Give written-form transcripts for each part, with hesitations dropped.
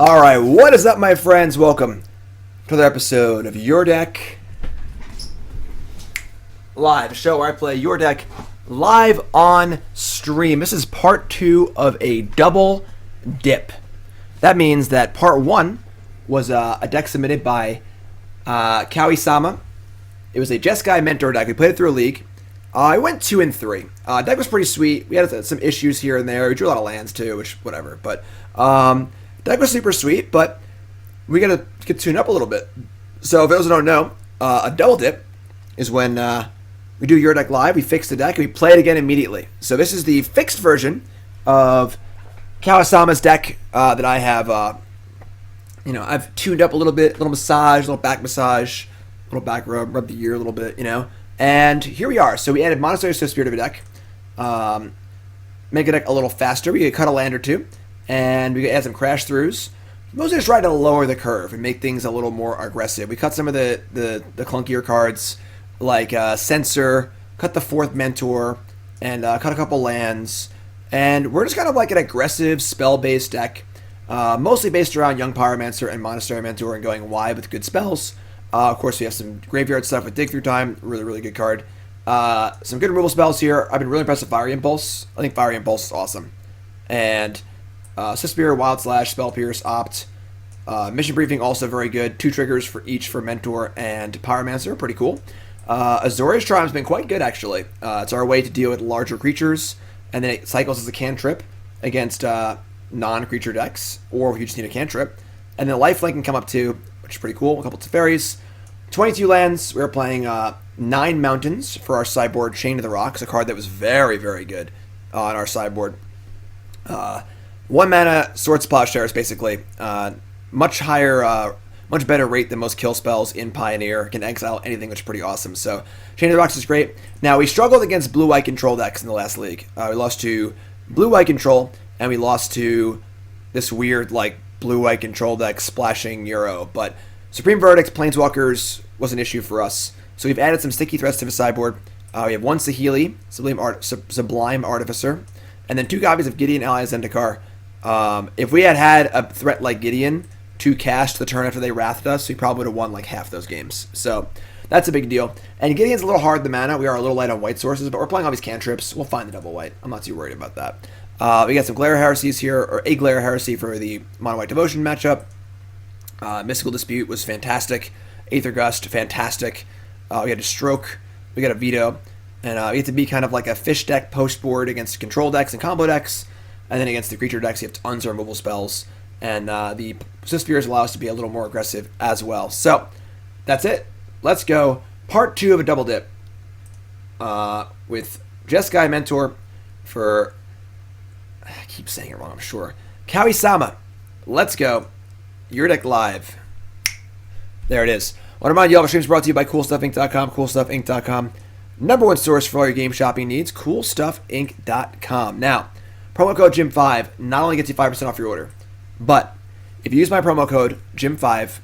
Alright, what is up, my friends? Welcome to another episode of Your Deck Live, a show where I play Your Deck live on stream. This is part 2 of a double dip. That means that part 1 was a deck submitted by Kawaiisama. It was a Jeskai Mentor deck. We played it through a league. I went 2 and 3. Deck was pretty sweet. We had some issues here and there. We drew a lot of lands too, which whatever. But deck was super sweet, but we gotta get tuned up a little bit. So, for those who don't know, a double dip is when we do Your Deck Live, we fix the deck, and we play it again immediately. So this is the fixed version of Kawaiisama's deck that I have, I've tuned up a little bit, a little massage, a little back massage, a little back rub the ear a little bit, And here we are. So we added Monastery Swiftspear to the deck, make the deck a little faster. We could cut a land or two. And we add some crash throughs. Mostly just try to lower the curve and make things a little more aggressive. We cut some of the clunkier cards, like Censor, cut the 4th Mentor, and cut a couple lands. And we're just kind of like an aggressive spell-based deck, mostly based around Young Pyromancer and Monastery Mentor and going wide with good spells. Of course, we have some graveyard stuff with Dig Through Time, really, really good card. Some good removal spells here. I've been really impressed with Fiery Impulse. I think Fiery Impulse is awesome. And Swiftspear, Wild Slash, Spell Pierce, Opt. Mission Briefing, also very good. 2 triggers for each for Mentor and Pyromancer, pretty cool. Azorius Charm has been quite good, actually. It's our way to deal with larger creatures, and then it cycles as a cantrip against non-creature decks, or if you just need a cantrip. And then Lifelink can come up too, which is pretty cool. A couple of Teferis. 22 lands. We're playing 9 mountains for our sideboard. Chain to the Rocks, a card that was very, very good on our sideboard. 1 mana Sword Plowshares, basically. Much higher, much better rate than most kill spells in Pioneer. Can exile anything, which is pretty awesome. So, Chain of the Rocks is great. Now, we struggled against blue-white control decks in the last league. We lost to blue-white control, and we lost to this weird, blue-white control deck splashing Euro. But Supreme Verdicts, Planeswalkers was an issue for us. So, we've added some sticky threats to the sideboard. We have 1 Saheeli, Sublime Artificer, and then 2 copies of Gideon, Ally Zendikar. If we had a threat like Gideon to cast the turn after they wrathed us, we probably would have won half those games. So that's a big deal. And Gideon's a little hard the mana. We are a little light on white sources, but we're playing all these cantrips. We'll find the double white. I'm not too worried about that. We got some Glare of Heresies here, or a Glare of Heresy for the Mono White Devotion matchup. Mystical Dispute was fantastic. Aether Gust, fantastic. We had a Stroke. We got a Veto. And we get to be kind of like a fish deck post board against control decks and combo decks. And then against the creature decks, you have tons of removal spells. And the Swiftspears allow us to be a little more aggressive as well. So, that's it. Let's go. Part 2 of a double dip. With Jeskai Mentor for... I keep saying it wrong, I'm sure. Kawaiisama. Let's go. Your Deck Live. There it is. I want to remind you all, our streams brought to you by CoolStuffInc.com. CoolStuffInc.com. #1 source for all your game shopping needs. CoolStuffInc.com. Now, promo code Jim5 not only gets you 5% off your order, but if you use my promo code Jim5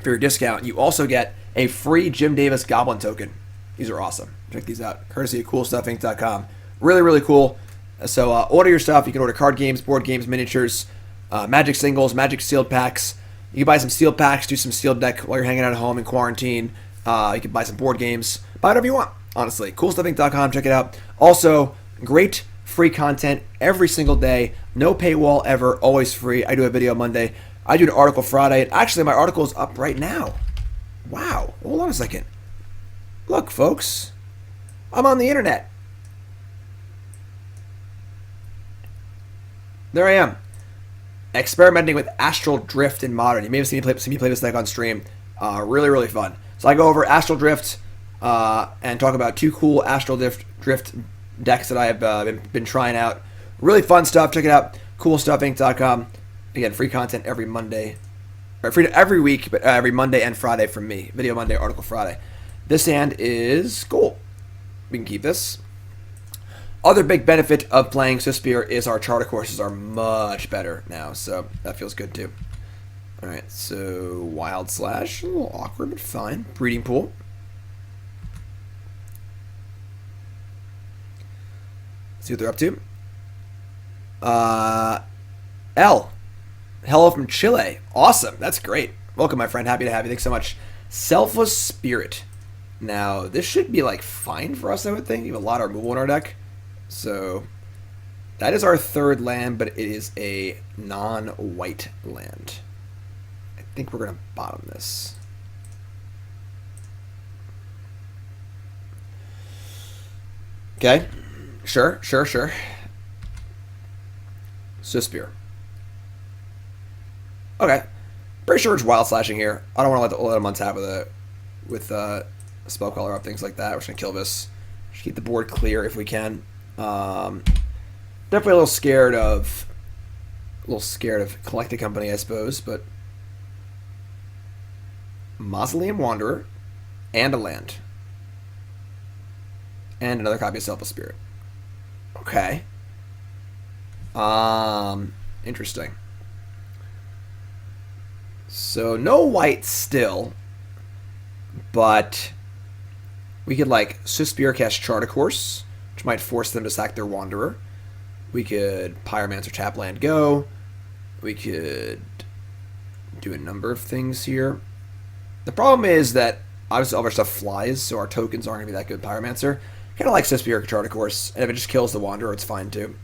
for your discount, you also get a free Jim Davis Goblin token. These are awesome. Check these out. Courtesy of CoolStuffInc.com. Really, really cool. So order your stuff. You can order card games, board games, miniatures, Magic singles, Magic sealed packs. You can buy some sealed packs, do some sealed deck while you're hanging out at home in quarantine. You can buy some board games. Buy whatever you want, honestly. CoolStuffInc.com. Check it out. Also, great free content every single day. No paywall ever. Always free. I do a video Monday. I do an article Friday. And actually, my article is up right now. Wow. Hold on a second. Look, folks. I'm on the internet. There I am. Experimenting with Astral Drift in Modern. You may have seen me play this deck on stream. Really, really fun. So I go over Astral Drift and talk about 2 cool Astral Drift decks that I have been trying out. Really fun stuff. Check it out. CoolStuffInc.com. Again, free content every Monday. Or free every week, but every Monday and Friday from me. Video Monday, article Friday. This hand is cool. We can keep this. Other big benefit of playing Swiftspear is our charter courses are much better now, so that feels good too. Alright, so Wild Slash, a little awkward, but fine. Breeding Pool. See what they're up to. L. Hello from Chile. Awesome. That's great. Welcome, my friend. Happy to have you. Thanks so much. Selfless Spirit. Now, this should be, like, fine for us, I would think. We have a lot of removal in our deck. So, that is our third land, but it is a non-white land. I think we're going to bottom this. Okay. Sure. Swiftspear. Okay. Pretty sure it's Wild Slashing here. I don't want to let them on tap with spell color up, things like that. We're just going to kill this. Just keep the board clear if we can. Definitely a little scared of Collected Company, I suppose, but Mausoleum Wanderer and a land. And another copy of Selfless Spirit. Okay. Interesting. So no white still, but we could like Swiftspear cast Chart a Course, which might force them to sack their Wanderer. We could Pyromancer tap land go. We could do a number of things here. The problem is that obviously all of our stuff flies, so our tokens aren't going to be that good Pyromancer. Kind of like Swiftspear Chart a Course, and if it just kills the Wanderer, it's fine too.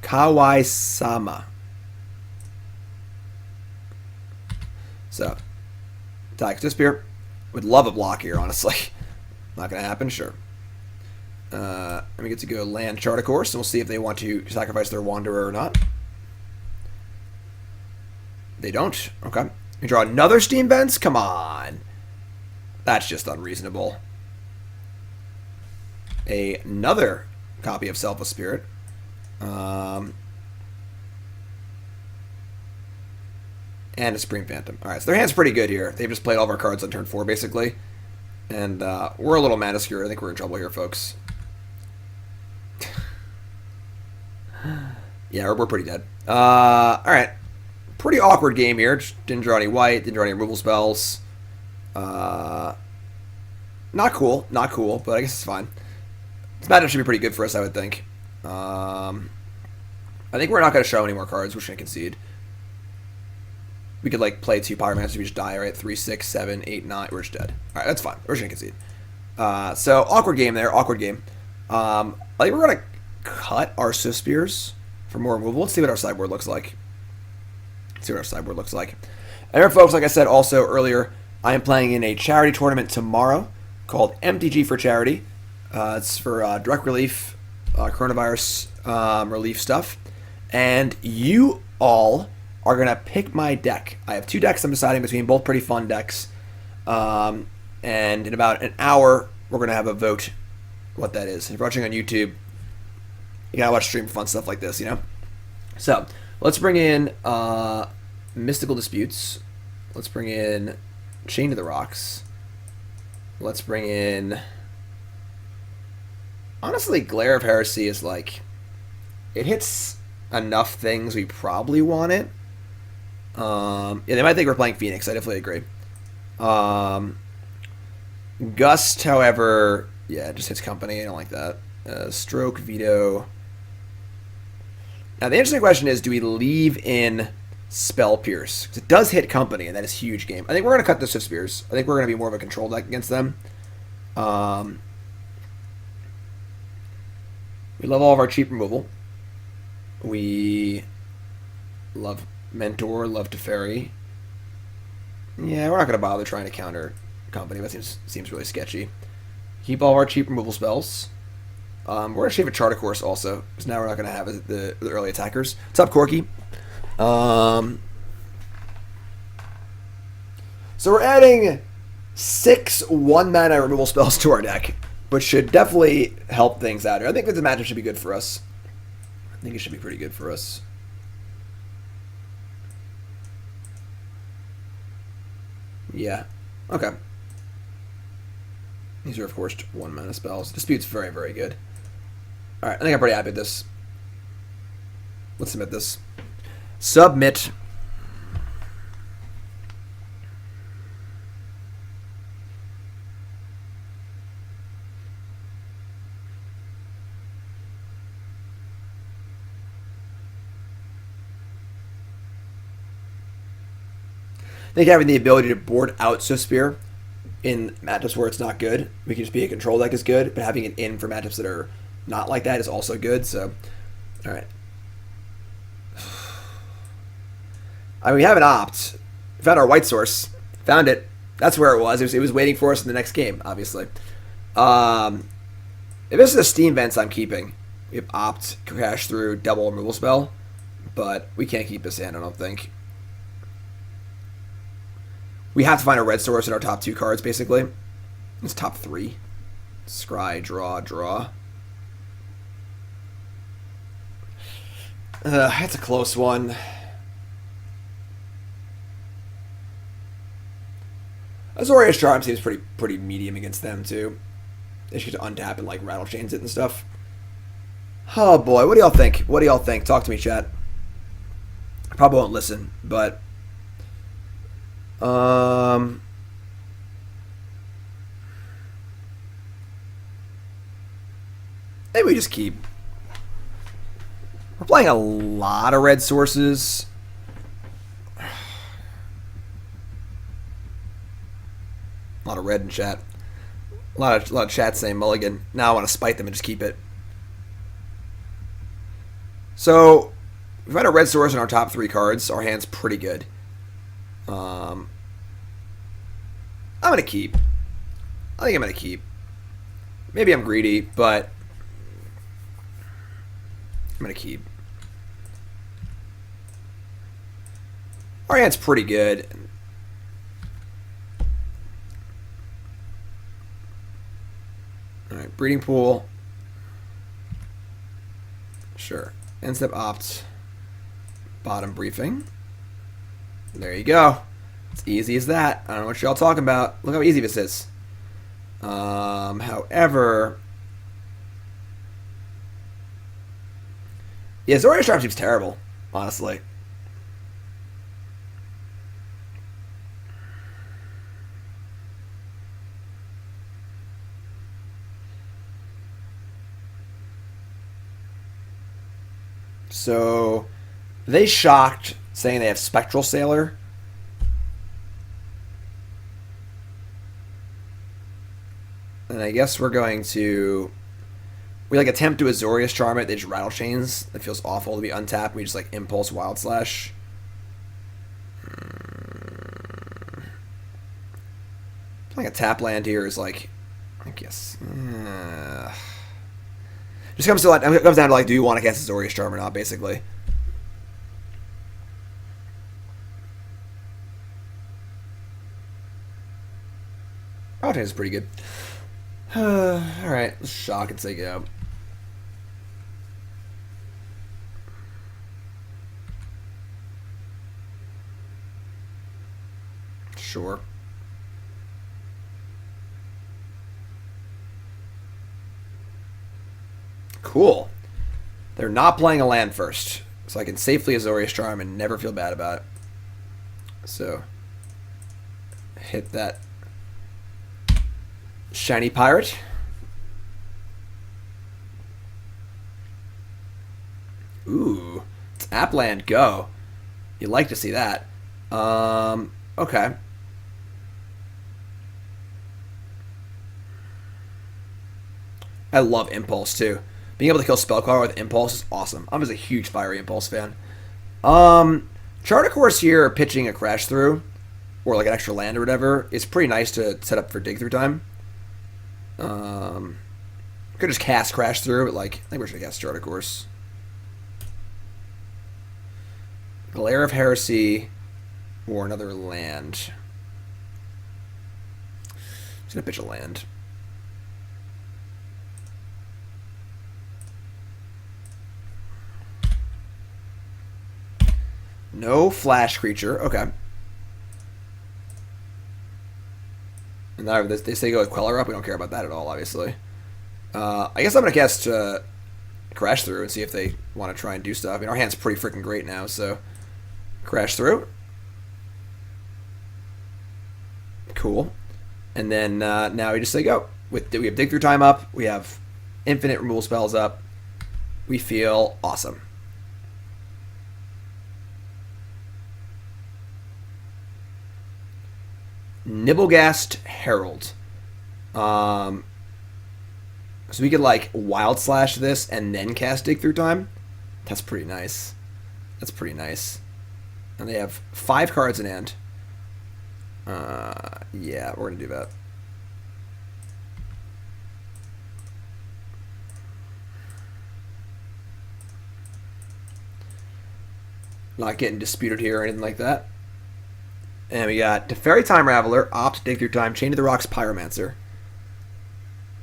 Kawaiisama. So, attack Swiftspear. Would love a block here, honestly. Not going to happen, sure. And we get to go land Chart a Course, and we'll see if they want to sacrifice their Wanderer or not. They don't. Okay. We draw another Steam Vents? Come on. That's just unreasonable. Another copy of Selfless Spirit. And a Supreme Phantom. Alright, so their hand's pretty good here. They've just played all of our cards on turn 4, basically. And we're a little mana secure. I think we're in trouble here, folks. Yeah, we're pretty dead. Alright. Pretty awkward game here. Just didn't draw any white, didn't draw any removal spells. Not cool, but I guess it's fine. This matchup should be pretty good for us, I would think. I think we're not going to show any more cards. We're just going to concede. We could like play 2 Pyromancers. We just die, right? 3, 6, 7, 8, 9. We're just dead. Alright, that's fine. We're just going to concede. So, awkward game there. Awkward game. I think we're going to cut our Swiftspears for more removal. Let's see what our sideboard looks like. And here, folks, like I said also earlier, I am playing in a charity tournament tomorrow called MTG for Charity. It's for direct relief, coronavirus relief stuff. And you all are going to pick my deck. I have 2 decks I'm deciding between, both pretty fun decks. And in about an hour, we're going to have a vote what that is. If you're watching on YouTube, you got to watch stream fun stuff like this, you know? So, let's bring in Mystical Disputes. Let's bring in Chain to the Rocks. Let's bring in... Honestly, Glare of Heresy is like... It hits enough things we probably want it. Yeah, they might think we're playing Phoenix. I definitely agree. Gust, however... Yeah, it just hits company. I don't like that. Stroke, Veto... Now, the interesting question is, do we leave in Spell Pierce? Because it does hit company, and that is a huge game. I think we're going to cut the Swiftspears. I think we're going to be more of a control deck against them. We love all of our cheap removal. We love Mentor, love Teferi. Yeah, we're not going to bother trying to counter company. That seems really sketchy. Keep all of our cheap removal spells. We're going to shave a Chart a Course also, because now we're not going to have the early attackers. What's up, Corky? So we're adding 6 1-mana removal spells to our deck, which should definitely help things out here. I think that the matchup should be good for us. I think it should be pretty good for us. Yeah. Okay. These are, of course, 1-mana spells. Dispute's very, very good. Alright, I think I'm pretty happy with this. Let's submit this. Submit. I think having the ability to board out Swiftspear in matchups where it's not good, we can just be a control deck is good, but having it in for matchups that are not like that is also good. So, all right. I mean, we have an opt. We found our white source. Found it. That's where it was. It was waiting for us in the next game, obviously. If this is the Steam Vents I'm keeping, we have opt, crash through, double removal spell, but we can't keep this in, I don't think. We have to find a red source in our top 2 cards, basically. It's top 3. Scry, draw, draw. That's a close one. Azorius Charm seems pretty medium against them, too. They should untap and, like, rattle chains it and stuff. Oh, boy. What do y'all think? What do y'all think? Talk to me, chat. I probably won't listen, but... maybe we just keep. We're playing a lot of red sources. A lot of red in chat. A lot of chat saying mulligan. Now I want to spite them and just keep it. So we've had a red source in our top 3 cards. Our hand's pretty good. I'm going to keep. I think I'm going to keep. Maybe I'm greedy, but I'm going to keep. Our hand's pretty good. Alright, Breeding Pool. Sure. End step opt. Bottom briefing. There you go. It's easy as that. I don't know what y'all talking about. Look how easy this is. However, yeah, Azorius Charm seems terrible, honestly. So they shocked, saying they have Spectral Sailor. And I guess we're going to... we like attempt to Azorius Charm it. They just rattle chains. It feels awful to be untapped. We just like Impulse Wild Slash. Playing a tap land here is like... I guess... just comes down to like, do you want to cast Azorius Charm or not, basically. Rattle chains is pretty good. Alright, let's shock and say go. Sure. Cool. They're not playing a land first, so I can safely Azorius Charm and never feel bad about it. So, hit that Shiny Pirate. Ooh, it's Appland go. You'd like to see that. Okay. I love Impulse too. Being able to kill Spellcaller with Impulse is awesome. I'm just a huge Fiery Impulse fan. Charter Course here pitching a Crash Through, or like an extra land or whatever, is pretty nice to set up for dig through time. Could just cast Crash Through, but like, I think we're just gonna cast Charter Course. Glare of Heresy, or another land. Just gonna pitch a land. No flash creature. Okay. And now they say go with Queller up. We don't care about that at all, obviously. I guess I'm going to cast Crash Through and see if they want to try and do stuff. I mean, our hand's pretty freaking great now, so... Crash Through. Cool. And then now we just say go. We have Dig Through Time up. We have infinite removal spells up. We feel awesome. Nibblegast Herald. So we could like Wild Slash this and then cast Dig Through Time. That's pretty nice. That's pretty nice. And they have 5 cards in hand. Yeah, we're gonna do that. Not getting disputed here or anything like that. And we got Teferi Time Raveler, Opt, Dig Through Time, Chain to the Rocks, Pyromancer.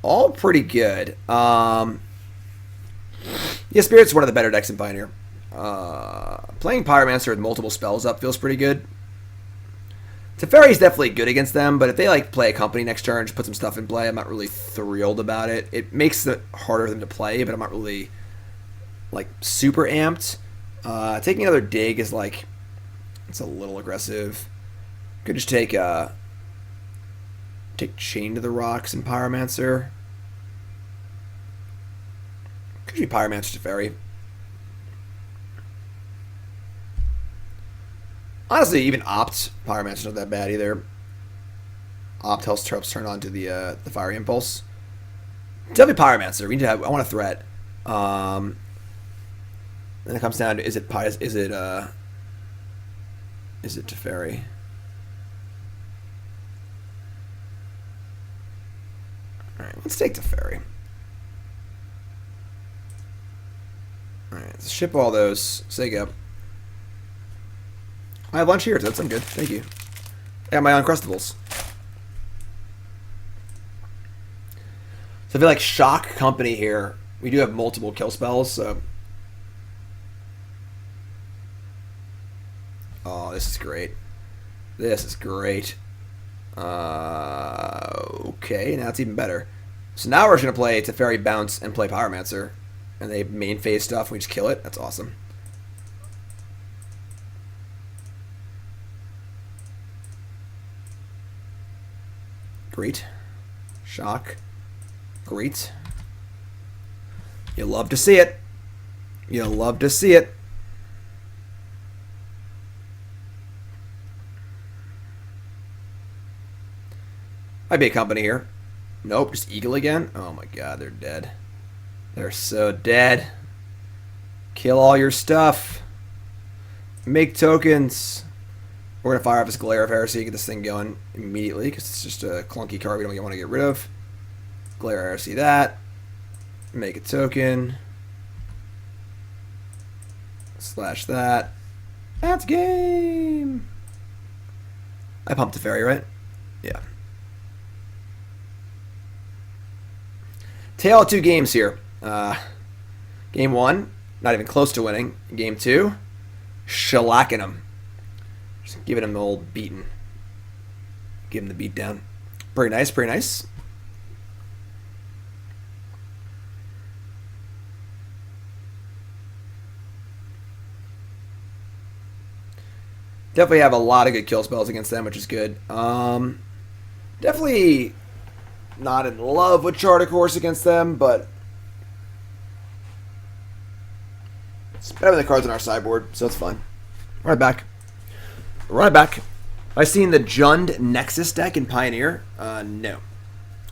All pretty good. Yeah, Spirit's one of the better decks in Pioneer. Playing Pyromancer with multiple spells up feels pretty good. Teferi's definitely good against them, but if they like play a company next turn, just put some stuff in play, I'm not really thrilled about it. It makes it harder for them to play, but I'm not really like super amped. Taking another dig is like, it's a little aggressive. Could just take Chain to the Rocks and Pyromancer. Could be Pyromancer Teferi. Honestly, even Opt Pyromancer's not that bad either. Opt helps turn on to the Fiery Impulse. Definitely Pyromancer. We need to have. I want a threat. Then it comes down to is it Teferi? All right, let's take Teferi. All right, let's ship all those. Say go. I have lunch here, so that's good. Thank you. I got my Uncrustables. So I feel like Shock Company here. We do have multiple kill spells, so. Oh, this is great. This is great. Okay, now it's even better. So now we're just going to play Teferi Bounce and play Pyromancer. And they main phase stuff, we just kill it. That's awesome. Great. Shock. Great. You love to see it. You love to see it. Might be a company here. Nope, just Eagle again. Oh my god, they're dead. They're so dead. Kill all your stuff. Make tokens. We're going to fire off this Glare of Heresy, get this thing going immediately, because it's just a clunky card we don't want to get rid of. Glare of Heresy that. Make a token. Slash that. That's game! I pumped Teferi, right? Yeah. Tale of 2 games here. Game 1, not even close to winning. Game 2, shellacking him. Just giving him the old beating. Give him the beat down. Pretty nice, pretty nice. Definitely have a lot of good kill spells against them, which is good. Definitely not in love with Chart of Course against them, but it's better than the cards in our sideboard, so it's fine. Run it back. Run it back. Have I seen the Jund Nexus deck in Pioneer? No.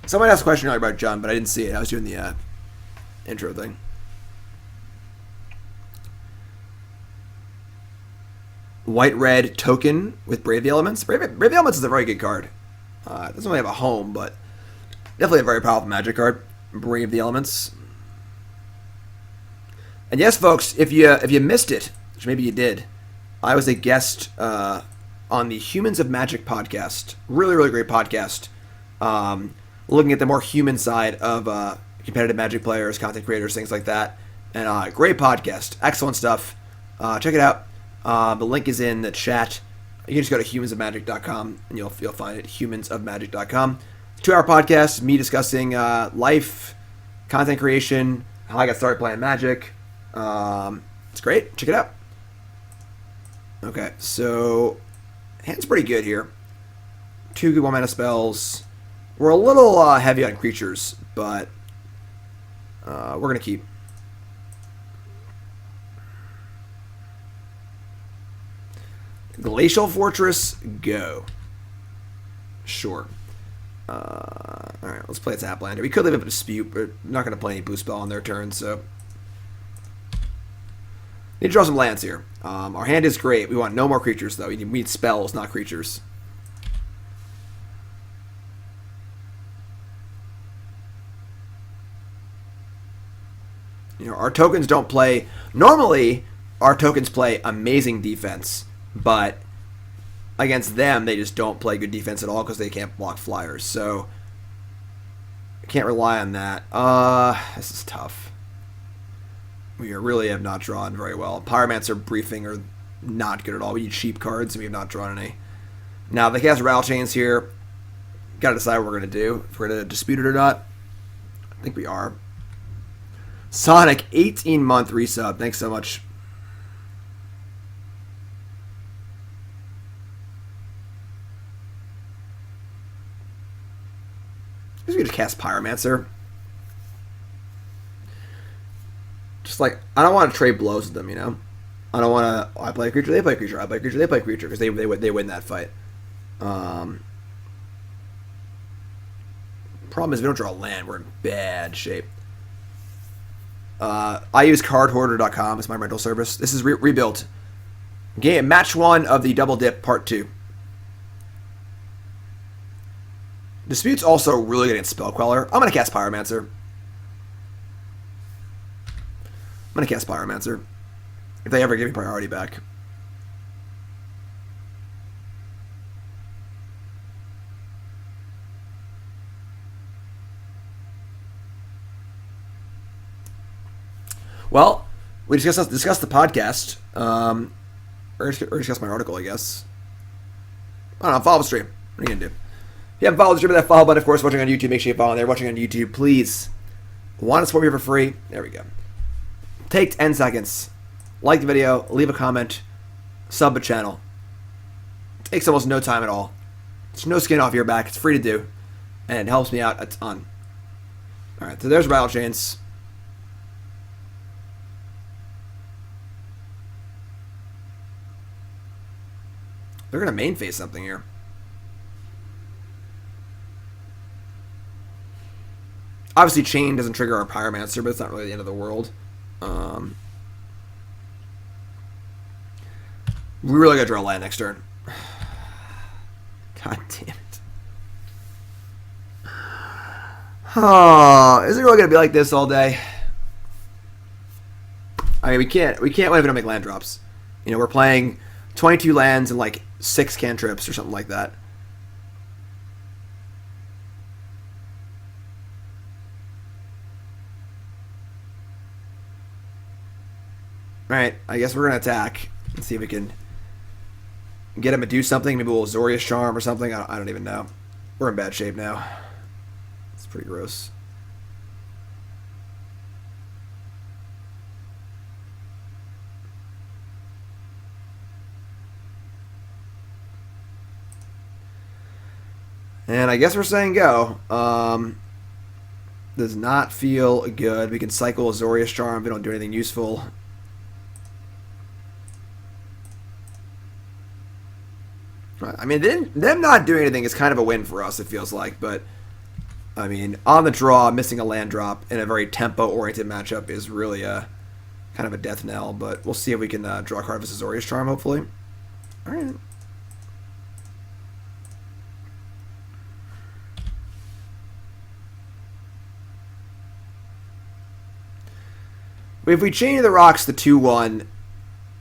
Someone asked a question earlier about Jund, but I didn't see it. I was doing the intro thing. White-red token with Brave the Elements. Brave the Elements is a very good card. It doesn't really have a home, but definitely a very powerful Magic card. Brave the Elements. And yes, folks, if you missed it, which maybe you did, I was a guest on the Humans of Magic podcast. Really, really great podcast. Looking at the more human side of competitive Magic players, content creators, things like that. And great podcast. Excellent stuff. Check it out. The link is in the chat. You can just go to humansofmagic.com and you'll find it. Humansofmagic.com. 2-hour podcast, me discussing life, content creation, how I got started playing Magic. It's great. Check it out. Okay, so hand's pretty good here. 2 good 1-mana spells. We're a little heavy on creatures, but we're going to keep. Glacial Fortress, go. Sure. Alright, let's play Taplander. We could leave it a Dispute, but we're not going to play any boost spell on their turn, so... Need to draw some lands here. Our hand is great. We want no more creatures, though. We need spells, not creatures. You know, our tokens don't play... Normally, our tokens play amazing defense, but against them, they just don't play good defense at all because they can't block flyers. So, I can't rely on that. This is tough. We really have not drawn very well. Pyromancer Briefing are not good at all. We need cheap cards, and we have not drawn any. Now, if they cast Rattle Chains here, got to decide what we're going to do. If we're going to dispute it or not. I think we are. Sonic, 18-month resub. Thanks so much. I guess we just cast Pyromancer. Just like, I don't want to trade blows with them, you know? I don't want to, I play a creature, they play a creature, I play a creature, they play a creature, because they win that fight. Problem is, if we don't draw a land, we're in bad shape. I use cardhoarder.com as my rental service. This is rebuilt. Game match 1 of the Double Dip Part 2. Dispute's also really good against Spell Queller. I'm going to cast Pyromancer. I'm going to cast Pyromancer. If they ever give me priority back. Well, we discussed the podcast, or discuss my article, I guess. I don't know, follow the stream. What are you going to do? If you haven't followed the stream, that follow button, of course, watching on YouTube, make sure you follow there. Watching on YouTube, please. Want to support me for free? There we go. Take 10 seconds. Like the video, leave a comment, sub the channel. It takes almost no time at all. There's no skin off your back. It's free to do. And it helps me out a ton. Alright, so there's Rattle Chains. They're going to main phase something here. Obviously, Chain doesn't trigger our Pyromancer, but it's not really the end of the world. We really got to draw a land next turn. God damn it. Oh, is it really going to be like this all day? I mean, we can't win if we don't make land drops. You know, we're playing 22 lands and like 6 cantrips or something like that. Alright, I guess we're going to attack. Let's see if we can get him to do something. Maybe we'll Azorius Charm or something. I don't even know. We're in bad shape now. It's pretty gross. And I guess we're saying go. Does not feel good. We can cycle Azorius Charm if we don't do anything useful. I mean, them not doing anything is kind of a win for us, it feels like. But, I mean, on the draw, missing a land drop in a very tempo-oriented matchup is really a kind of a death knell. But we'll see if we can draw a card with Azorius Charm, hopefully. All right. If we change the rocks to 2-1,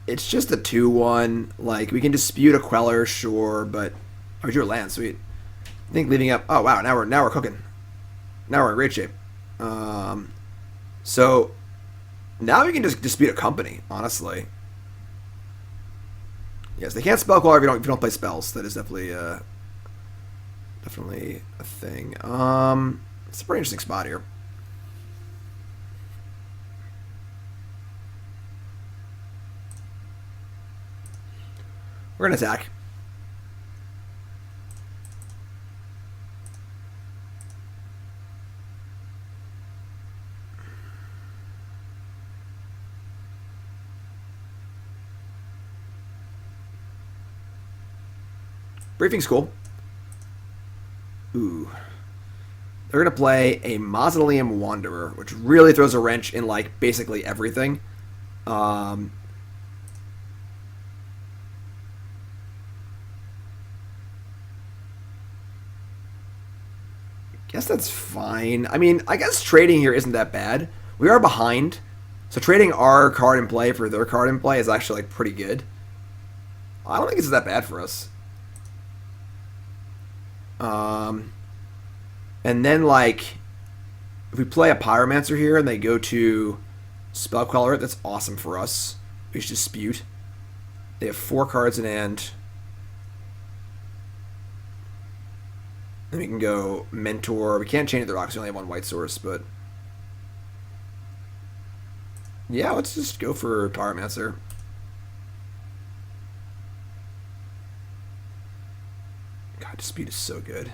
it's just a 2-1. Like, we can dispute a Queller, sure, but we drew a land, sweet. I think leaving up. Oh wow, now we're cooking. Now we're in great shape. So now we can just dispute a company, honestly. Yes, they can't spell Queller if you don't play spells. That is definitely a thing. It's a pretty interesting spot here. We're going to attack. Briefing's cool. Ooh. They're going to play a Mausoleum Wanderer, which really throws a wrench in, like, basically everything. Guess that's fine. I mean, I guess trading here isn't that bad. We are behind, so trading our card in play for their card in play is actually, like, pretty good. I don't think it's that bad for us. And then, like, if we play a Pyromancer here and they go to Spellqueller, that's awesome for us. We should Dispute. They have 4 cards in hand. Then we can go Mentor. We can't change the rocks. We only have 1 white source, but yeah, let's just go for Pyromancer. God, Dispute is so good.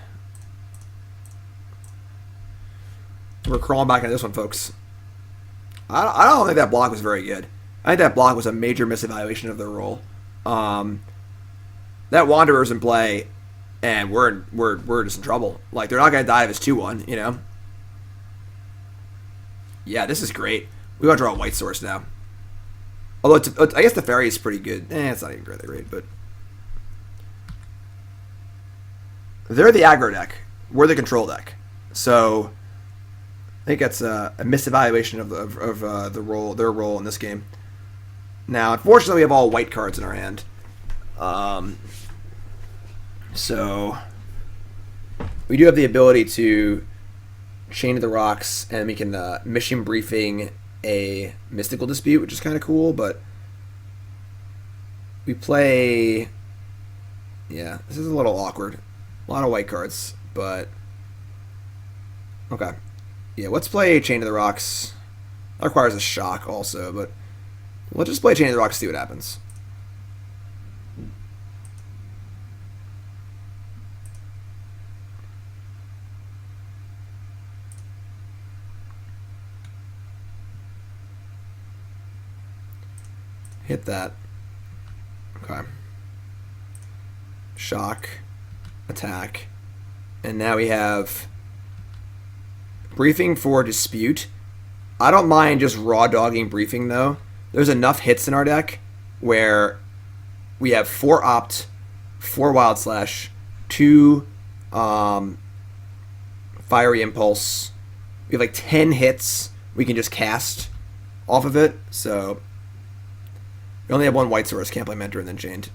We're crawling back into this one, folks. I don't think that block was very good. I think that block was a major misevaluation of their role. That Wanderer's in play, and we're just in trouble. Like, they're not going to die if it's 2-1, you know? Yeah, this is great. We got to draw a white source now. Although, I guess Teferi is pretty good. It's not even really great, but they're the aggro deck. We're the control deck. So I think that's a misevaluation of their role in this game. Now, unfortunately, we have all white cards in our hand. So we do have the ability to Chain of the Rocks, and we can Mission Briefing a Mystical Dispute, which is kind of cool, but we play... Yeah, this is a little awkward. A lot of white cards, but... Okay. Yeah, let's play Chain of the Rocks. That requires a shock also, but let's just play Chain of the Rocks and see what happens. Hit that. Okay. Shock. Attack. And now we have Briefing for Dispute. I don't mind just raw dogging Briefing, though. There's enough hits in our deck where we have 4 Opt, 4 Wild Slash, 2 Fiery Impulse. We have like 10 hits we can just cast off of it, so we only have 1 white source, can't play Mentor and then Chained.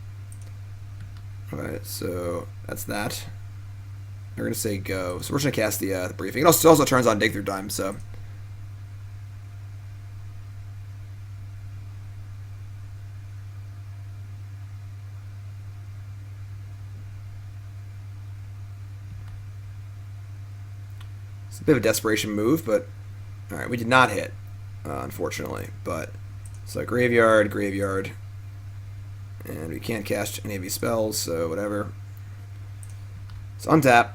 Alright, so that's that. We're going to say go. So we're just going to cast the Briefing. It also turns on Dig Through Time, so it's a bit of a desperation move, but alright, we did not hit, unfortunately, but so graveyard, and we can't cast any of these spells, so whatever. So untap,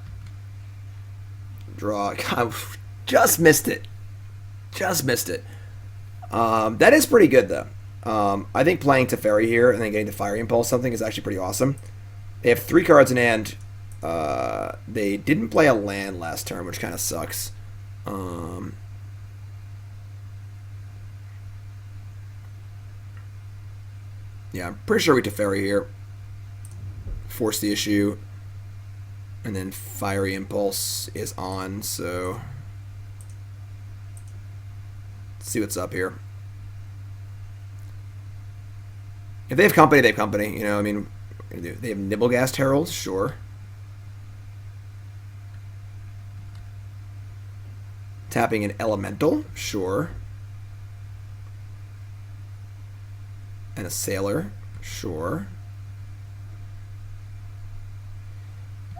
draw. God, just missed it. That is pretty good, though. I think playing Teferi here and then getting the Fiery Impulse something is actually pretty awesome. They have 3 cards in hand. They didn't play a land last turn, which kind of sucks. Yeah, I'm pretty sure we Teferi here. Force the issue. And then Fiery Impulse is on, so let's see what's up here. If they have company, they have company. You know, I mean, they have Nibblegast Herald, sure. Tapping an Elemental, sure. And a Sailor, sure.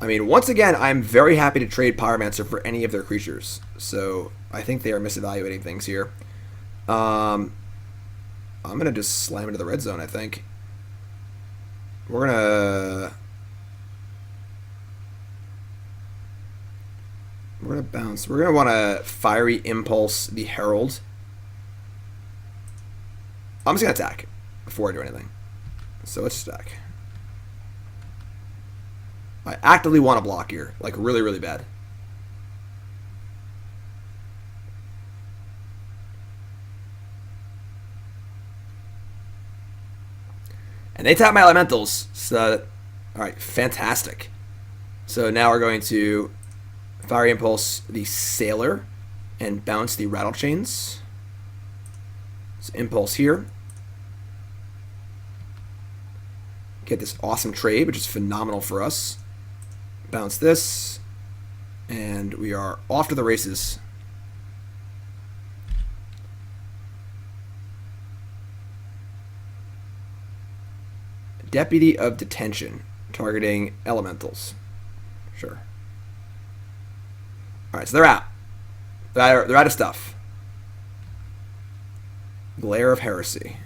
I mean, once again, I'm very happy to trade Pyromancer for any of their creatures. So I think they are misevaluating things here. I'm going to just slam into the red zone, I think. We're going to bounce. We're going to want to Fiery Impulse the Herald. I'm just going to attack before I do anything. So let's stack. I actively want to block here. Like, really, really bad. And they tap my elementals. So, alright, fantastic. So now we're going to Fiery Impulse the Sailor and bounce the Rattle Chains. So Impulse here. Get this awesome trade, which is phenomenal for us. Bounce this. And we are off to the races. Deputy of Detention, targeting elementals. Sure. Alright, so they're out. They're out of stuff. Glare of Heresy.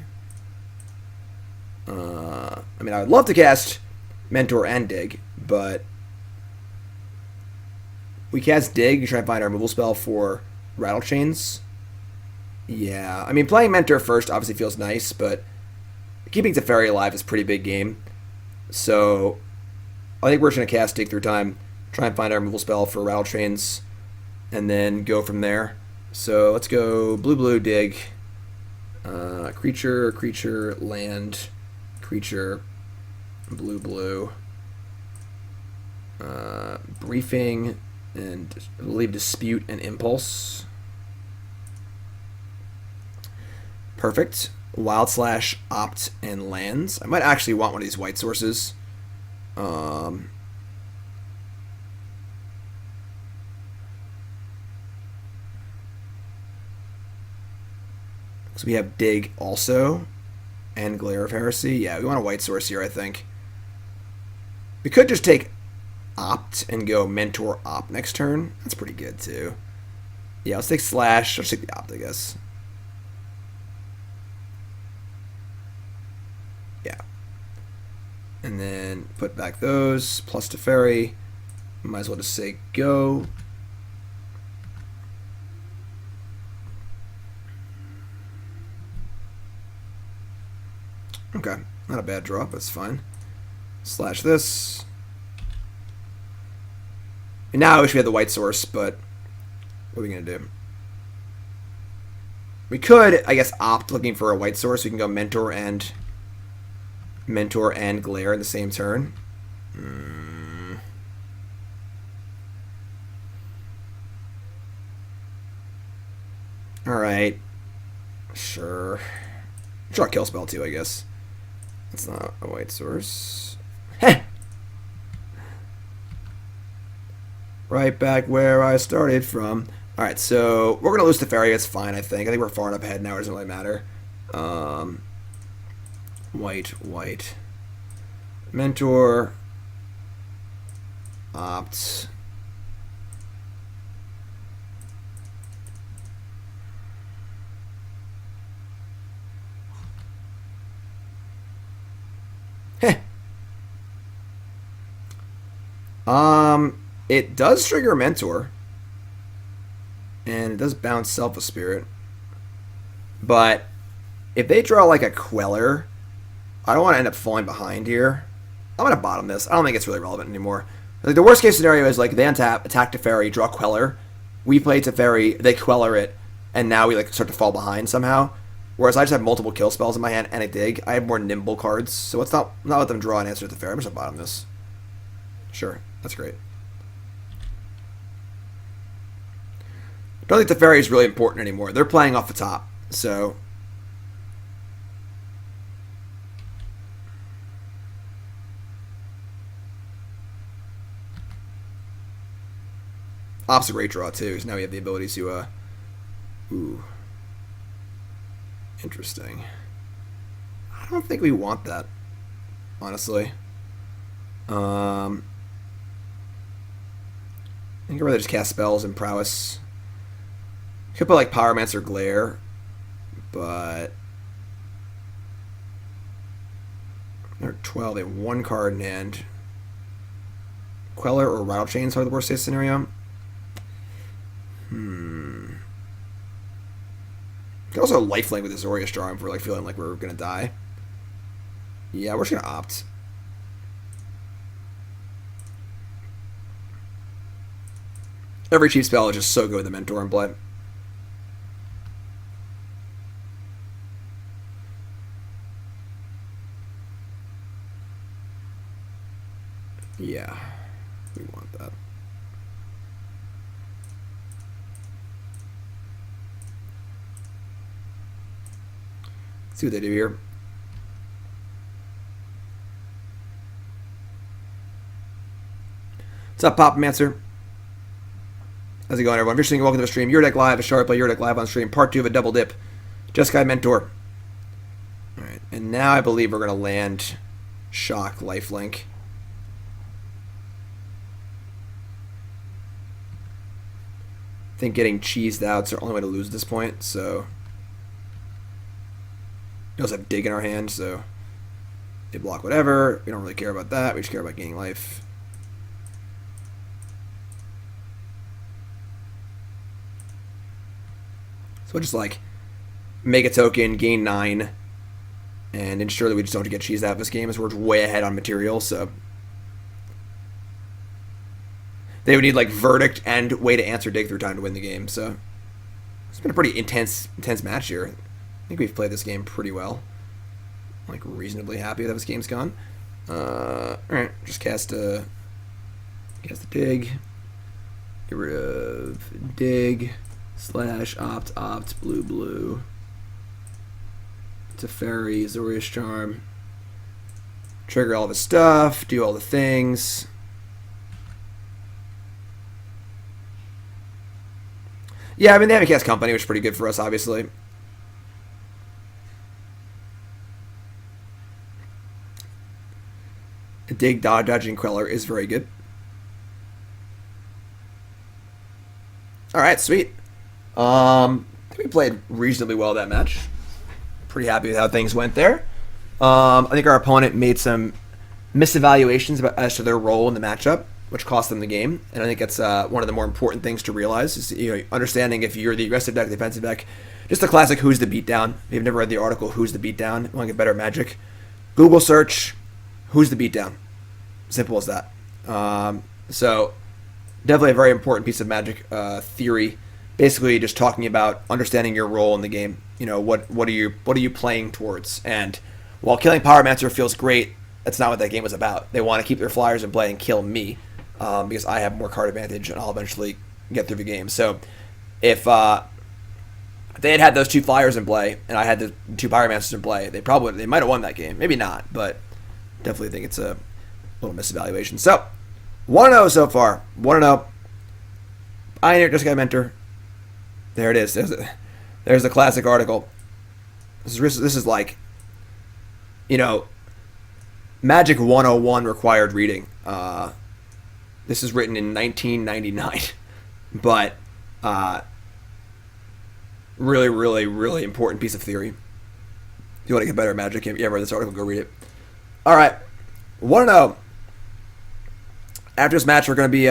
I mean, I would love to cast Mentor and Dig, but we cast Dig to try and find our removal spell for Rattle Chains. Yeah, I mean, playing Mentor first obviously feels nice, but keeping Teferi alive is a pretty big game. So I think we're just going to cast Dig through time, try and find our removal spell for Rattle Chains, and then go from there. So let's go blue, Dig. Creature, land, creature, blue. Briefing, and leave Dispute and Impulse. Perfect. Wild Slash, Opt, and lands. I might actually want one of these white sources. So we have Dig also, and Glare of Heresy. Yeah, we want a white source here, I think. We could just take Opt and go Mentor Opt next turn. That's pretty good, too. Yeah, let's take Slash. Let's take the Opt, I guess. Yeah. And then put back those, plus Teferi. Might as well just say go. Okay, not a bad draw, but it's fine. Slash this. And now I wish we had the white source, but what are we going to do? We could, I guess, opt looking for a white source. We can go Mentor and Glare in the same turn. Alright. Sure. Draw a kill spell too, I guess. That's not a white source. Heh! Right back where I started from. Alright, so we're going to lose Teferi. It's fine, I think. I think we're far enough ahead now. It doesn't really matter. White. Mentor. Opt. Heh. It does trigger Mentor. And it does bounce Self a Spirit. But if they draw like a Queller, I don't want to end up falling behind here. I'm going to bottom this. I don't think it's really relevant anymore. Like the worst case scenario is like they untap, attack Teferi, draw Queller. We play Teferi, they Queller it, and now we like start to fall behind somehow. Whereas I just have multiple kill spells in my hand and a Dig. I have more nimble cards, so let's not let them draw an answer to Teferi. I'm just going to bottom this. Sure, that's great. I don't think Teferi is really important anymore. They're playing off the top, so Op's a great draw too, so now we have the ability to ooh. Interesting. I don't think we want that, honestly. I think I'd rather just cast spells and Prowess. Could put like Pyromancer Glare, but they're 12. They have one card in hand. Queller or Rattle Chains are the worst case scenario. Could also lifelink with Azorius Charm if we're like feeling like we're gonna die. Yeah, we're just gonna opt. Every cheap spell is just so good with the Mentor in play. Yeah, we want that. Let's see what they do here. What's up, Pyromancer? How's it going, everyone? If you're listening, welcome to the stream. Your Deck Live, a Shard Play Your Deck Live on stream. Part 2 of a double dip. Jeskai Mentor. Alright, and now I believe we're going to land Shock Lifelink. I think getting cheesed out's our only way to lose at this point, so... We also have Dig in our hand, so... They block whatever. We don't really care about that. We just care about gaining life. So we'll just, like, make a token, gain 9, and ensure that we just don't get cheesed out of this game, as we're way ahead on material, so... They would need, like, Verdict and way to answer Dig through time to win the game, so... It's been a pretty intense match here. I think we've played this game pretty well. I'm, like, reasonably happy that this game's gone. Alright, just cast a Dig. Get rid of Dig. / opt, blue. Teferi, Azorius Charm. Trigger all the stuff, do all the things. Yeah, I mean, they have a cast Company, which is pretty good for us, obviously. Dig, Dodging Queller is very good. Alright, sweet. I think we played reasonably well that match. Pretty happy with how things went there. I think our opponent made some misevaluations as to their role in the matchup, which cost them the game. And I think that's one of the more important things to realize is, you know, understanding if you're the aggressive deck, defensive deck. Just the classic Who's the Beatdown. If you've never read the article Who's the Beatdown, you want to get better at Magic, Google search Who's the Beatdown. Simple as that. So definitely a very important piece of Magic theory. Basically, just talking about understanding your role in the game. You know, what are you playing towards? And while killing Pyromancer feels great, that's not what that game was about. They want to keep their flyers in play and kill me because I have more card advantage and I'll eventually get through the game. So if they had those 2 flyers in play and I had the 2 Pyromancers in play, they might have won that game. Maybe not, but definitely think it's a little misevaluation. So 1-0 so far. 1-0. Pioneer Jeskai Mentor. There it is. There's the classic article. This is like, you know, Magic 101 required reading. This is written in 1999, but really, really, really important piece of theory. If you want to get better at Magic, if you ever read this article, go read it. All right, 1-0. After this match, we're going to be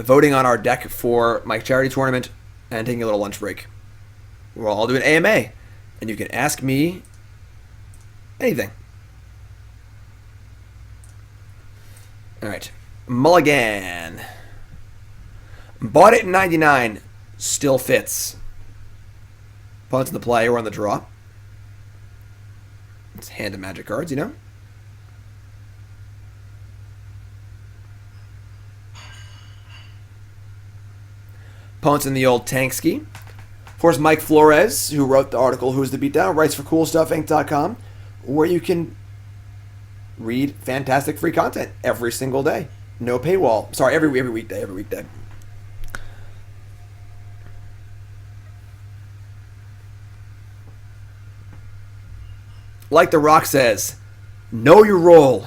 voting on our deck for my charity tournament and taking a little lunch break. We'll all do an AMA, and you can ask me anything. All right, Mulligan. Bought it in 99. Still fits. Opponent's in the play or on the draw. It's hand of Magic cards, you know. Opponent's in the old tank ski. Of course, Mike Flores, who wrote the article Who's the Beatdown, writes for CoolStuffInc.com, where you can read fantastic free content every single day. No paywall. Sorry, every weekday. Like The Rock says, know your role.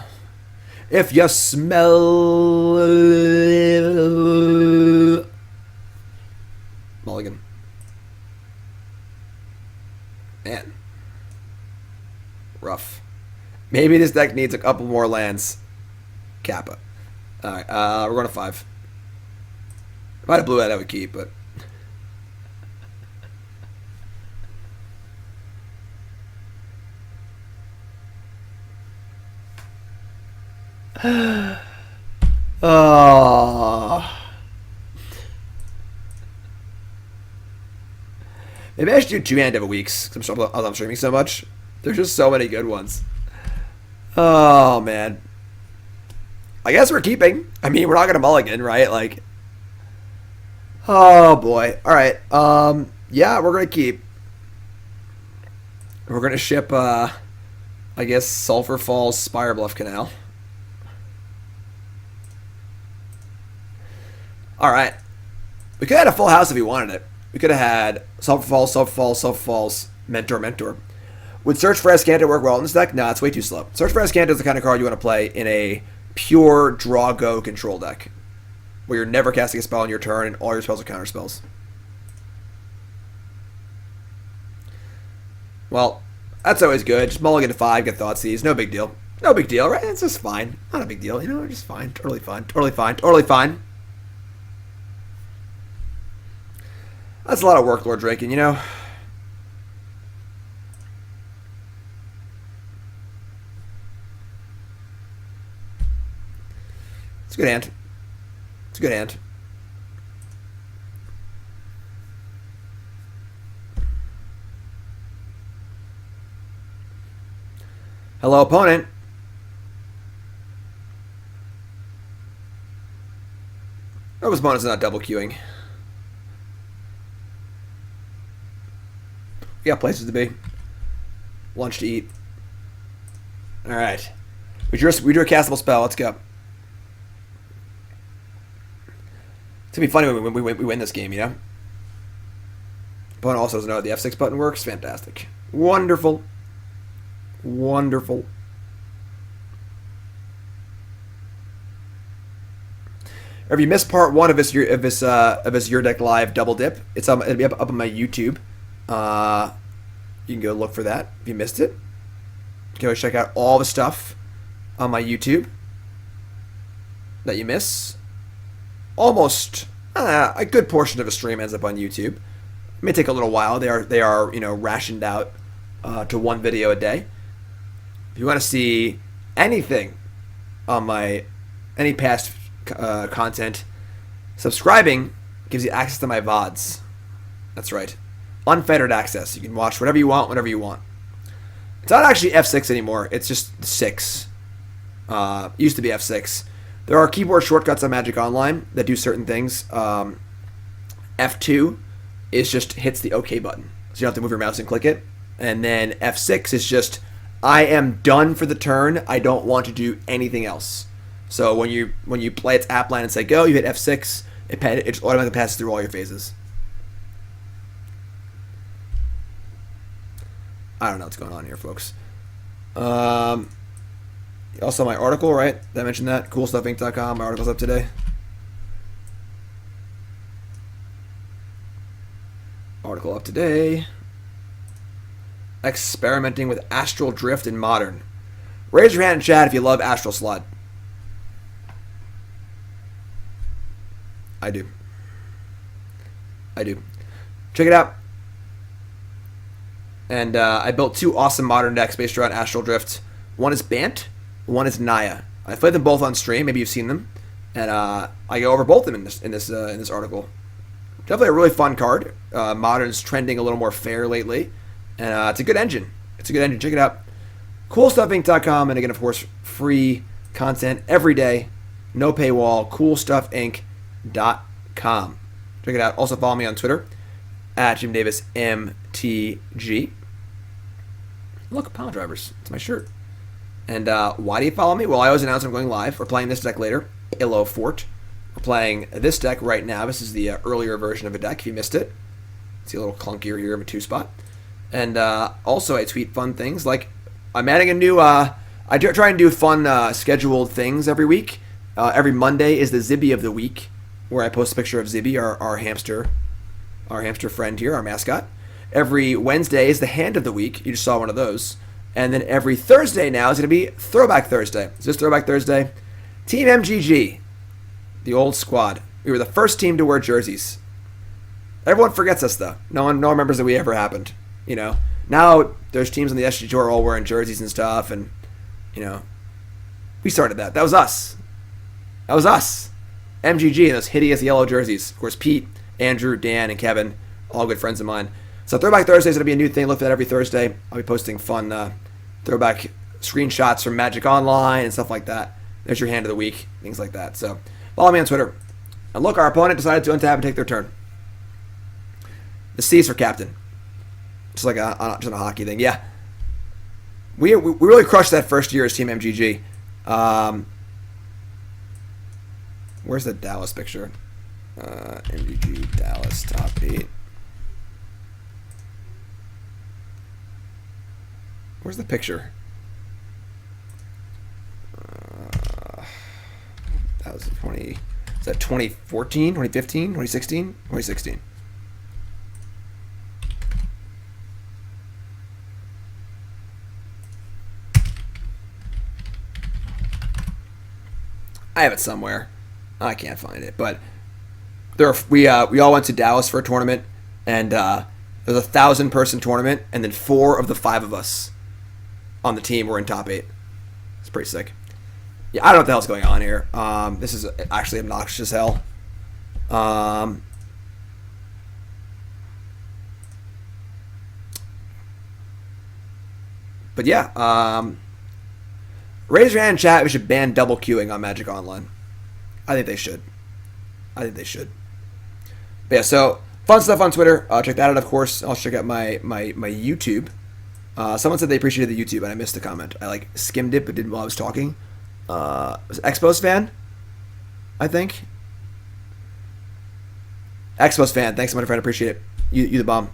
If you smell... Mulligan. Man. Rough. Maybe this deck needs a couple more lands. Kappa. Alright, we're going to 5. If I had a blue, I would keep, but... Oh. Maybe I should do 2 hand of weeks because I'm streaming so much. There's just so many good ones. Oh, man. I guess we're keeping. I mean, we're not going to mulligan, right? Like, oh, boy. All right. Yeah, we're going to keep. We're going to ship, I guess, Sulfur Falls, Spirebluff Canal. All right. We could have had a full house if we wanted it. We could have had Sulfur Falls, Sulfur Falls, Sulfur Falls, Mentor, Mentor. Would Search for Azcanta work well in this deck? No, it's way too slow. Search for Azcanta is the kind of card you want to play in a pure draw-go control deck, where you're never casting a spell on your turn and all your spells are counter spells. Well, that's always good. Just mulligan to 5, get Thoughtseize. No big deal. No big deal, right? It's just fine. Not a big deal. You know, just fine. Totally fine. Totally fine. Totally fine. That's a lot of work, Lord Draken, you know? It's a good hand. It's a good hand. Hello, opponent. Oh, his opponent's not double queuing. We got places to be. Lunch to eat. Alright. We drew a castable spell. Let's go. It's going to be funny when we win this game, you know? Opponent also doesn't know how the F6 button works. Fantastic. Wonderful. Wonderful. Or if you missed part 1 of this Your Deck Live double dip, it'll be up on my YouTube. You can go look for that if you missed it. Go check out all the stuff on my YouTube that you miss. Almost a good portion of a stream ends up on YouTube. It may take a little while. They are rationed out to 1 video a day. If you want to see anything on any past content, subscribing gives you access to my VODs. That's right. Unfettered access. You can watch whatever you want, whenever you want. It's not actually F6 anymore. It's just 6. It used to be F6. There are keyboard shortcuts on Magic Online that do certain things. F2 is just hits the OK button. So you don't have to move your mouse and click it. And then F6 is just, I am done for the turn. I don't want to do anything else. So when you play its app line and say go, you hit F6, it just automatically passes through all your phases. I don't know what's going on here, folks. Also, my article, right? Did I mention that? CoolStuffInc.com. My article's up today. Article up today. Experimenting with Astral Drift in Modern. Raise your hand in chat if you love Astral Slot. I do. Check it out. And I built 2 awesome modern decks based around Astral Drift. One is Bant, one is Naya. I played them both on stream. Maybe you've seen them, and I go over both of them in this article. Definitely a really fun card. Modern's trending a little more fair lately, and it's a good engine. Check it out. CoolStuffInc.com, and again, of course, free content every day, no paywall. CoolStuffInc.com. Check it out. Also follow me on Twitter at Jim Davis MTG. Look, Power Drivers. It's my shirt. And why do you follow me? Well, I always announce I'm going live. We're playing this deck later, Illo Fort. We're playing this deck right now. This is the earlier version of a deck, if you missed it. See a little clunkier here of a 2-spot. And also I tweet fun things, like I'm adding a new... I try and do fun scheduled things every week. Every Monday is the Zibby of the week, where I post a picture of Zibby, our hamster friend here, our mascot. Every Wednesday is the Hand of the Week. You just saw one of those. And then every Thursday now is going to be Throwback Thursday. So this Throwback Thursday, Team MGG, the old squad. We were the first team to wear jerseys. Everyone forgets us, though. No one remembers that we ever happened. You know, now there's teams on the SG Tour all wearing jerseys and stuff, and you know, we started that. That was us. MGG and those hideous yellow jerseys. Of course, Pete, Andrew, Dan, and Kevin, all good friends of mine. So Throwback Thursday is going to be a new thing. Look for that every Thursday. I'll be posting fun throwback screenshots from Magic Online and stuff like that. There's your hand of the week, things like that. So follow me on Twitter. And look, our opponent decided to untap and take their turn. The C is for captain. Just like just a hockey thing. Yeah. We really crushed that first year as Team MGG. Where's the Dallas picture? MGG Dallas top 8. Where's the picture? That was 20. Is that 2014, 2015, 2016? 2016. I have it somewhere. I can't find it, but we all went to Dallas for a tournament, and it was a 1,000-person tournament, and then 4 of the 5 of us on the team were in top 8. It's pretty sick. Yeah, I don't know what the hell's going on here. This is actually obnoxious as hell. But yeah, raise your hand in chat. We should ban double queuing on Magic Online. I think they should. But yeah, so fun stuff on Twitter. Check that out, of course. I'll check out my YouTube. Someone said they appreciated the YouTube, and I missed the comment. I skimmed it, but didn't while I was talking. Was it Expos fan? I think. Expos fan. Thanks so much, friend. Appreciate it. You the bomb.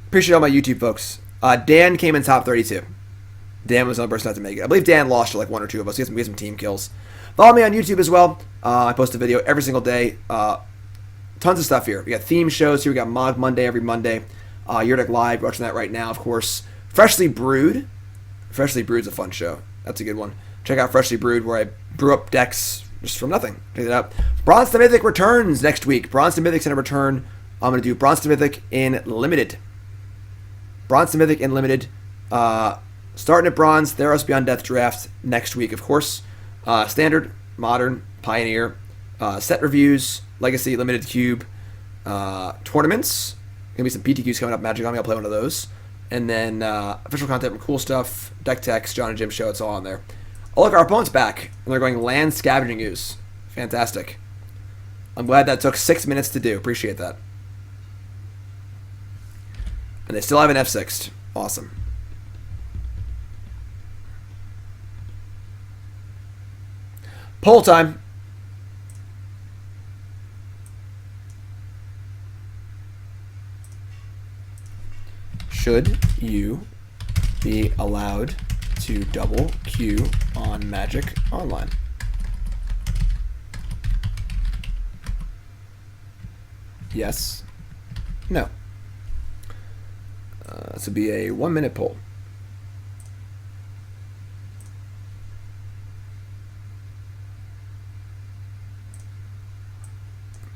Appreciate all my YouTube folks. Dan came in top 32. Dan was the only person not to make it. I believe Dan lost to 1 or 2 of us. We had some team kills. Follow me on YouTube as well. I post a video every single day. Tons of stuff here. We got theme shows here. We got Mod Monday every Monday. Your Deck Live. Watching that right now, of course. Freshly Brewed. Freshly Brewed's a fun show. That's a good one. Check out Freshly Brewed, where I brew up decks just from nothing. Check it out. Bronze to Mythic returns next week. Bronze to Mythic's going to return. I'm going to do Bronze to Mythic in Limited. Bronze to Mythic in Limited. Starting at Bronze, Theros Beyond Death draft next week, of course. Standard, Modern, Pioneer, set reviews, Legacy, Limited Cube, tournaments. Gonna be some PTQs coming up. Magic on me. I'll play one of those. And then official content from cool stuff, deck text, John and Jim show. It's all on there. Oh look, our opponent's back, and they're going land scavenging ooze. Fantastic. I'm glad that took 6 minutes to do. Appreciate that. And they still have an F6'd. Awesome. Poll time. Should you be allowed to double queue on Magic Online? Yes. No. This will be a 1-minute poll.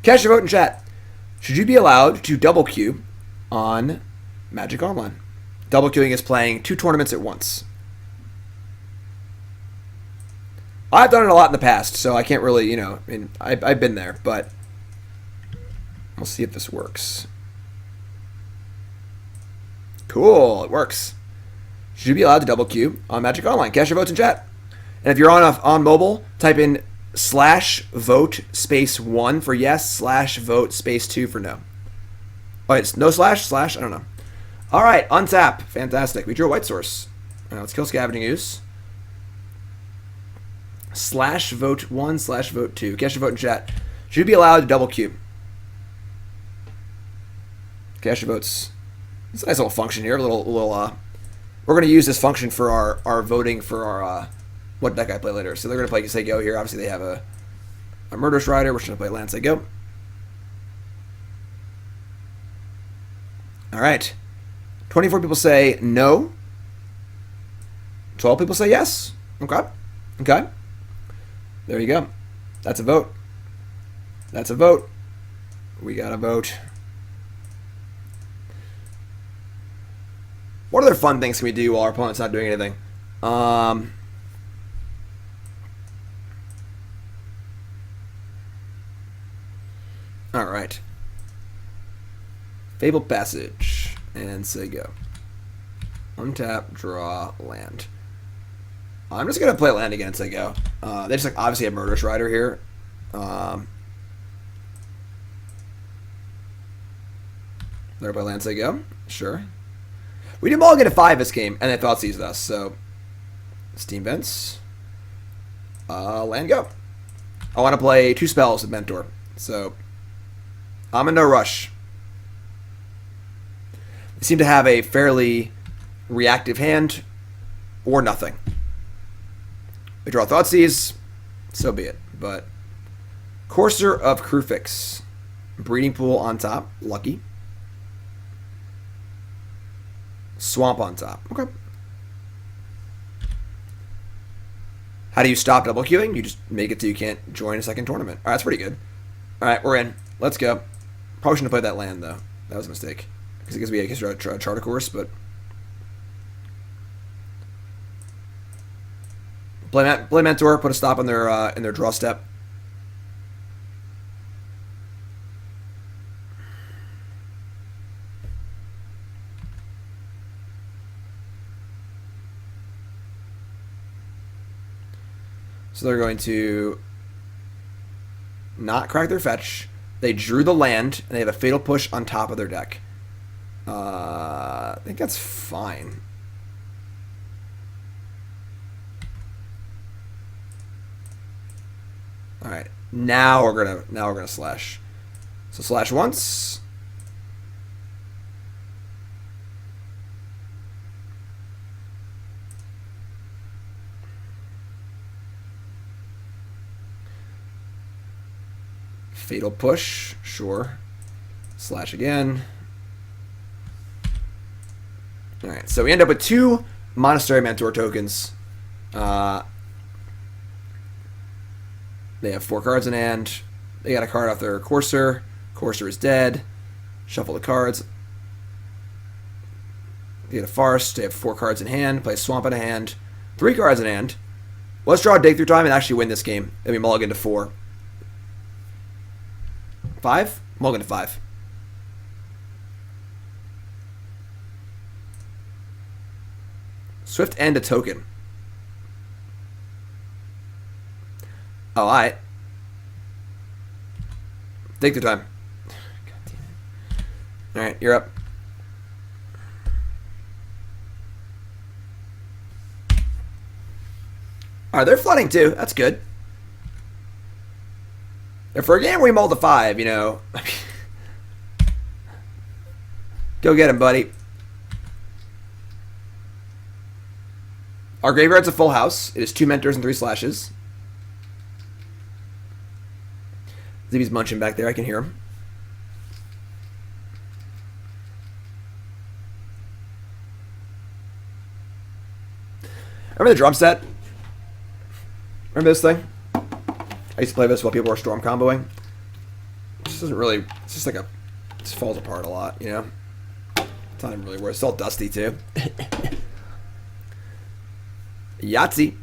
Cast your vote in chat. Should you be allowed to double queue on Magic Online? Double queuing is playing 2 tournaments at once. I've done it a lot in the past, so I can't really, I've been there, but we'll see if this works. Cool, it works. Should you be allowed to double queue on Magic Online? Cast your votes in chat. And if you're on mobile, type in /vote space 1 for yes, /vote space 2 for no. Oh, it's no slash? I don't know. All right, untap. Fantastic. We drew a white source. All right, let's kill Scavenging Ooze. /vote 1, /vote 2. Cast your vote in chat. Should you be allowed to double queue? Cast your votes. It's a nice little function here. We're going to use this function for our voting for our what deck I play later. So they're going to play Say Go here. Obviously, they have a Murderous Rider. We're just going to play Land Say Go. All right. 24 people say no. 12 people say yes. Okay. There you go. That's a vote. We got a vote. What other fun things can we do while our opponent's not doing anything? All right. Fabled Passage. And say go. Untap, draw, land. I'm just going to play land again and say go. They just like obviously have Murderous Rider here. They're play land, say go. Sure. We didn't all get a 5 this game, and they thought seized us, so Steam Vents. Land go. I want to play 2 spells with Mentor, so I'm in no rush. They seem to have a fairly reactive hand, or nothing. We draw Thoughtseize, so be it. But Courser of Krufix, Breeding Pool on top, lucky. Swamp on top, okay. How do you stop double queuing? You just make it so you can't join a second tournament. All right, that's pretty good. All right, we're in. Let's go. Probably shouldn't have played that land, though. That was a mistake. Because it gives me a charter course, but... Play Mentor, put a stop on their draw step. So they're going to not crack their fetch. They drew the land, and they have a Fatal Push on top of their deck. I think that's fine. All right, now we're gonna slash. So slash once. Fatal Push, sure. Slash again. Alright, so we end up with 2 Monastery Mentor tokens. They have 4 cards in hand. They got a card off their Courser. Courser is dead. Shuffle the cards. They get a Farce. They have 4 cards in hand. Play Swamp in a hand. 3 cards in hand. Let's draw a Dig Through Time and actually win this game. Then we mulligan to 4. 5? Mulligan to 5. Swift and a token. Oh, alright. Take the time. Alright, you're up. Alright, they're flooding too. That's good. And for a game where we mulled to 5, you know. Go get him, buddy. Our graveyard's a full house. It is 2 Mentors and 3 Slashes. Zibby's munching back there. I can hear him. Remember the drum set? Remember this thing? I used to play this while people were storm comboing. It just doesn't really... It's just like a... It just falls apart a lot, you know? It's not even really worth it. It's all dusty, too. Yahtzee.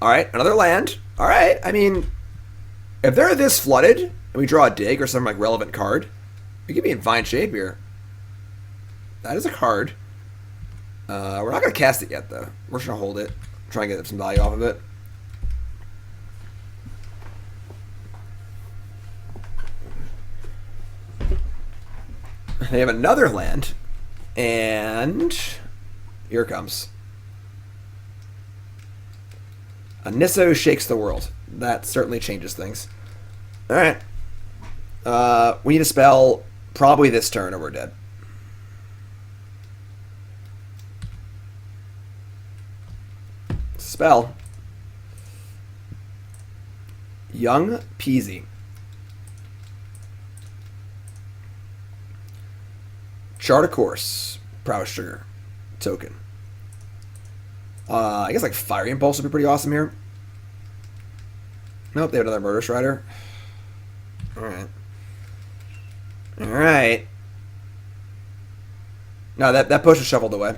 Alright, another land. Alright, I mean... If they're this flooded, and we draw a dig or some like relevant card, we could be in fine shape here. That is a card. We're not going to cast it yet, though. We're just going to hold it. Try and get some value off of it. They have another land. And here it comes. Anisso Shakes the World. That certainly changes things. Alright. We need a spell probably this turn or we're dead. Spell. Young Peasy. Chart a Course. Prowess Sugar. Token. I guess like Fiery Impulse would be pretty awesome here. Nope, they have another Murderous Rider. Alright. Alright. No, that push is shuffled away.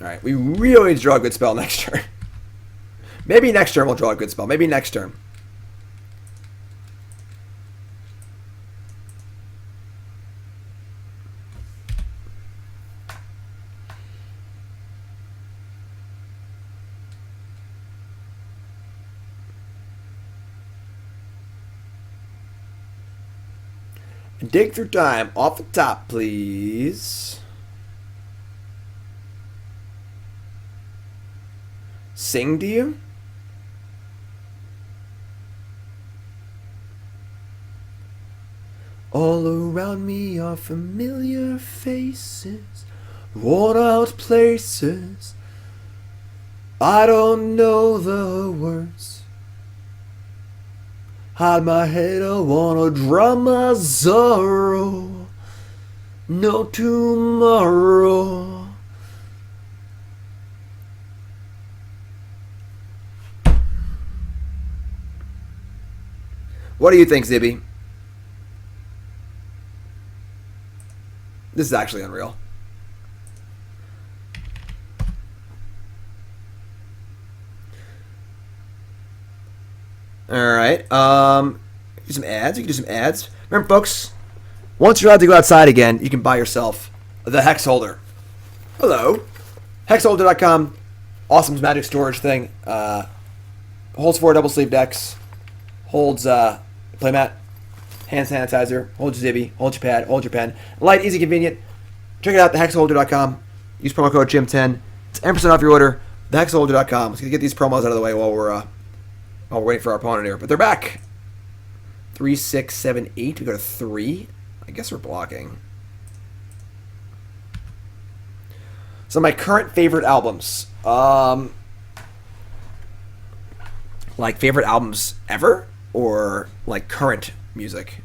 Alright. Alright, we really need to draw a good spell next turn. Maybe next turn we'll draw a good spell. Maybe next turn. Dig through time. Off the top, please. Sing to you? All around me are familiar faces, worn out places. I don't know the words. Hide my head, I wanna drown my sorrow. No tomorrow. What do you think, Zibby? This is actually unreal. Alright, do some ads. You can do some ads. Remember, folks, once you're allowed to go outside again, you can buy yourself the Hex Holder. Hello. Hexholder.com. Awesome magic storage thing. Holds 4 double sleeve decks. Holds playmat, hand sanitizer, holds your Zibby, holds your pad, holds your pen. Light, easy, convenient. Check it out, thehexholder.com. Use promo code JIM10. It's 10% off your order. Thehexholder.com. Let's get these promos out of the way while we're waiting for our opponent here. But they're back. 3, 6, 7, 8. We go to 3. I guess we're blocking. So my current favorite albums. Like favorite albums ever? Or like current music?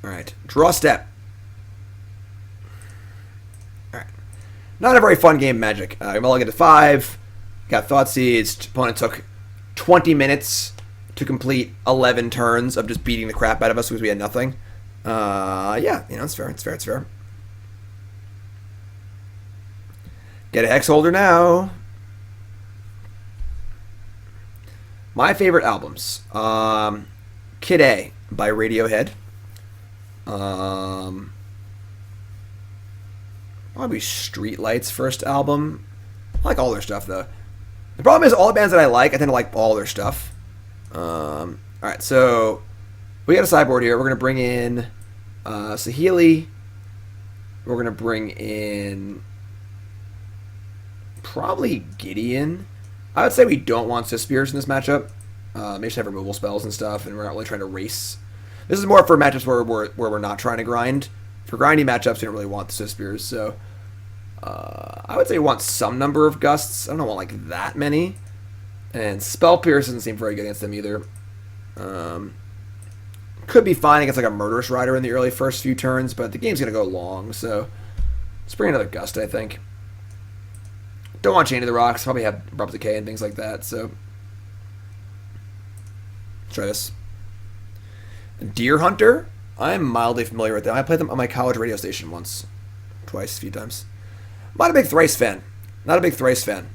Alright. Draw step. Alright. Not a very fun game, Magic. I'm mulling into 5. Got Thought Seeds. Opponent took 20 minutes to complete 11 turns of just beating the crap out of us because we had nothing. Yeah, you know, it's fair. It's fair. It's fair. Get a Hex Holder now. My favorite albums. Kid A by Radiohead. Probably Streetlight's first album. I like all their stuff, though. The problem is, all the bands that I like, I tend to like all their stuff. Alright, so we got a sideboard here. We're going to bring in Saheeli. We're going to bring in probably Gideon. I would say we don't want Swiftspears in this matchup. Maybe just have removal spells and stuff, and we're not really trying to race. This is more for matchups where we're not trying to grind. For grinding matchups, we don't really want the Swiftspears, so I would say we want some number of gusts. I don't want like that many. And Spell Pierce doesn't seem very good against them either. Could be fine against like a Murderous Rider in the early first few turns, but the game's going to go long, so let's bring another Gust, I think. Don't want Chain of the Rocks. Probably have Abrupt Decay and things like that, so let's try this. Deer Hunter. I'm mildly familiar with them. I played them on my college radio station once. Twice, a few times. I'm not a big Thrice fan. Not a big Thrice fan.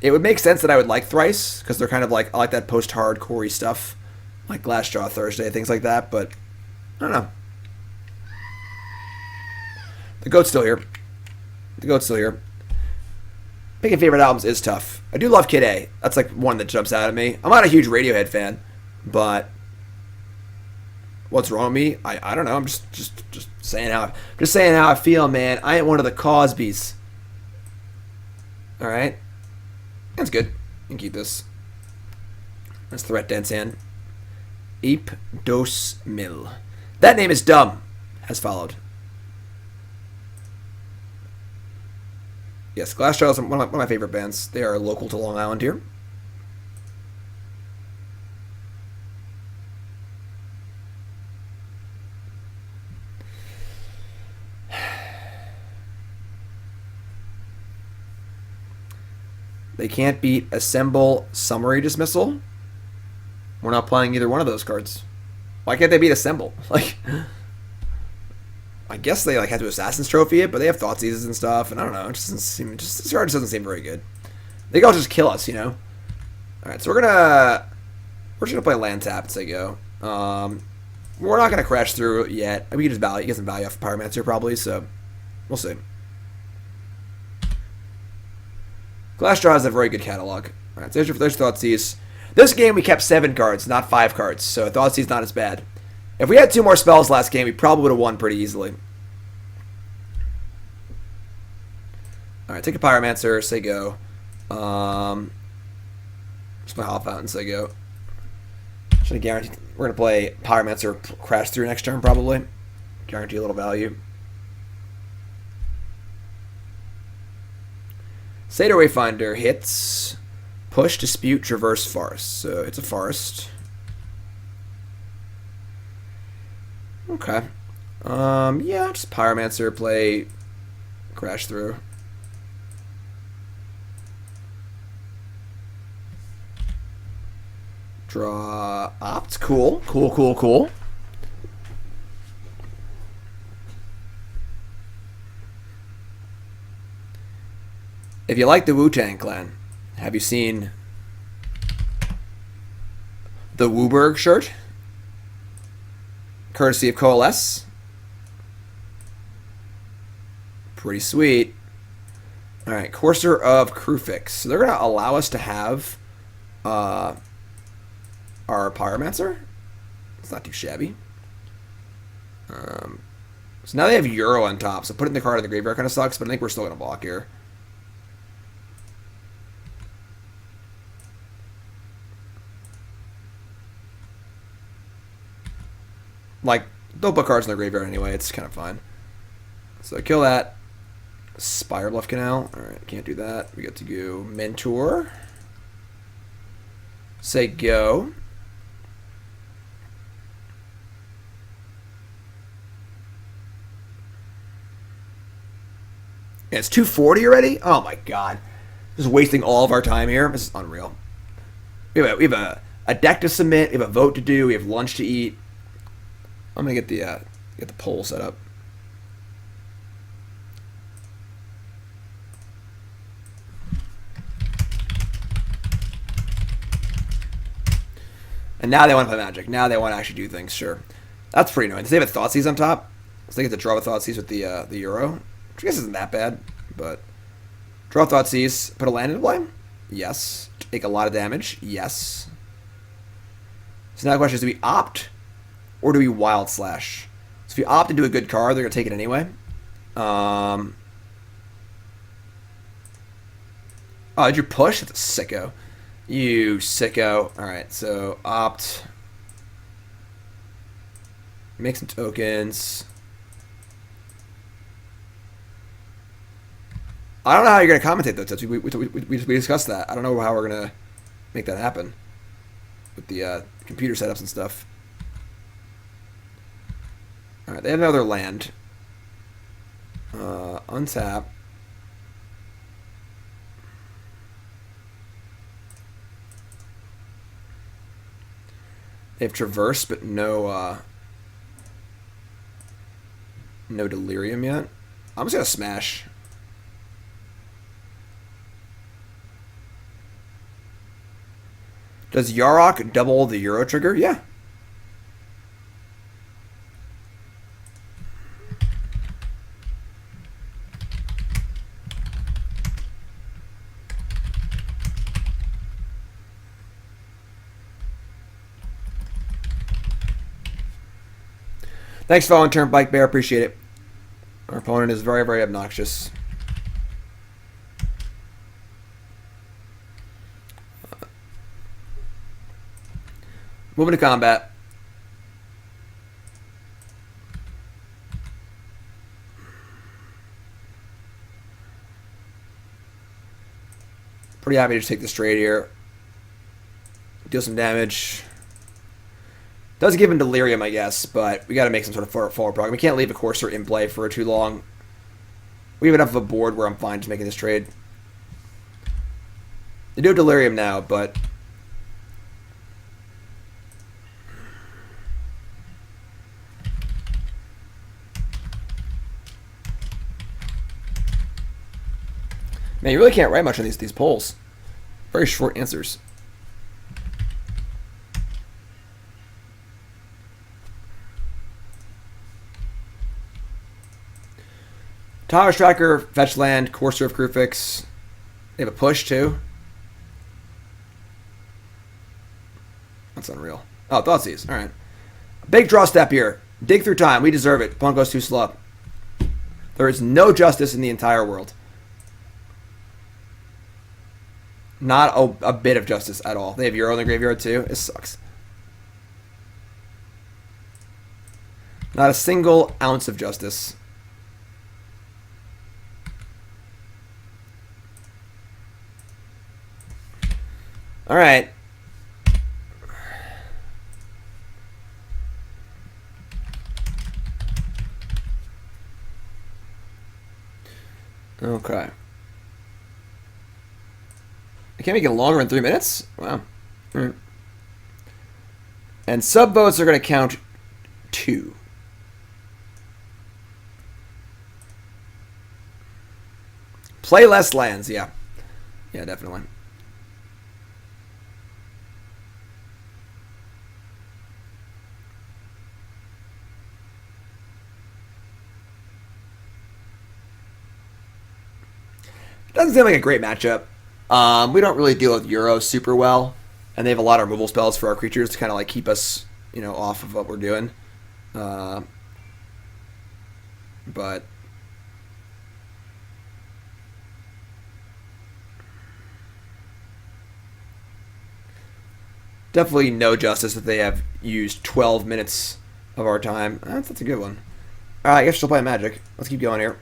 It would make sense that I would like Thrice, because they're kind of like, I like that post-hardcore-y stuff. Like Glassjaw Thursday, things like that, but I don't know. The Goat's still here. The Goat's still here. Picking favorite albums is tough. I do love Kid A. That's like one that jumps out at me. I'm not a huge Radiohead fan, but what's wrong with me? I don't know. I'm just saying how I feel, man. I ain't one of the Cosbys. All right, that's good. You can keep this. That's Threat Dance Hand. Ape Dos Mil. That name is dumb. As followed. Yes, Glassjaw is one of my favorite bands. They are local to Long Island here. They can't beat Assemble Summary Dismissal. We're not playing either one of those cards. Why can't they beat a symbol? Like, I guess they like have to Assassin's Trophy it, but they have Thoughtseize and stuff, and I don't know. It just doesn't seem. Just this card just doesn't seem very good. They can all just kill us, you know. All right, so we're just gonna play land tap as they go. We're not gonna crash through yet. We can just get some value off Pyromancer probably, so we'll see. Glass Draw has a very good catalog. All right, so there's Thoughtseize. This game we kept 7 cards, not 5 cards, so Thoughtseize not as bad. If we had 2 more spells last game, we probably would have won pretty easily. All right, take a Pyromancer, say go. Just play Hallowed Fountain, say go. Should I guarantee we're gonna play Pyromancer crash through next turn probably. Guarantee a little value. Satyr Wayfinder hits. Push, Dispute, Traverse, Forest. So it's a forest. Okay. Yeah, just Pyromancer, play crash through. Draw Opt. Cool. Cool. If you like the Wu-Tang Clan, have you seen the Wooburg shirt? Courtesy of Coalesce. Pretty sweet. Alright, Courser of Crufix. So they're going to allow us to have our Pyromancer. It's not too shabby. So now they have Euro on top, so putting the card in the graveyard kind of sucks, but I think we're still going to block here. Like, they'll put cards in the graveyard anyway. It's kind of fine. So kill that. Spirebluff Canal. Alright, can't do that. We get to go Mentor. Say go. And it's 240 already? Oh my god. Just wasting all of our time here. This is unreal. We have a deck to submit. We have a vote to do. We have lunch to eat. I'm gonna get the poll set up. And now they want to play Magic. Now they want to actually do things. Sure, that's pretty annoying. They have a Thoughtseize on top, so they get to draw a Thoughtseize with the Euro, which I guess isn't that bad. But draw Thoughtseize, put a land into play. Yes. Take a lot of damage. Yes. So now the question is, do we opt? Or do we Wild Slash? So if you opt into a good card, they're going to take it anyway. Oh, did you push? That's a sicko. You sicko. Alright, so opt. Make some tokens. I don't know how you're going to commentate those. We discussed that. I don't know how we're going to make that happen. With the computer setups and stuff. Alright, they have another land. Untap. They have Traverse, but no Delirium yet. I'm just gonna smash. Does Yarok double the Euro trigger? Yeah. Thanks for following Turnpike Bear. Appreciate it. Our opponent is very, very obnoxious. Moving to combat. Pretty happy to just take this trade here. Deal some damage. Does give him Delirium, I guess, but we got to make some sort of forward program. We can't leave a Courser in play for too long. We have enough of a board where I'm fine just making this trade. They do have Delirium now, but Man, you really can't write much on these polls. Very short answers. Tower Tracker, Fetch Land, Courser of Crewfix. They have a push too. That's unreal. Oh, Thoughtseize. Alright. Big draw step here. Dig through time. We deserve it. Opponent goes too slow. There is no justice in the entire world. Not a bit of justice at all. They have Euro in the graveyard too. It sucks. Not a single ounce of justice. All right. Okay. I can't make it longer than 3 minutes? Wow. Right. And sub votes are going to count 2. Play less lands, yeah. Yeah, definitely. Doesn't seem like a great matchup. We don't really deal with Euro super well, and they have a lot of removal spells for our creatures to kind of like keep us, you know, off of what we're doing. But definitely no justice that they have used 12 minutes of our time. That's a good one. All right, I guess she'll play Magic. Let's keep going here.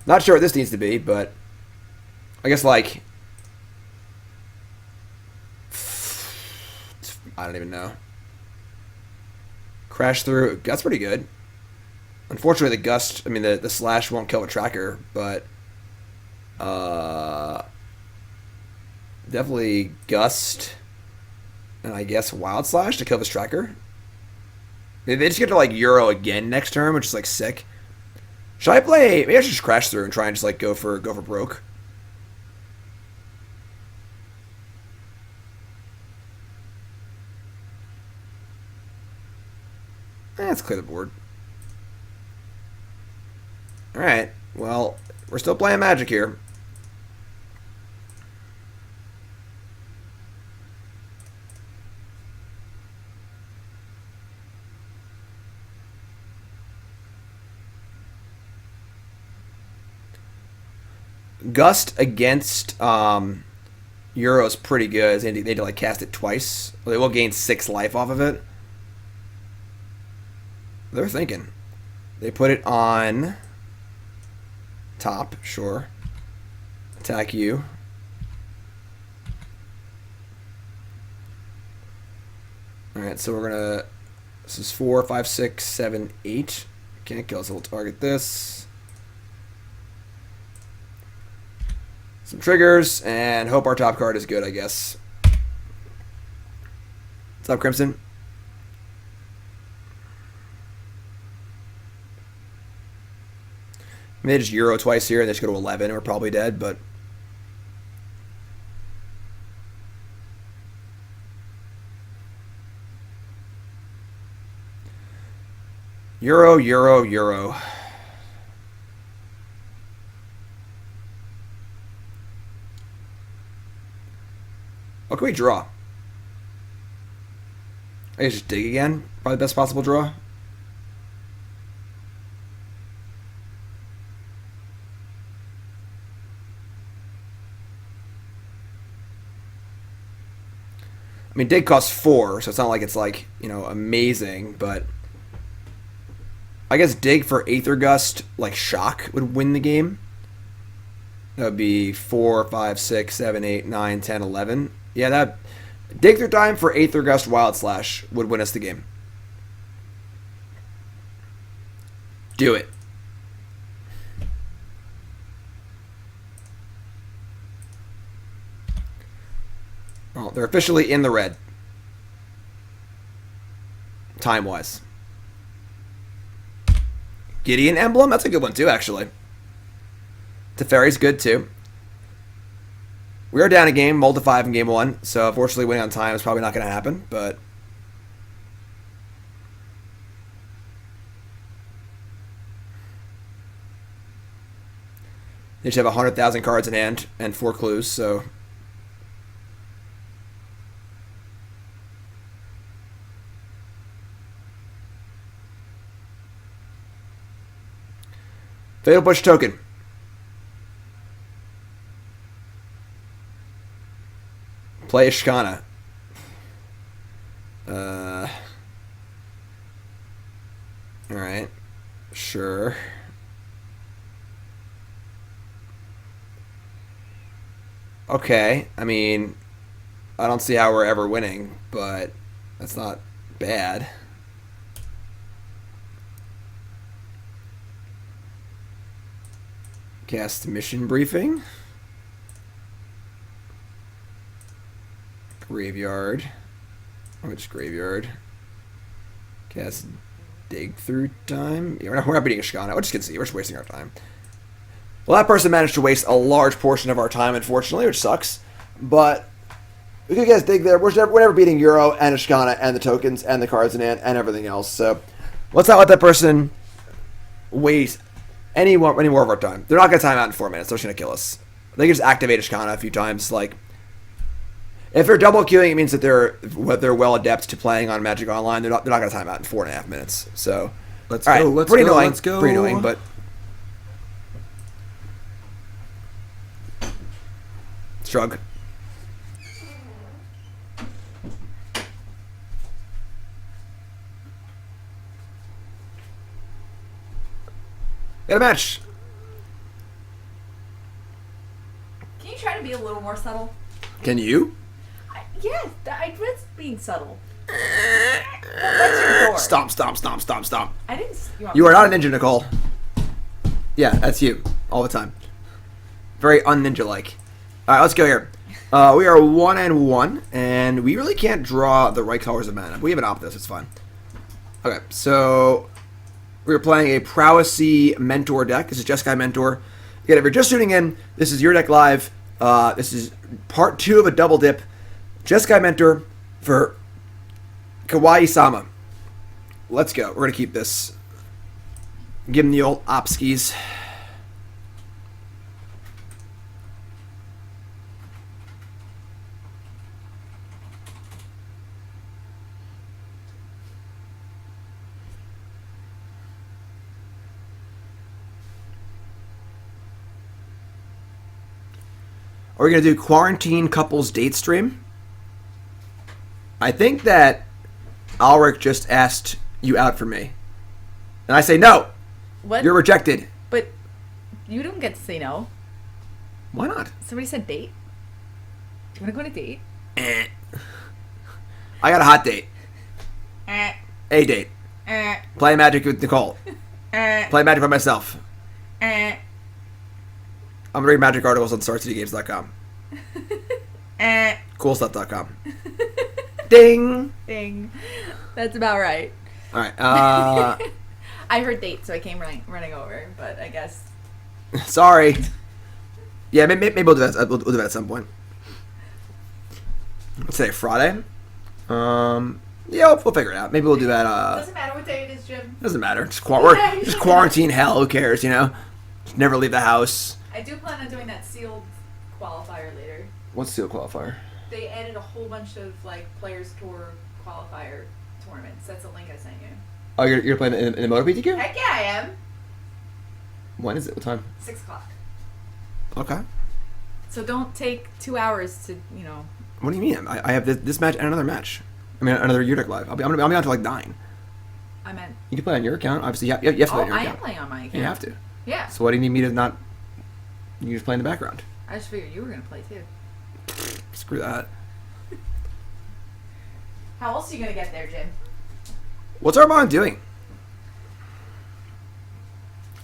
Not sure what this needs to be, but I guess like I don't even know. Crash through. That's pretty good. Unfortunately, the gust. I mean, the slash won't kill a tracker, but definitely gust, and I guess wild slash to kill this tracker. They just get to like Euro again next turn, which is like sick. Should I play? Maybe I should just crash through and try and just like go for broke. Let's clear the board. All right. Well, we're still playing Magic here. Gust against Euro's pretty good. They need to like cast it twice. Well, they will gain 6 life off of it. They're thinking. They put it on top, sure. Attack you. Alright, so we're gonna. This is 4, 5, 6, 7, 8. Can't kill, so we'll target this. Some triggers, and hope our top card is good, I guess. What's up, Crimson? I mean, they just Euro twice here, and they just go to 11. We're probably dead, but... Euro, Euro, Euro. What can we draw? I guess just dig again. Probably the best possible draw. I mean, dig costs 4, so it's not like it's like, you know, amazing, but I guess dig for Aether Gust, like Shock, would win the game. That would be 4, 5, 6, 7, 8, 9, 10, 11. Yeah, that dig through time for Aether Gust Wild Slash would win us the game. Do it. Well, they're officially in the red. Time-wise. Gideon Emblem? That's a good one too, actually. Teferi's good too. We are down a game, mulled to 5 in game 1, so unfortunately winning on time is probably not going to happen, but... They should have 100,000 cards in hand and 4 clues, so... Fatal Push token. Play Ishkana. Alright. Sure. Okay. I mean, I don't see how we're ever winning, but that's not bad. Cast Mission Briefing. Graveyard. Which graveyard? Cast Dig Through Time. Yeah, we're not beating Ishkana. We're just concede. We're just wasting our time. Well, that person managed to waste a large portion of our time, unfortunately, which sucks. But we could get Dig there. We're never beating Euro and Ishkana and the tokens and the cards in hand and everything else. So let's not let that person waste any more of our time. They're not going to time out in 4 minutes. They're just going to kill us. They can just activate Ishkana a few times. Like, if they're double queuing, it means that they're well adept to playing on Magic Online. They're not going to time out in 4.5 minutes. So let's go. Let's pretty go. Annoying, let's go. Pretty annoying, but shrug. Got a match. Can you try to be a little more subtle? Can you? Yes, I was being subtle. What's your door? Stomp. I didn't. You are not a ninja, Nicole. Yeah, that's you. All the time. Very un-ninja-like. Alright, let's go here. We are 1-1, and we really can't draw the right colors of mana. We have an Optus, it's fine. Okay, so we're playing a Prowess Mentor deck. This is Jeskai Mentor. Again, if you're just tuning in, this is Your Deck Live. This is part 2 of a double dip. Jeskai Mentor for Kawaiisama. Let's go. We're going to keep this. Give him the old Opskis. Are we going to do Quarantine Couples Date Stream? I think that Alric just asked you out for me. And I say no. What? You're rejected. But you don't get to say no. Why not? Somebody said date. Do you want to go on a date? I got a hot date. A date. Play Magic with Nicole. Play Magic by myself. I'm going to read Magic articles on StarCityGames.com. Coolstuff.com. Ding! Ding. That's about right. Alright, I heard date, so I came running over, but I guess... Sorry. Yeah, maybe we'll do that. We'll do that at some point. Let's say Friday. Yeah, we'll figure it out. Maybe we'll do that. Doesn't matter what day it is, Jim. Doesn't matter. Just quarantine hell. Who cares? You know, just never leave the house. I do plan on doing that sealed qualifier later. What's seal qualifier? They added a whole bunch of Players Tour qualifier tournaments. That's a link I sent you. Oh, you're playing in a Moto PTQ? Heck yeah, I am. When is it? What time? 6 o'clock. Okay. So don't take 2 hours to, What do you mean? I have this match and another match. I mean, another Your Deck Live. I'll be on to 9. I meant... You can play on your account. Obviously, you have to play on your I account. am playing on my account. You have to. Yeah. So why do you need me to not... You just play in the background. I just figured you were going to play too. Screw that. How else are you going to get there, Jim? What's Armand doing?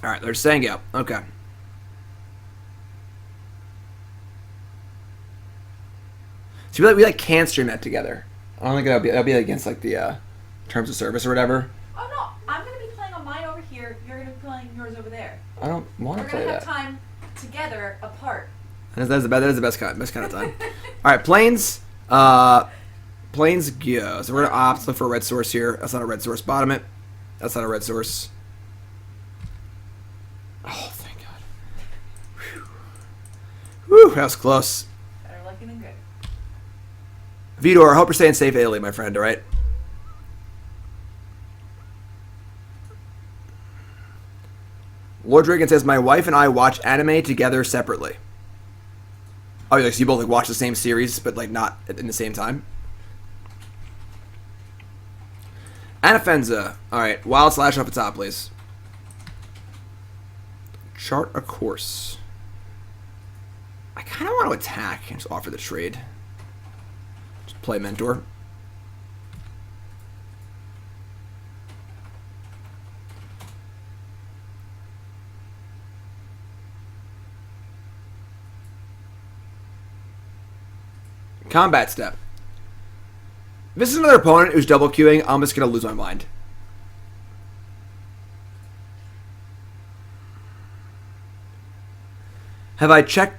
Alright, they're saying go. Okay. So we can stream that together. I don't think that'll be against the terms of service or whatever. Oh no, I'm going to be playing on mine over here. You're going to be playing and yours over there. I don't want to We're play gonna have that. time together apart. That is the best kind of time. All right, Plains. Plains go. So we're gonna opt for a red source here. That's not a red source. Bottom it. That's not a red source. Oh, thank God. Whew, that was close. Better lucky than good. Veto, I hope you're staying safe, Italy, my friend. All right. Lord Dragon says, my wife and I watch anime together separately. Oh, like, so you both like watch the same series, but like not in the same time? Anafenza. Alright, Wild Slash off the top, please. Chart a course. I kind of want to attack and just offer the trade. Just play Mentor. Combat step. If this is another opponent who's double queuing, I'm just going to lose my mind. Have I checked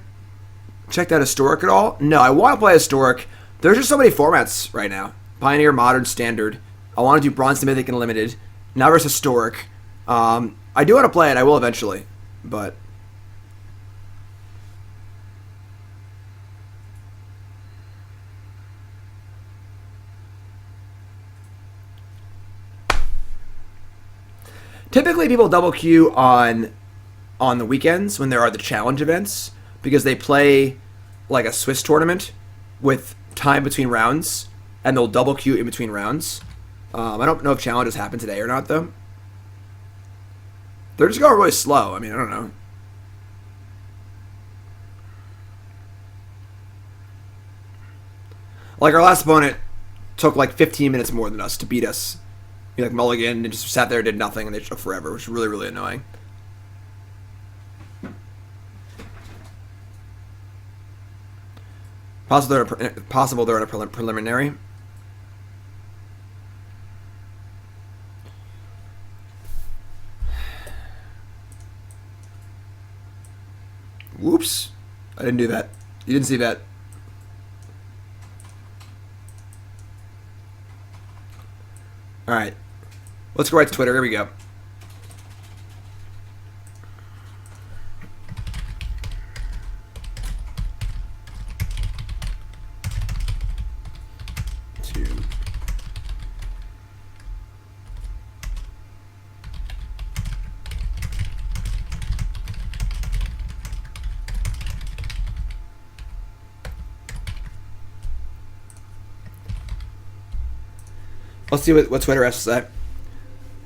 out Historic at all? No, I want to play Historic. There's just so many formats right now. Pioneer, Modern, Standard. I want to do Bronze to Mythic and Limited. Now there's Historic. I do want to play it. I will eventually. But... typically, people double queue on the weekends when there are the challenge events because they play like a Swiss tournament with time between rounds, and they'll double queue in between rounds. I don't know if challenges happen today or not, though. They're just going really slow. I mean, I don't know. Like, our last opponent took like 15 minutes more than us to beat us. He like mulliganed and just sat there and did nothing, and they took forever, which is really, really annoying. Possible they're in a preliminary. Whoops. I didn't do that. You didn't see that. Alright. Let's go right to Twitter. Here we go. Let's see what Twitter has to say.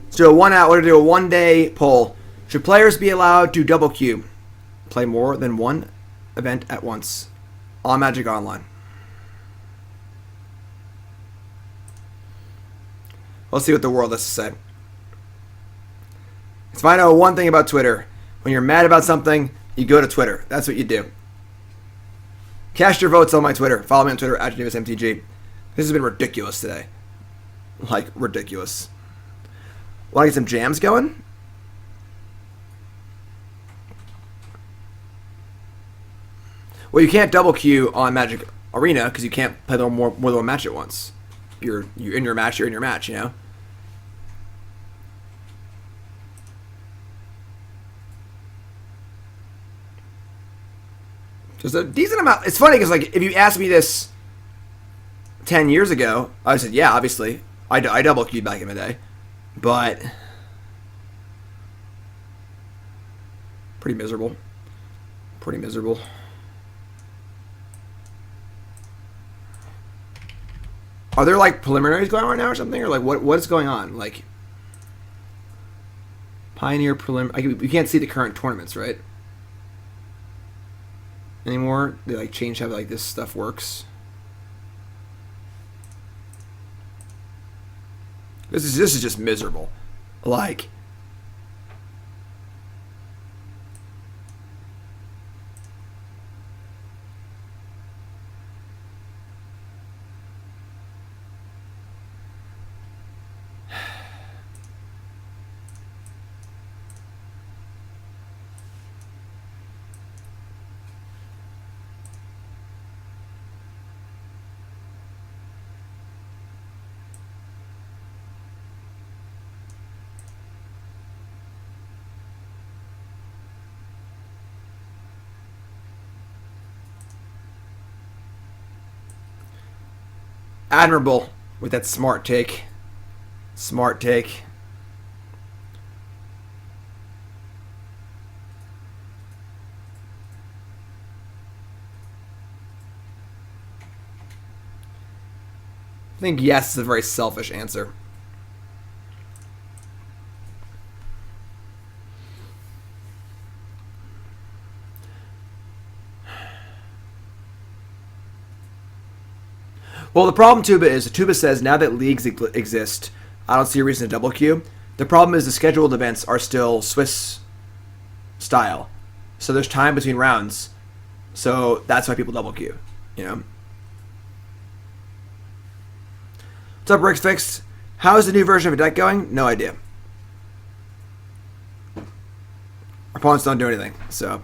Let's do a 1 day poll. Should players be allowed to double queue? Play more than one event at once on Magic Online. Let's see what the world has to say. If I know one thing about Twitter, when you're mad about something, you go to Twitter. That's what you do. Cast your votes on my Twitter. Follow me on Twitter at JavisMTG. This has been ridiculous today. Like, ridiculous. Want to get some jams going? Well, you can't double queue on Magic Arena because you can't play more than one match at once. You're in your match, you know? Just a decent amount. It's funny because, like, if you asked me this 10 years ago, I said, yeah, obviously. I double queued back in the day. But pretty miserable. Pretty miserable. Are there like preliminaries going on right now or something? Or like what's going on? Like Pioneer we can't see the current tournaments, right? Anymore? They like change how like this stuff works. This is just miserable. Like Admirable with that smart take. Smart take. I think yes is a very selfish answer. Well, the problem, Tuba says, now that leagues exist, I don't see a reason to double queue. The problem is the scheduled events are still Swiss style. So there's time between rounds. So that's why people double queue, you know? What's up, Rick's Fixed? How is the new version of a deck going? No idea. Opponents don't do anything, so...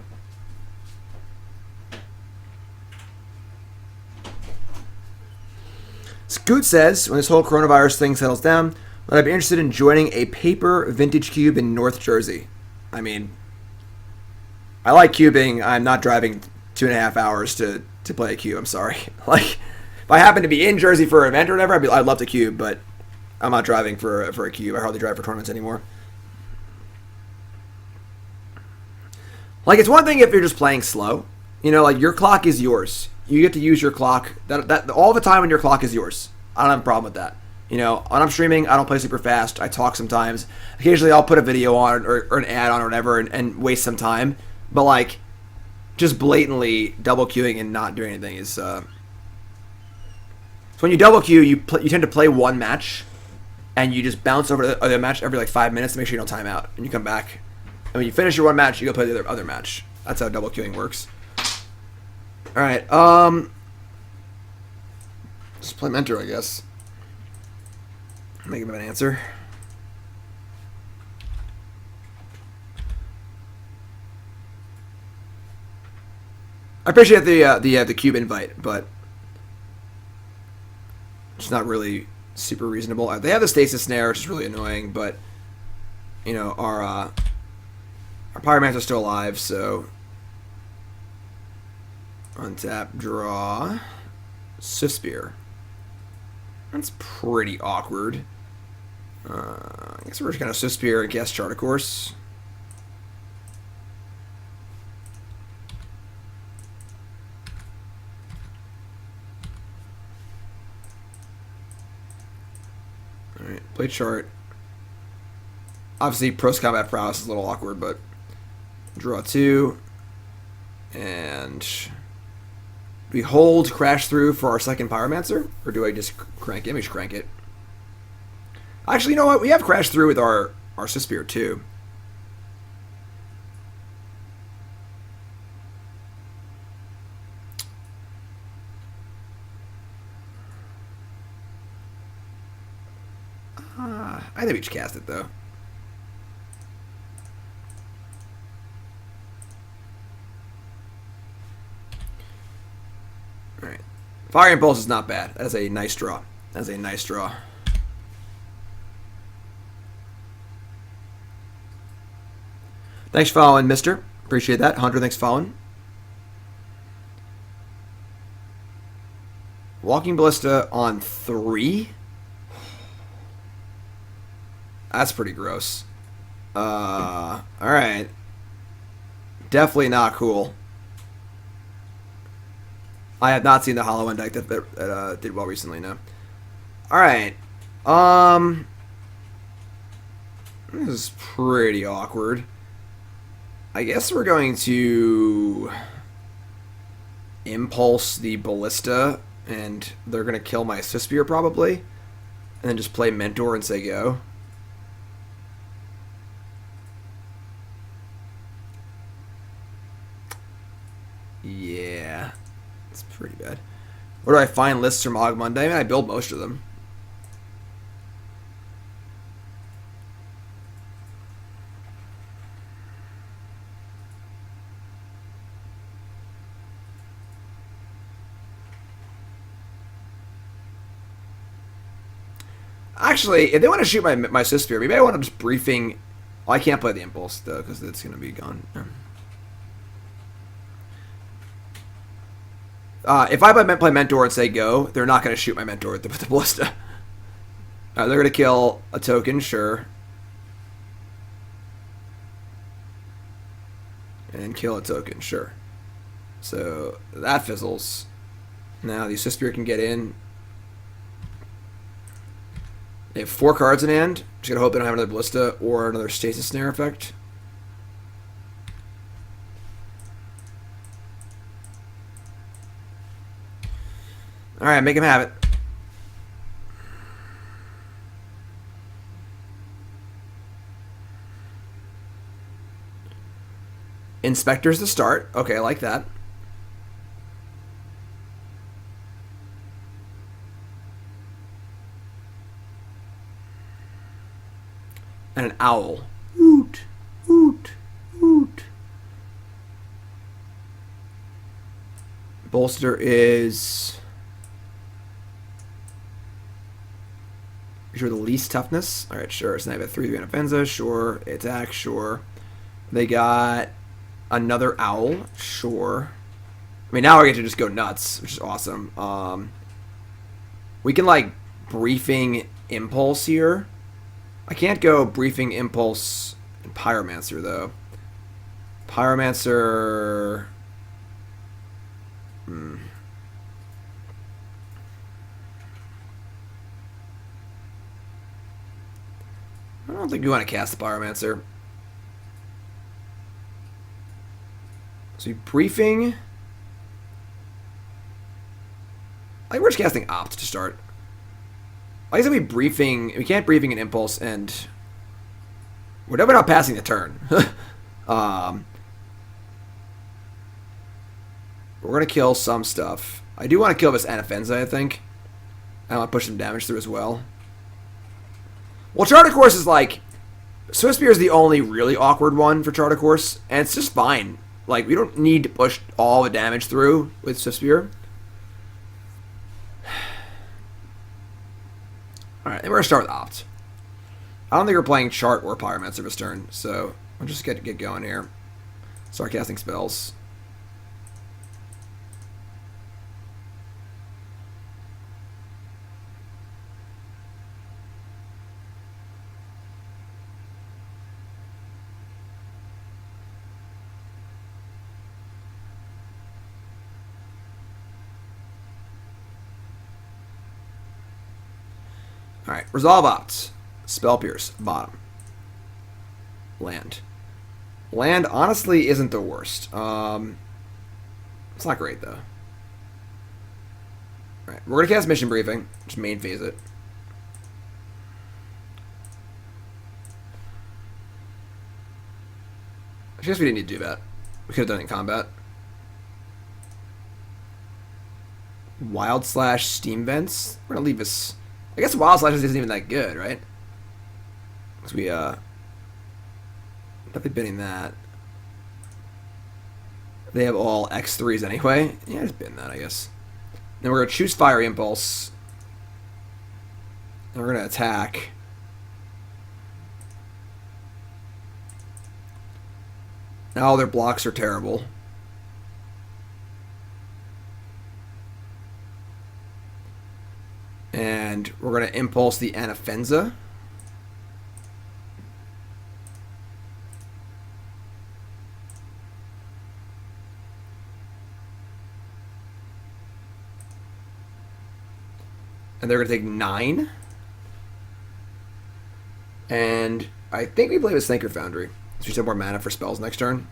Scoot says, when this whole coronavirus thing settles down, would I be interested in joining a paper vintage cube in North Jersey? I mean, I like cubing. I'm not driving 2.5 hours to play a cube. I'm sorry. Like, if I happen to be in Jersey for an event or whatever, I'd love to cube, but I'm not driving for a cube. I hardly drive for tournaments anymore. Like, it's one thing if you're just playing slow. You know, like, your clock is yours. You get to use your clock. That all the time when your clock is yours. I don't have a problem with that. You know, when I'm streaming, I don't play super fast. I talk sometimes. Occasionally, I'll put a video on or an ad on or whatever and waste some time. But, like, just blatantly double queuing and not doing anything is... So when you double queue, you tend to play one match, and you just bounce over to the other match every, like, 5 minutes to make sure you don't time out. And you come back. And when you finish your one match, you go play the other match. That's how double queuing works. All right, just play Mentor, I guess. Make him an answer. I appreciate the cube invite, but it's not really super reasonable. They have the stasis snare, which is really annoying, but you know our Pyromancer is still alive, so. Untap, draw, Swiftspear. That's pretty awkward. I guess we're just going to Swiftspear and guess chart, of course. Alright, play chart. Obviously, post-combat prowess is a little awkward, but draw 2. And... Do we hold Crash Through for our second Pyromancer? Or do I just crank image crank it? Actually, you know what? We have Crash Through with our Swiftspear too. I think we just cast it though. Alright. Fire Impulse is not bad. That is a nice draw. That is a nice draw. Thanks for following, mister. Appreciate that. Hunter, thanks for following. Walking Ballista on 3? That's pretty gross. Alright. Definitely not cool. I have not seen the Hollow deck that did well recently, no. Alright. This is pretty awkward. I guess we're going to Impulse the Ballista, and they're going to kill my Swiftspear probably, and then just play Mentor and say go. Yeah. It's pretty bad. Where do I find lists from Og Monday? I mean, I build most of them. Actually, if they want to shoot my Swiftspear, maybe I want to just briefing. Oh, I can't play the Impulse though because it's going to be gone. If I play Mentor and say go, they're not going to shoot my Mentor with the Ballista. They're going to kill a token, sure. And kill a token, sure. So that fizzles. Now the Swiftspear can get in. They have 4 cards in hand. Just gotta hope they don't have another Ballista or another Stasis Snare effect. Alright, make him have it. Inspector's the start. Okay, I like that. And an owl. Hoot, hoot, hoot. Bolster is... Sure, the least toughness. Alright, sure. So they have a 3/3 offensive. Sure. Attack. Sure. They got another owl. Sure. I mean, now I get to just go nuts, which is awesome. We can, like, Briefing Impulse here. I can't go Briefing Impulse and Pyromancer, though. Pyromancer... I don't think we want to cast the Pyromancer. So Briefing... I think we're just casting Opt to start. I guess if we Briefing... We can't Briefing an Impulse, and... We're definitely not passing the turn. We're going to kill some stuff. I do want to kill this Anafenza, I think. I want to push some damage through as well. Well, Charter Course is like... Swiftspear is the only really awkward one for Charter Course, and it's just fine. Like, we don't need to push all the damage through with Swiftspear. Alright, then we're going to start with Opt. I don't think we're playing Chart or Pyromancer this turn, so we'll just get going here. Start casting spells. Alright, Resolve Opt. Spell Pierce, bottom. Land. Land, honestly, isn't the worst. It's not great, though. Alright, we're going to cast Mission Briefing. Just main phase it. I guess we didn't need to do that. We could have done it in combat. Wild Slash Steam Vents. We're going to leave this... I guess Wild Slash isn't even that good, right? Because we, definitely binning that. They have all X3s anyway. Yeah, just bin that, I guess. Then we're going to choose Fire Impulse. And we're going to attack. Now all their blocks are terrible. And we're going to Impulse the Anafenza. And they're going to take 9. And I think we play with Sacred Foundry. So we have more mana for spells next turn.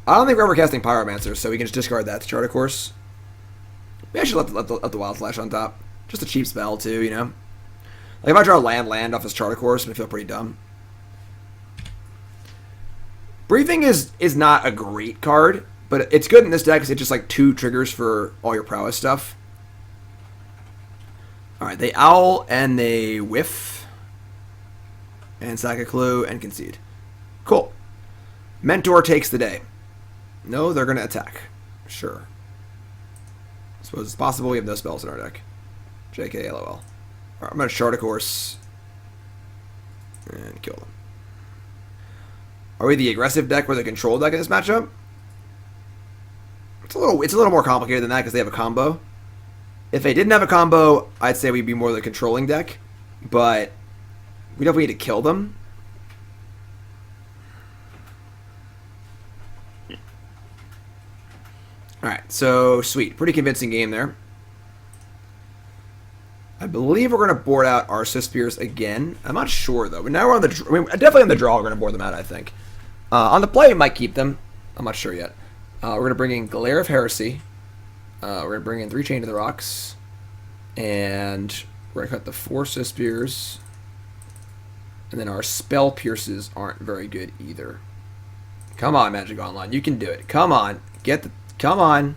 I don't think we're ever casting Pyromancer, so we can just discard that to Charter Course. Maybe I should let the Wild Slash on top. Just a cheap spell, too, you know? Like, if I draw land off this Charter Course, I feel pretty dumb. Briefing is not a great card, but it's good in this deck because it's just, like, 2 triggers for all your Prowess stuff. Alright, they Owl, and they Whiff. And sack a clue, and concede. Cool. Mentor takes the day. No, they're going to attack. Sure. I suppose it's possible we have no spells in our deck. JK, LOL. Alright, I'm going to Charter Course. And kill them. Are we the aggressive deck or the control deck in this matchup? It's a little more complicated than that because they have a combo. If they didn't have a combo, I'd say we'd be more the controlling deck, but we definitely need to kill them. Alright, so sweet. Pretty convincing game there. I believe we're going to board out our Swiftspears again. I'm not sure, though. But now we're on the... definitely on the draw, we're going to board them out, I think. On the play, we might keep them. I'm not sure yet. We're going to bring in Glare of Heresy. We're going to bring in 3 Chain to the Rocks. And we're going to cut the 4 Swiftspears. And then our Spell Pierces aren't very good either. Come on, Magic Online. You can do it. Come on. Come on.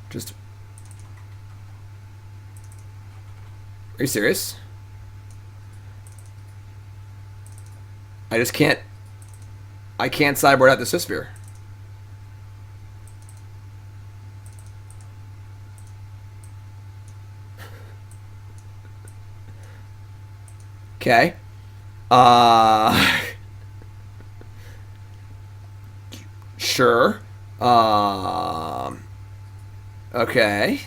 Just... Are you serious? I just can't... I can't sideboard out the Swiftspear. Okay. Sure. Okay.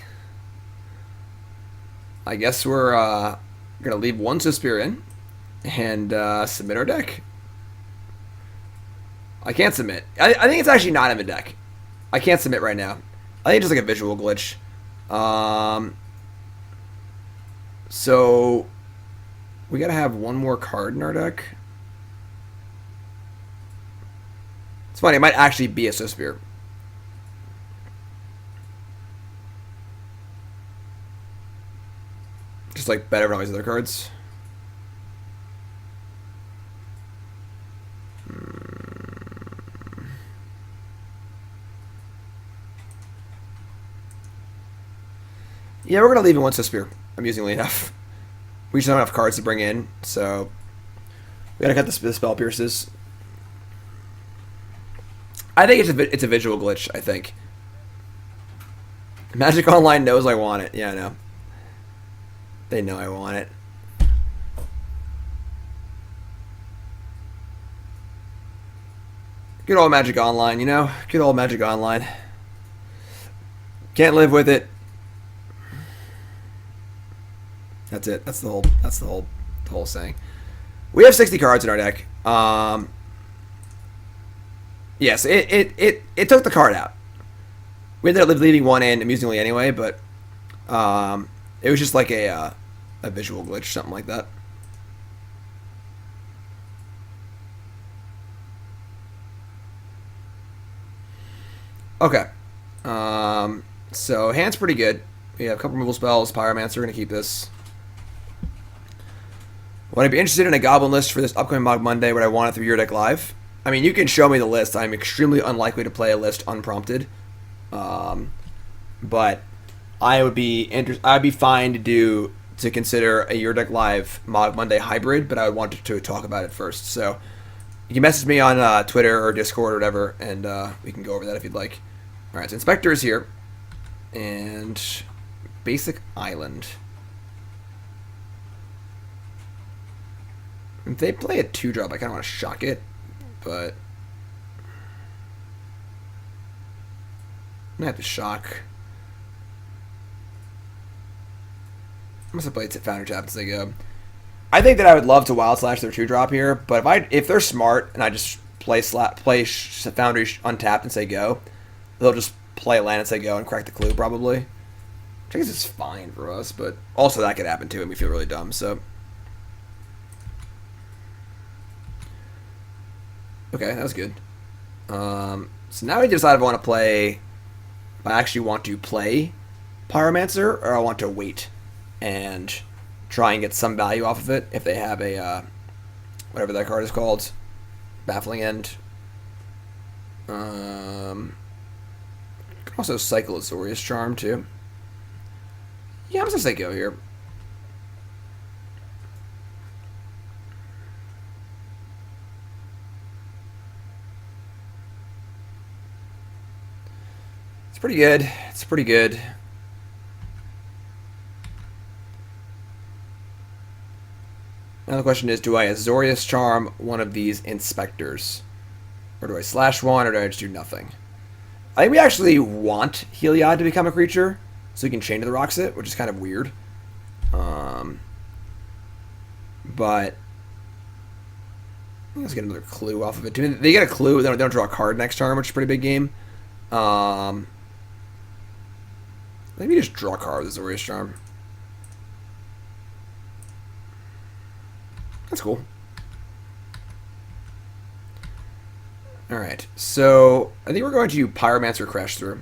I guess we're gonna leave 1 Swiftspear in and submit our deck. I can't submit. I think it's actually not in the deck. I can't submit right now. I think it's just like a visual glitch. So we gotta have 1 more card in our deck. It's funny, it might actually be a Swiftspear. Just like better than all these other cards. Yeah, we're gonna leave it 1 Swiftspear, amusingly enough. We just don't have enough cards to bring in, so we gotta cut the Spell Pierces. I think it's a visual glitch, I think. Magic Online knows I want it. Yeah, I know. They know I want it. Good old Magic Online, you know? Good old Magic Online. Can't live with it. That's it. That's the whole saying. We have 60 cards in our deck. Yes, it took the card out. We ended up leaving 1 in amusingly anyway, but it was just like a visual glitch, something like that. Okay. So hand's pretty good. We have a couple removal spells. Pyromancer, gonna keep this. Would I be interested in a goblin list for this upcoming Mod Monday? Would I want it through your deck live? I mean, you can show me the list. I'm extremely unlikely to play a list unprompted. But I'd be fine to consider a Your Deck Live Mod Monday hybrid, but I would want to talk about it first. So you can message me on Twitter or Discord or whatever, and we can go over that if you'd like. All right, so Inspector is here, and Basic Island. If they play a 2-drop, I kind of want to shock it, but I'm gonna have to shock. I must have played Foundry Tap as they go. I think that I would love to Wild Slash their 2-drop here, but if they're smart and I just play Foundry untapped and say go, they'll just play land and say go and crack the clue probably. Which I guess is fine for us, but also that could happen too and we feel really dumb, so. Okay, that was good. So now we decide if I want to play... If I actually want to play Pyromancer, or I want to wait and try and get some value off of it if they have a... whatever that card is called. Baffling End. Can also cycle Azorius Charm, too. Yeah, I'm just going to say go here. Pretty good. It's pretty good. Now the question is, do I Azorius Charm one of these Inspectors? Or do I slash one, or do I just do nothing? I think we actually want Heliod to become a creature, so we can Chain to the Rocks it, which is kind of weird. But let's get another clue off of it. They get a clue, they don't draw a card next turn, which is a pretty big game. Maybe just draw a card with Azorius Charm. That's cool. Alright, so I think we're going to Pyromancer Crash Through.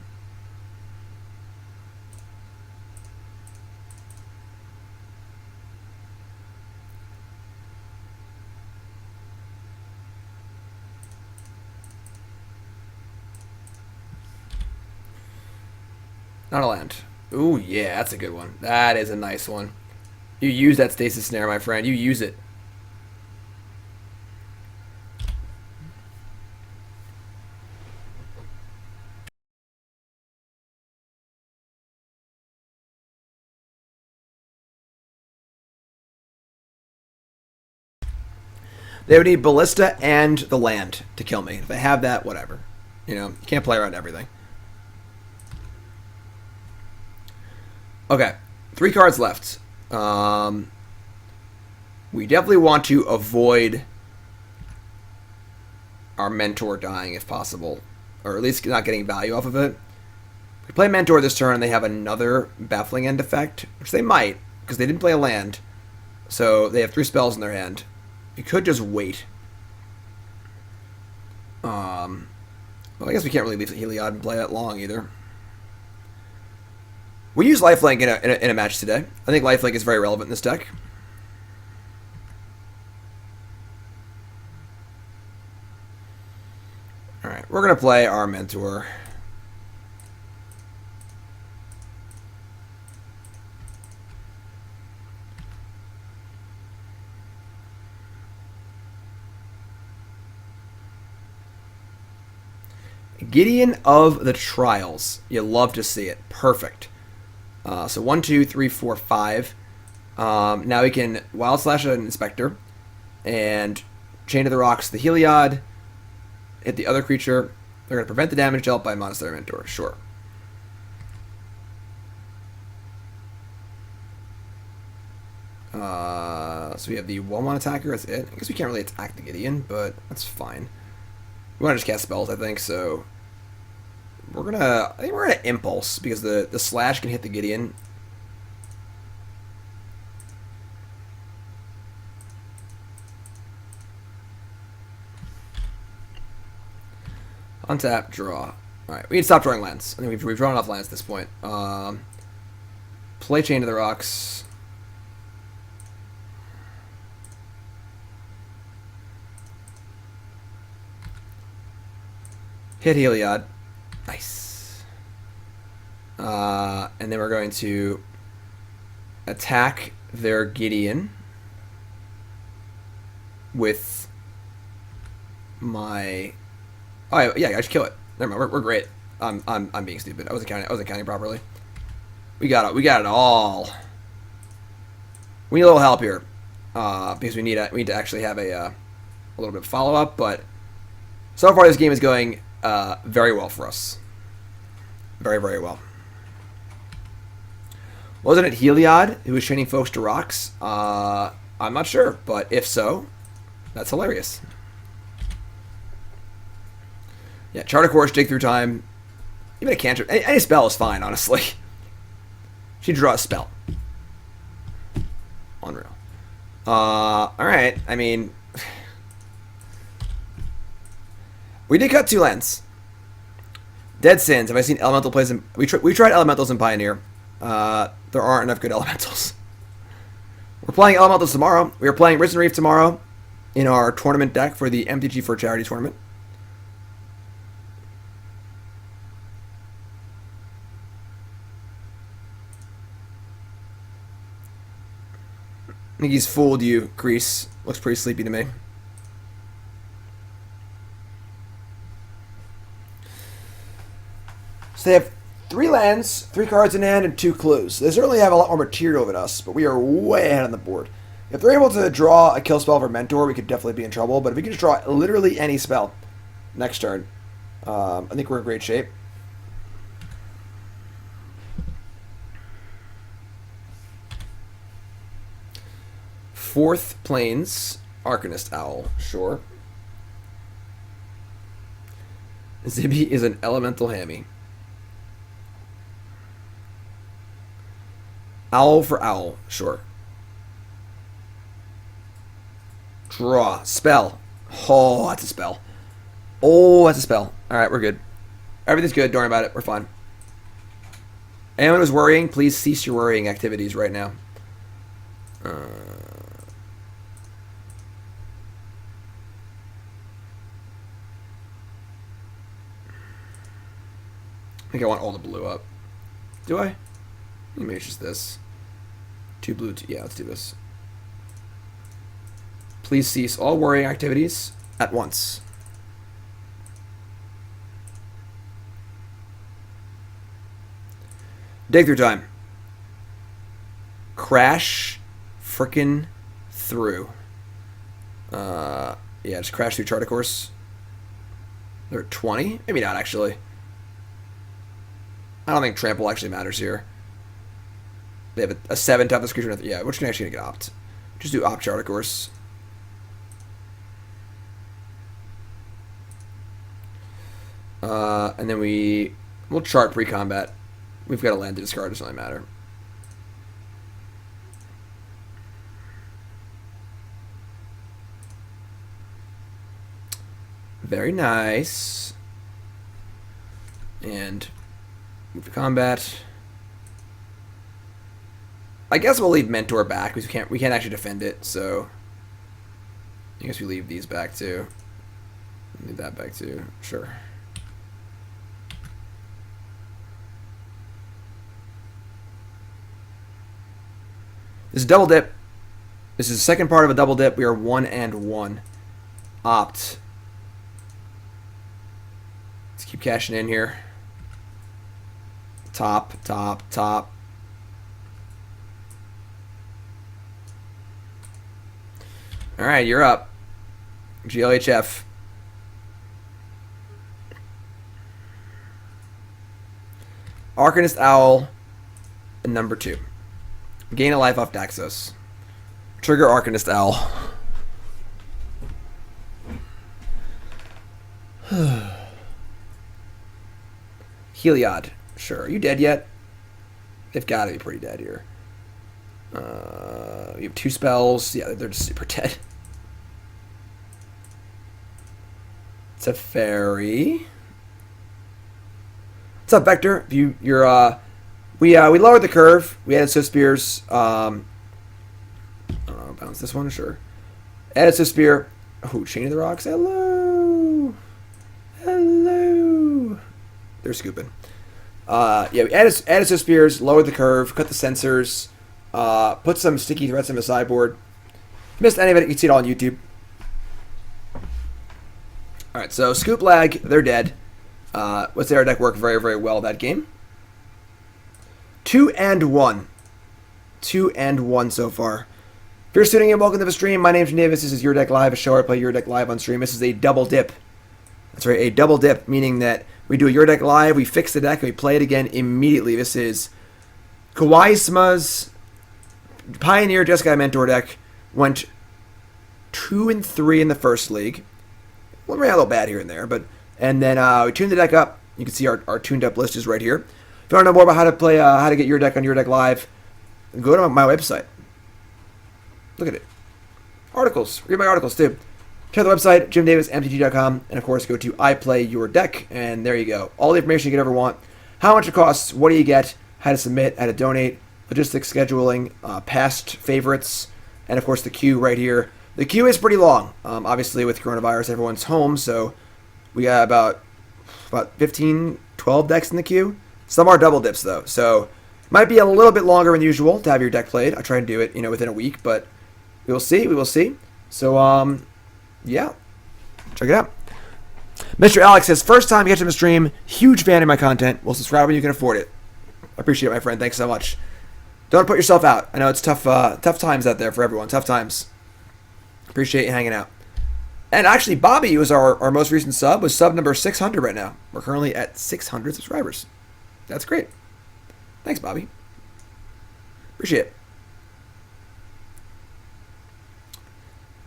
Not a land. Ooh, yeah, that's a good one. That is a nice one. You use that Stasis Snare, my friend. You use it. They would need Ballista and the land to kill me. If they have that, whatever. You know, you can't play around everything. Okay, 3 cards left. We definitely want to avoid our Mentor dying if possible. Or at least not getting value off of it. If we play Mentor this turn and they have another Baffling End effect, which they might, because they didn't play a land. So they have 3 spells in their hand. We could just wait. Well, I guess we can't really leave Heliod and play that long either. We use Lifelink in a match today. I think Lifelink is very relevant in this deck. Alright, we're going to play our Mentor. Gideon of the Trials. You love to see it. Perfect. So 1, 2, 3, 4, 5. Now we can Wild Slash an Inspector and Chain to the Rocks the Heliod. Hit the other creature. They're going to prevent the damage dealt by Monastery Mentor. Sure. So we have the 1/1 attacker. That's it. I guess we can't really attack the Gideon, but that's fine. We want to just cast spells, I think, so I think we're gonna Impulse, because the slash can hit the Gideon. Untap, draw. Alright, we need to stop drawing lands. I think we've drawn enough lands at this point. Play Chain to the Rocks. Hit Heliod. Nice. And then we're going to attack their Gideon with my... Oh, yeah, I should kill it. Never mind, we're great. I'm being stupid. I wasn't counting properly. We got it all. We need a little help here. Because we need to actually have a little bit of follow-up, but so far this game is going very well for us. Very, very well. Wasn't it Heliod who was chaining folks to rocks? I'm not sure, but if so, that's hilarious. Yeah, Chart a Course, Dig Through Time, even a cantrip. Any spell is fine, honestly. She draw a spell. Unreal. Alright, I mean... We did cut 2 lands. Dead Sins. Have I seen elemental plays in... We tried elementals in Pioneer. There aren't enough good elementals. We're playing elementals tomorrow. We are playing Risen Reef tomorrow in our tournament deck for the MTG for Charity tournament. I think he's fooled you, Grease. Looks pretty sleepy to me. So they have 3 lands, 3 cards in hand, and 2 clues. They certainly have a lot more material than us, but we are way ahead on the board. If they're able to draw a kill spell for Mentor, we could definitely be in trouble. But if we can just draw literally any spell next turn, I think we're in great shape. Fourth Plains, Arcanist Owl, sure. Zibby is an elemental hammy. Owl for owl, sure. Draw. Spell. Oh, that's a spell. Oh, that's a spell. Alright, we're good. Everything's good. Don't worry about it. We're fine. Anyone who's worrying, please cease your worrying activities right now. I think I want all the blue up. Do I? Maybe it's just this. 2 blue, 2. Yeah, let's do this. Please cease all worrying activities at once. Dig through time. Crash frickin' through. Yeah, just crash through Charter Course. They're at 20? Maybe not, actually. I don't think trample actually matters here. They have a 7 toughness creature. Yeah, we're just actually going to get opt. Just do opt Charter Course. And then we'll chart pre-combat. We've got a land to discard. It doesn't really matter. Very nice. And move to combat. I guess we'll leave Mentor back because we can't actually defend it. So I guess we leave these back too. Leave that back too. Sure. This is double dip. This is the second part of a double dip. We are 1 and 1. Opt. Let's keep cashing in here. Top, top, top. All right, you're up. GLHF. Arcanist Owl, number 2. Gain a life off Daxos. Trigger Arcanist Owl. Heliod. Sure. Are you dead yet? They've got to be pretty dead here. You have 2 spells. Yeah, they're just super dead. Teferi. What's up, Vector? We lowered the curve. We added Swiftspears. Bounce this one, sure. Added Swiftspear. Oh, Chain of the Rocks. Hello. Hello. They're scooping. Yeah, we added Swiftspears, lowered the curve, cut the sensors, put some sticky threats in the sideboard. If you missed any of it, you can see it all on YouTube. Alright, so Scoop Lag, they're dead. What's their deck worked very, very well that game. 2 and 1. 2 and 1 so far. If you're tuning in, welcome to the stream. My name's Jim Davis. This is Your Deck Live, a show where I play Your Deck Live on stream. This is a double dip. That's right, a double dip, meaning that we do a Your Deck Live, we fix the deck, and we play it again immediately. This is Kawaiisama's Pioneer Jeskai Mentor deck. Went 2 and 3 in the first league. Well, we ran a little bad here and there, and then we tuned the deck up. You can see our tuned up list is right here. If you want to know more about how to play, how to get your deck on Your Deck Live, go to my website. Look at it. Articles. Read my articles too. Check out the website, jimdavismtg.com, and of course go to I Play Your Deck, and there you go. All the information you could ever want. How much it costs, what do you get, how to submit, how to donate, logistics, scheduling, past favorites, and of course the queue right here. The queue is pretty long. Obviously with coronavirus, everyone's home, so we got about 15, 12 decks in the queue. Some are double dips though, so might be a little bit longer than usual to have your deck played. I'll try and do it, within a week, but we will see. We will see. So, yeah, check it out. Mr. Alex says, first time catching the stream, huge fan of my content. Will subscribe when you can afford it. I appreciate it, my friend. Thanks so much. Don't put yourself out. I know it's tough times out there for everyone. Tough times. Appreciate you hanging out. And actually, Bobby was our most recent sub, was sub number 600 right now. We're currently at 600 subscribers. That's great. Thanks, Bobby. Appreciate it.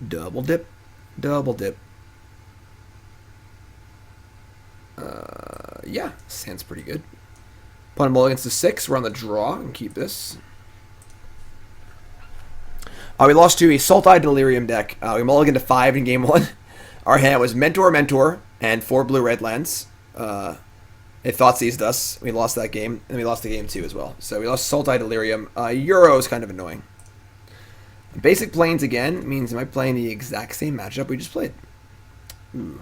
Double dip. Double dip. Yeah, sounds pretty good. Opponent mulligans to 6. We're on the draw and keep this. We lost to a Sultai Delirium deck. We mulliganed to 5 in game 1. Our hand was Mentor, and 4 blue-red lands. It thought seized us. We lost that game, and we lost the game 2 as well. So we lost Sultai Delirium. Euro is kind of annoying. Basic Plains again means am I playing the exact same matchup we just played? Ooh.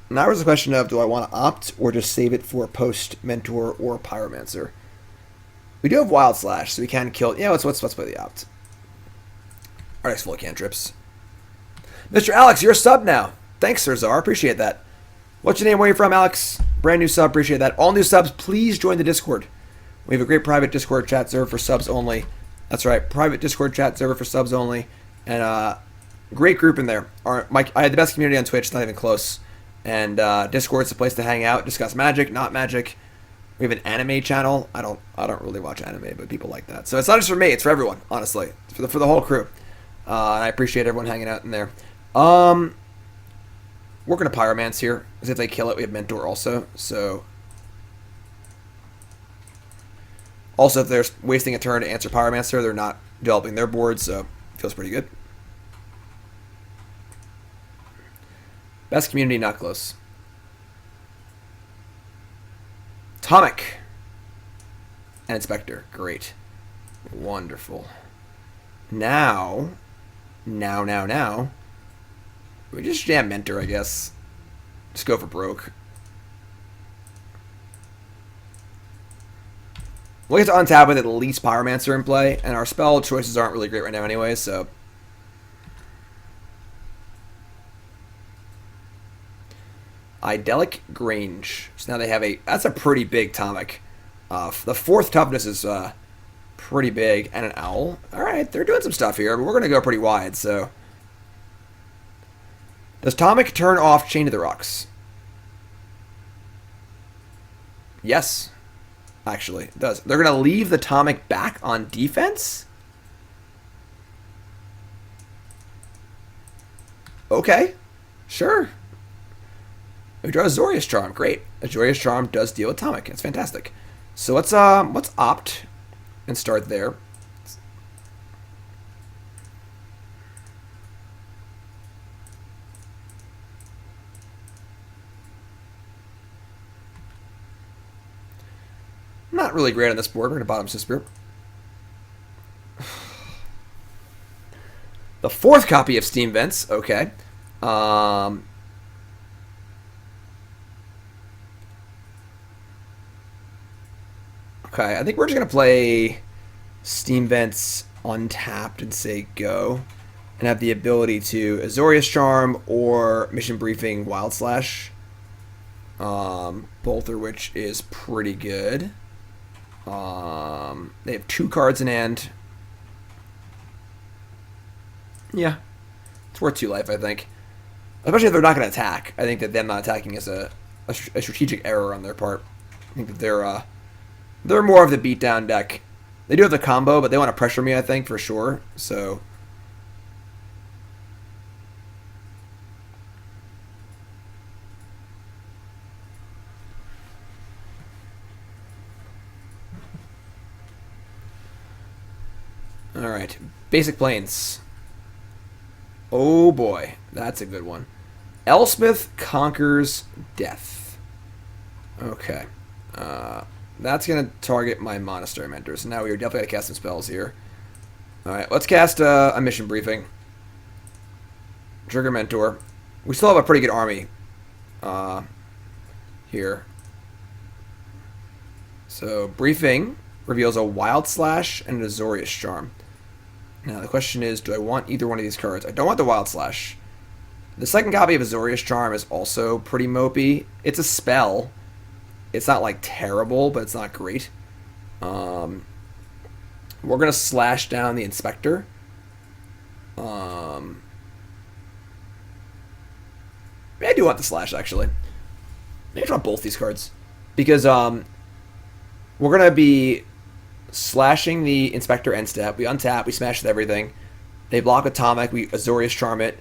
Now there's a question of do I want to opt or just save it for post-Mentor or Pyromancer? We do have Wild Slash, so we can kill... Yeah, let's play the opt. Our next full of cantrips. Mr. Alex, you're a sub now. Thanks, Sir Czar. Appreciate that. What's your name? Where are you from, Alex? Brand new sub. Appreciate that. All new subs, please join the Discord. We have a great private Discord chat server for subs only. That's right. Private Discord chat server for subs only. And great group in there. I had the best community on Twitch. Not even close. And Discord's the place to hang out, discuss magic, not magic. We have an anime channel. I don't really watch anime, but people like that. So it's not just for me; it's for everyone. Honestly, it's for the whole crew. And I appreciate everyone hanging out in there. We're gonna Pyromance here, because if they kill it, we have Mentor also. So, also if they're wasting a turn to answer Pyromancer, they're not developing their board, so it feels pretty good. Best community, not close. Atomic. And Inspector. Great. Wonderful. Now. We just jam Mentor, I guess. Just go for broke. We'll get to untap with at least Pyromancer in play, and our spell choices aren't really great right now anyway, so... Idyllic Grange. So now they have that's a pretty big Atomic. The 4th toughness is pretty big, and an Owl. Alright, they're doing some stuff here, but we're going to go pretty wide, so... Does Atomic turn off Chain to the Rocks? Yes. Actually, it does. They're going to leave the Atomic back on defense? Okay. Sure. We draw Azorius Charm. Great. Azorius Charm does deal Atomic. It's fantastic. So let's opt and start there. Not really great on this board. We're going to bottom Swiftspear. The 4th copy of Steam Vents. Okay. Okay, I think we're just going to play Steam Vents untapped and say go. And have the ability to Azorius Charm or Mission Briefing Wild Slash. Both of which is pretty good. They have 2 cards in hand. Yeah. It's worth 2 life, I think. Especially if they're not going to attack. I think that them not attacking is a strategic error on their part. I think that they're more of the beatdown deck. They do have the combo, but they want to pressure me, I think, for sure. So... Alright. Basic Plains. Oh boy. That's a good one. Elspeth Conquers Death. Okay. That's going to target my Monastery Mentor. So now we are definitely going to cast some spells here. Alright, let's cast a Mission Briefing. Trigger Mentor. We still have a pretty good army here. So, Briefing reveals a Wild Slash and an Azorius Charm. Now, the question is, do I want either one of these cards? I don't want the Wild Slash. The second copy of Azorius Charm is also pretty mopey. It's a spell. It's not, like, terrible, but it's not great. We're going to slash down the Inspector. Maybe I do want the slash, actually. Maybe I want both these cards. Because we're going to be slashing the Inspector end step. We untap, we smash with everything. They block Atomic, we Azorius Charm it,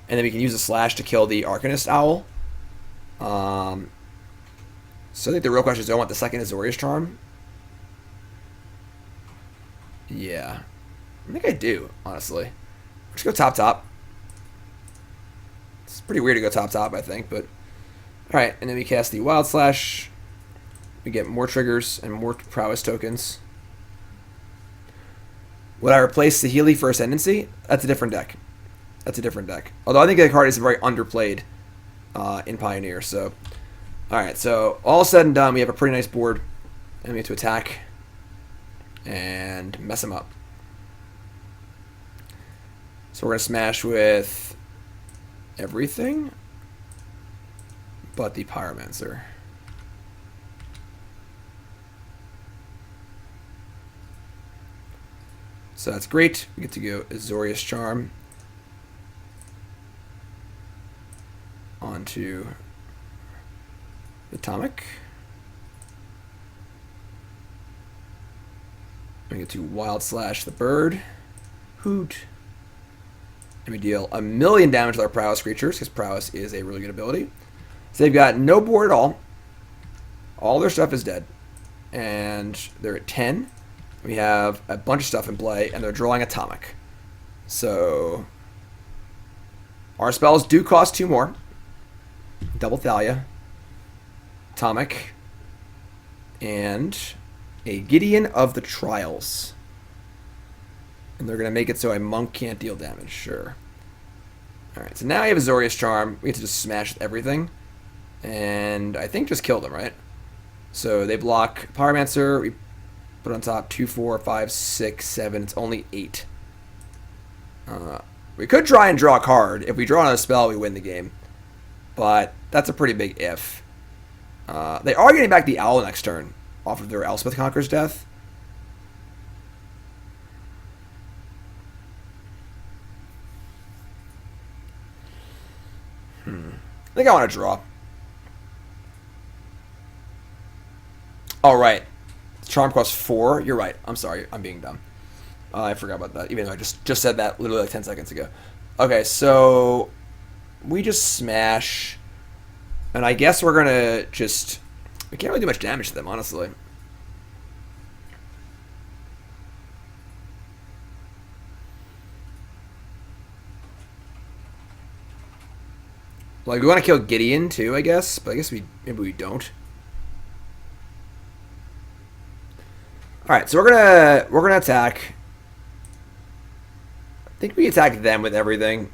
and then we can use the slash to kill the Arcanist Owl. So I think the real question is, do I want the second Azorius Charm? Yeah. I think I do, honestly. Let's go top. It's pretty weird to go top, I think, but... Alright, and then we cast the Wild Slash. We get more triggers and more Prowess tokens. Would I replace Saheeli for Ascendancy? That's a different deck. Although I think that card is very underplayed in Pioneer, so... Alright, so all said and done, we have a pretty nice board. And we have to attack and mess him up. So we're going to smash with everything but the Pyromancer. So that's great. We get to go Azorius Charm onto Atomic. We get to Wild Slash the bird. Hoot. And we deal 1,000,000 damage with our Prowess creatures, because Prowess is a really good ability. So they've got no board at all. All their stuff is dead. And they're at 10. We have a bunch of stuff in play, and they're drawing Atomic. So our spells do cost 2 more. Double Thalia, Atomic, and a Gideon of the Trials. And they're going to make it so a monk can't deal damage. Sure. Alright, so now we have Azorius Charm. We get to just smash everything. And I think just kill them, right? So they block Pyromancer. We put on top 2, 4, 5, 6, 7. It's only 8. We could try and draw a card. If we draw another spell, we win the game. But that's a pretty big if. They are getting back the Owl next turn off of their Elspeth Conqueror's Death. I think I want to draw. Oh, right. Charm costs 4. You're right. I'm sorry. I'm being dumb. I forgot about that, even though I just said that literally like 10 seconds ago. Okay, so we just smash. And I guess we're going to just... We can't really do much damage to them, honestly. Like, we want to kill Gideon, too, I guess. But I guess maybe we don't. Alright, so we're gonna attack. I think we attack them with everything.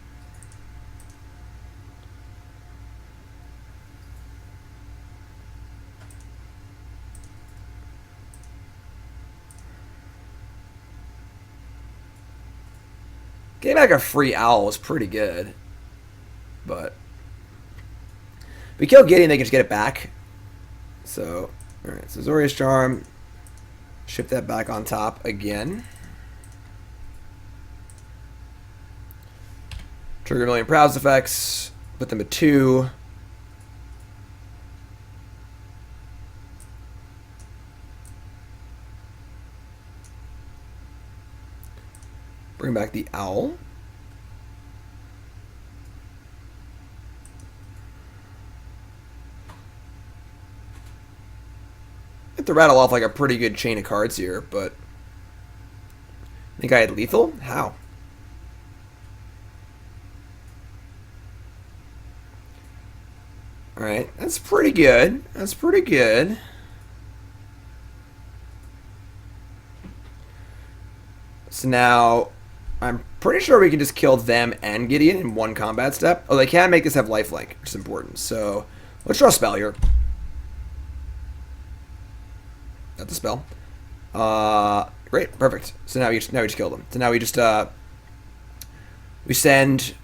Getting back a free owl was pretty good. But if we kill Gideon, they can just get it back. So, alright, so Azorius Charm. Shift that back on top again. Trigger 1,000,000 Prowess effects. Put them at 2. Bring back the Owl. I have to rattle off like a pretty good chain of cards here, but I think I had lethal? How? Alright, that's pretty good. That's pretty good. So now, I'm pretty sure we can just kill them and Gideon in one combat step. Oh, they can make this have lifelink, which is important. So, let's draw a spell here. That's a spell. Great, perfect. So now we just kill them. So now we just we send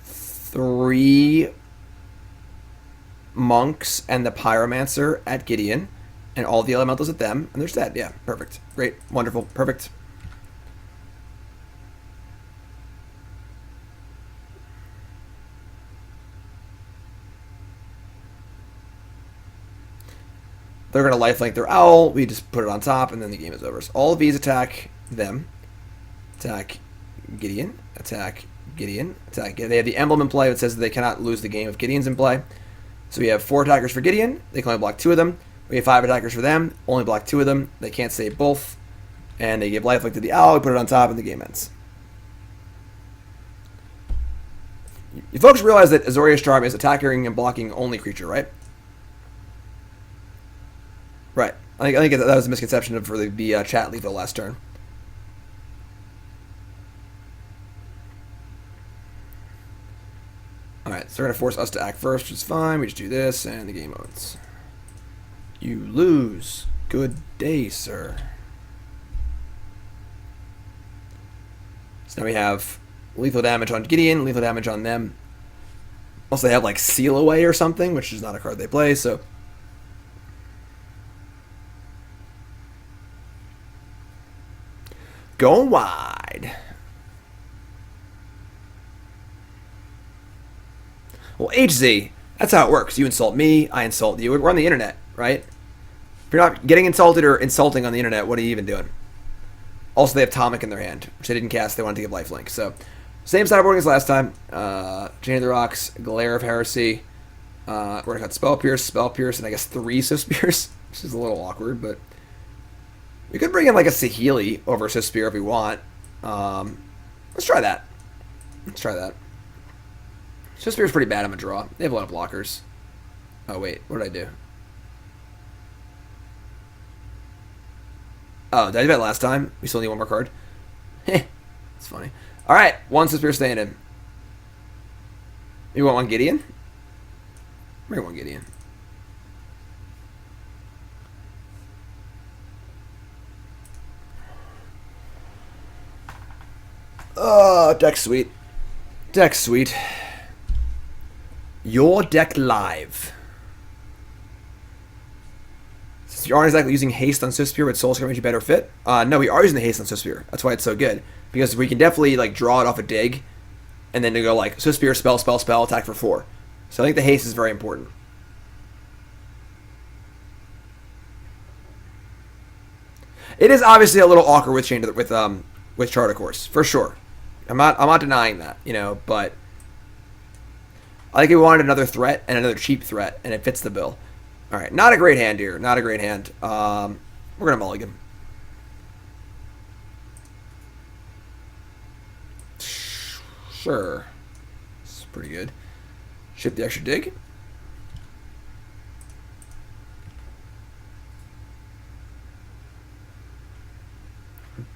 3 monks and the Pyromancer at Gideon, and all the elementals at them, and they're dead. Yeah, perfect. Great, wonderful, perfect. They're going to lifelink their owl. We just put it on top, and then the game is over. So all of these attack them. Attack Gideon. Attack Gideon. Attack Gideon. They have the emblem in play that says that they cannot lose the game if Gideon's in play. So we have 4 attackers for Gideon. They can only block 2 of them. We have 5 attackers for them. Only block 2 of them. They can't save both. And they give lifelink to the owl. We put it on top, and the game ends. You folks realize that Azorius Charm is attacking and blocking only creature, right? Right. I think that was a misconception for the chat leave the last turn. Alright, so they're going to force us to act first, which is fine. We just do this, and the game ends. You lose. Good day, sir. So now we have lethal damage on Gideon, lethal damage on them. Also, they have, like, Seal Away or something, which is not a card they play, so... Going wide. Well, HZ, that's how it works. You insult me, I insult you. We're on the internet, right? If you're not getting insulted or insulting on the internet, what are you even doing? Also, they have Atomic in their hand, which they didn't cast. They wanted to give lifelink. So, same sideboarding as last time. Chain of the Rocks, Glare of Heresy. We're going to cut Spell Pierce, and I guess 3 Swiftspears, which is a little awkward, but... We could bring in like a Saheeli over Swiftspear if we want. Let's try that. Swiftspear's pretty bad on a draw. They have a lot of blockers. Oh, wait. What did I do? Oh, did I do that last time? We still need one more card? Heh. That's funny. Alright. 1 Swiftspear staying in. You want one Gideon? Bring one Gideon. Oh, deck sweet. Deck sweet. Your deck live. Since you aren't exactly using haste on Swiftspear, but Soul Scale makes you better fit. No, we are using the haste on Swiftspear. That's why it's so good. Because we can definitely like draw it off a dig, and then to go like Swiftspear, spell, attack for 4. So I think the haste is very important. It is obviously a little awkward with Chart, of course, for sure. I'm not denying that, you know, but I think we wanted another threat and another cheap threat, and it fits the bill. All right, not a great hand here. Not a great hand. We're gonna mulligan. Sure, it's pretty good. Ship the extra dig.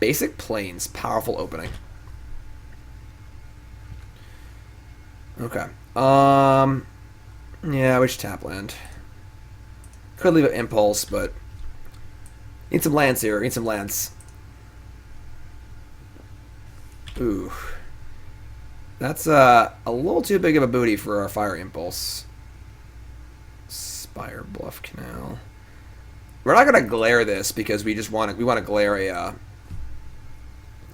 Basic Plains, powerful opening. Okay. Yeah, we should tap land. Could leave an Impulse, but need some lands here. Need some lands. Ooh. That's a little too big of a booty for our Fire Impulse. Spirebluff Canal. We're not gonna glare this because we want to glare a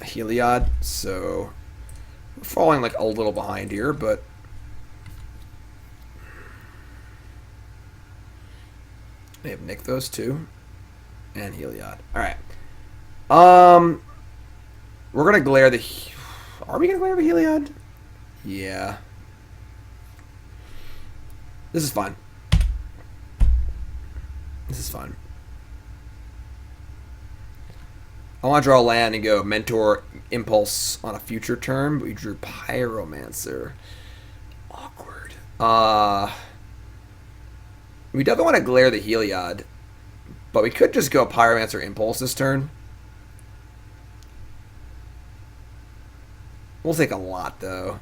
Heliod, so we're falling like a little behind here, but may have nicked those two and Heliod. All right, we're gonna glare the. Are we gonna glare the Heliod? Yeah, this is fine. This is fine. I want to draw a land and go Mentor Impulse on a future turn, but we drew Pyromancer. Awkward. We definitely want to glare the Heliod, but we could just go Pyromancer Impulse this turn. We'll take a lot, though.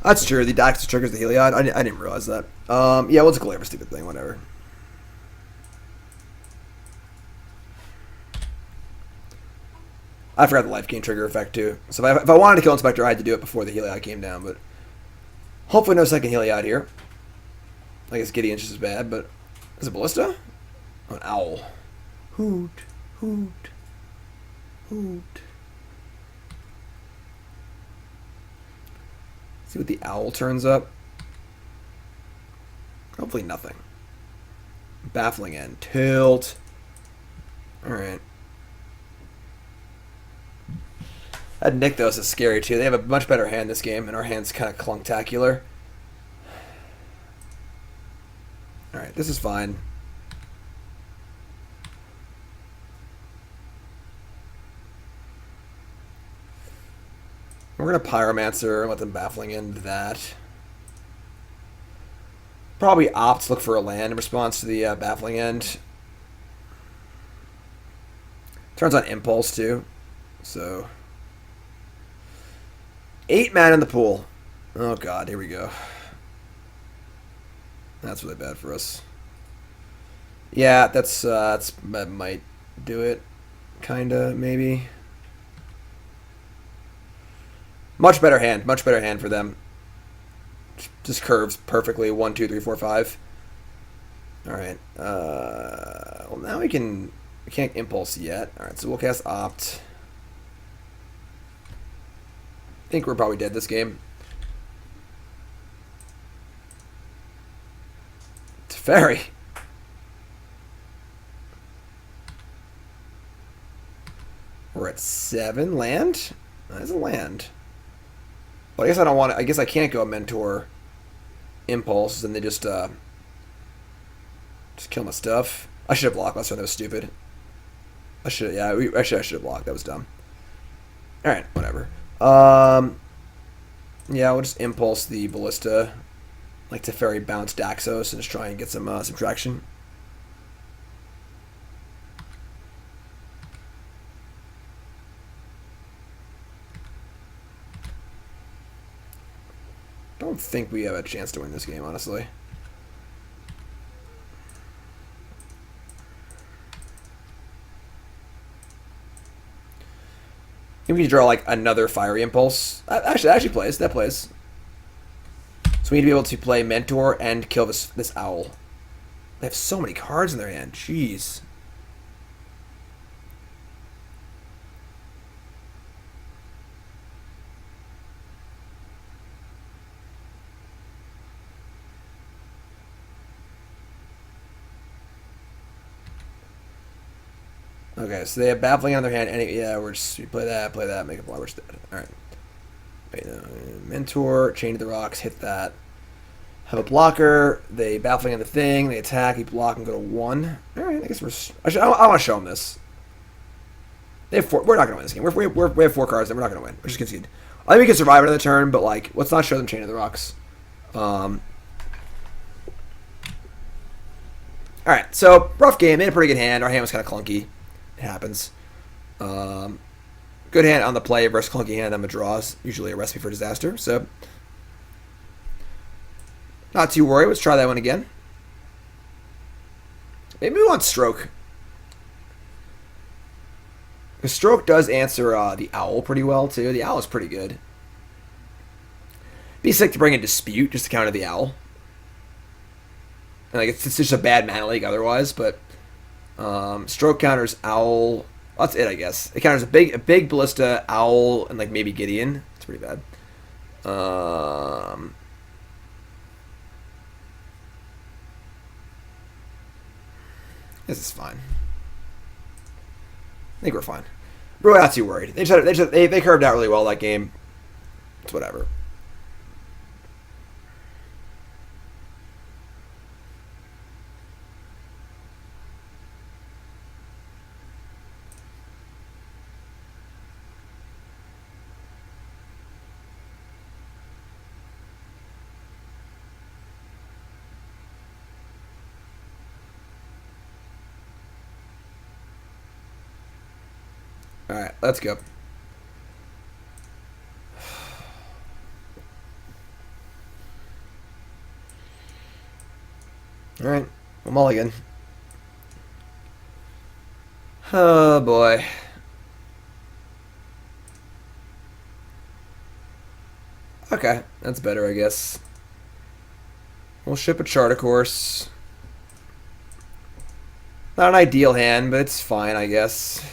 That's true. The Dax triggers the Heliod. I didn't realize that. Yeah, we'll just glare a stupid thing. Whatever. I forgot the life gain trigger effect too. So if I wanted to kill Inspector, I had to do it before the Heliod came down. But hopefully no second Heliod here. I guess Gideon's just as bad, but is it Ballista? Oh, an owl. Hoot. Hoot. Hoot. See what the owl turns up. Hopefully nothing. Baffling End. Tilt. Alright. That Nykthos is scary too. They have a much better hand this game, and our hand's kind of clunktacular. Alright, this is fine. We're going to Pyromancer and let them Baffling End that. Probably opt to look for a land in response to the Baffling End. Turns on Impulse too. So 8 mana in the pool. Oh god, here we go. That's really bad for us. Yeah, that might do it. Kinda, maybe. Much better hand for them. Just curves perfectly. 1, 2, 3, 4, 5. Alright. Well, now we can't Impulse yet. Alright, so we'll cast Opt. I think we're probably dead this game. Teferi. We're at 7 land. That's a land. But I guess I don't want to. I guess I can't go Mentor Impulse, and they just kill my stuff. I should have blocked last time. That was stupid. I should. Yeah, I should have blocked. That was dumb. All right, whatever. Yeah, we'll just Impulse the Ballista, like Teferi bounce Daxos, and just try and get some subtraction. I don't think we have a chance to win this game, honestly. Maybe we can draw like another Fiery Impulse. Actually plays. That plays. So we need to be able to play Mentor and kill this owl. They have so many cards in their hand. Jeez. Okay, so they have Baffling on their hand. Yeah, we play that, make a block, we're just dead. Alright. Mentor, Chain to the Rocks, hit that. Have a blocker, they Baffling on the thing, they attack, you block, and go to 1. Alright, I guess I want to show them this. They have 4. We're not going to win this game. We have 4 cards, and we're not going to win. We're just concede. I think we can survive another turn, but like, let's not show them Chain of the Rocks. Alright, so rough game. They had a pretty good hand. Our hand was kind of clunky. It happens. Good hand on the play versus clunky hand on the draws. Usually a recipe for disaster. So, not too worried. Let's try that one again. Maybe we want Stroke. Because Stroke does answer the Owl pretty well, too. The Owl is pretty good. Be sick to bring in Dispute just to counter the Owl. And like it's just a bad mana league otherwise, but Stroke counters Owl. That's it, I guess. It counters a big Ballista, Owl, and like maybe Gideon. It's pretty bad. This is fine. I think we're fine. We're not too worried. They curved out really well that game. It's whatever. Alright, let's go. Alright, well, mulligan. Oh boy. Okay, that's better, I guess. We'll ship a Charter Course. Not an ideal hand, but it's fine, I guess.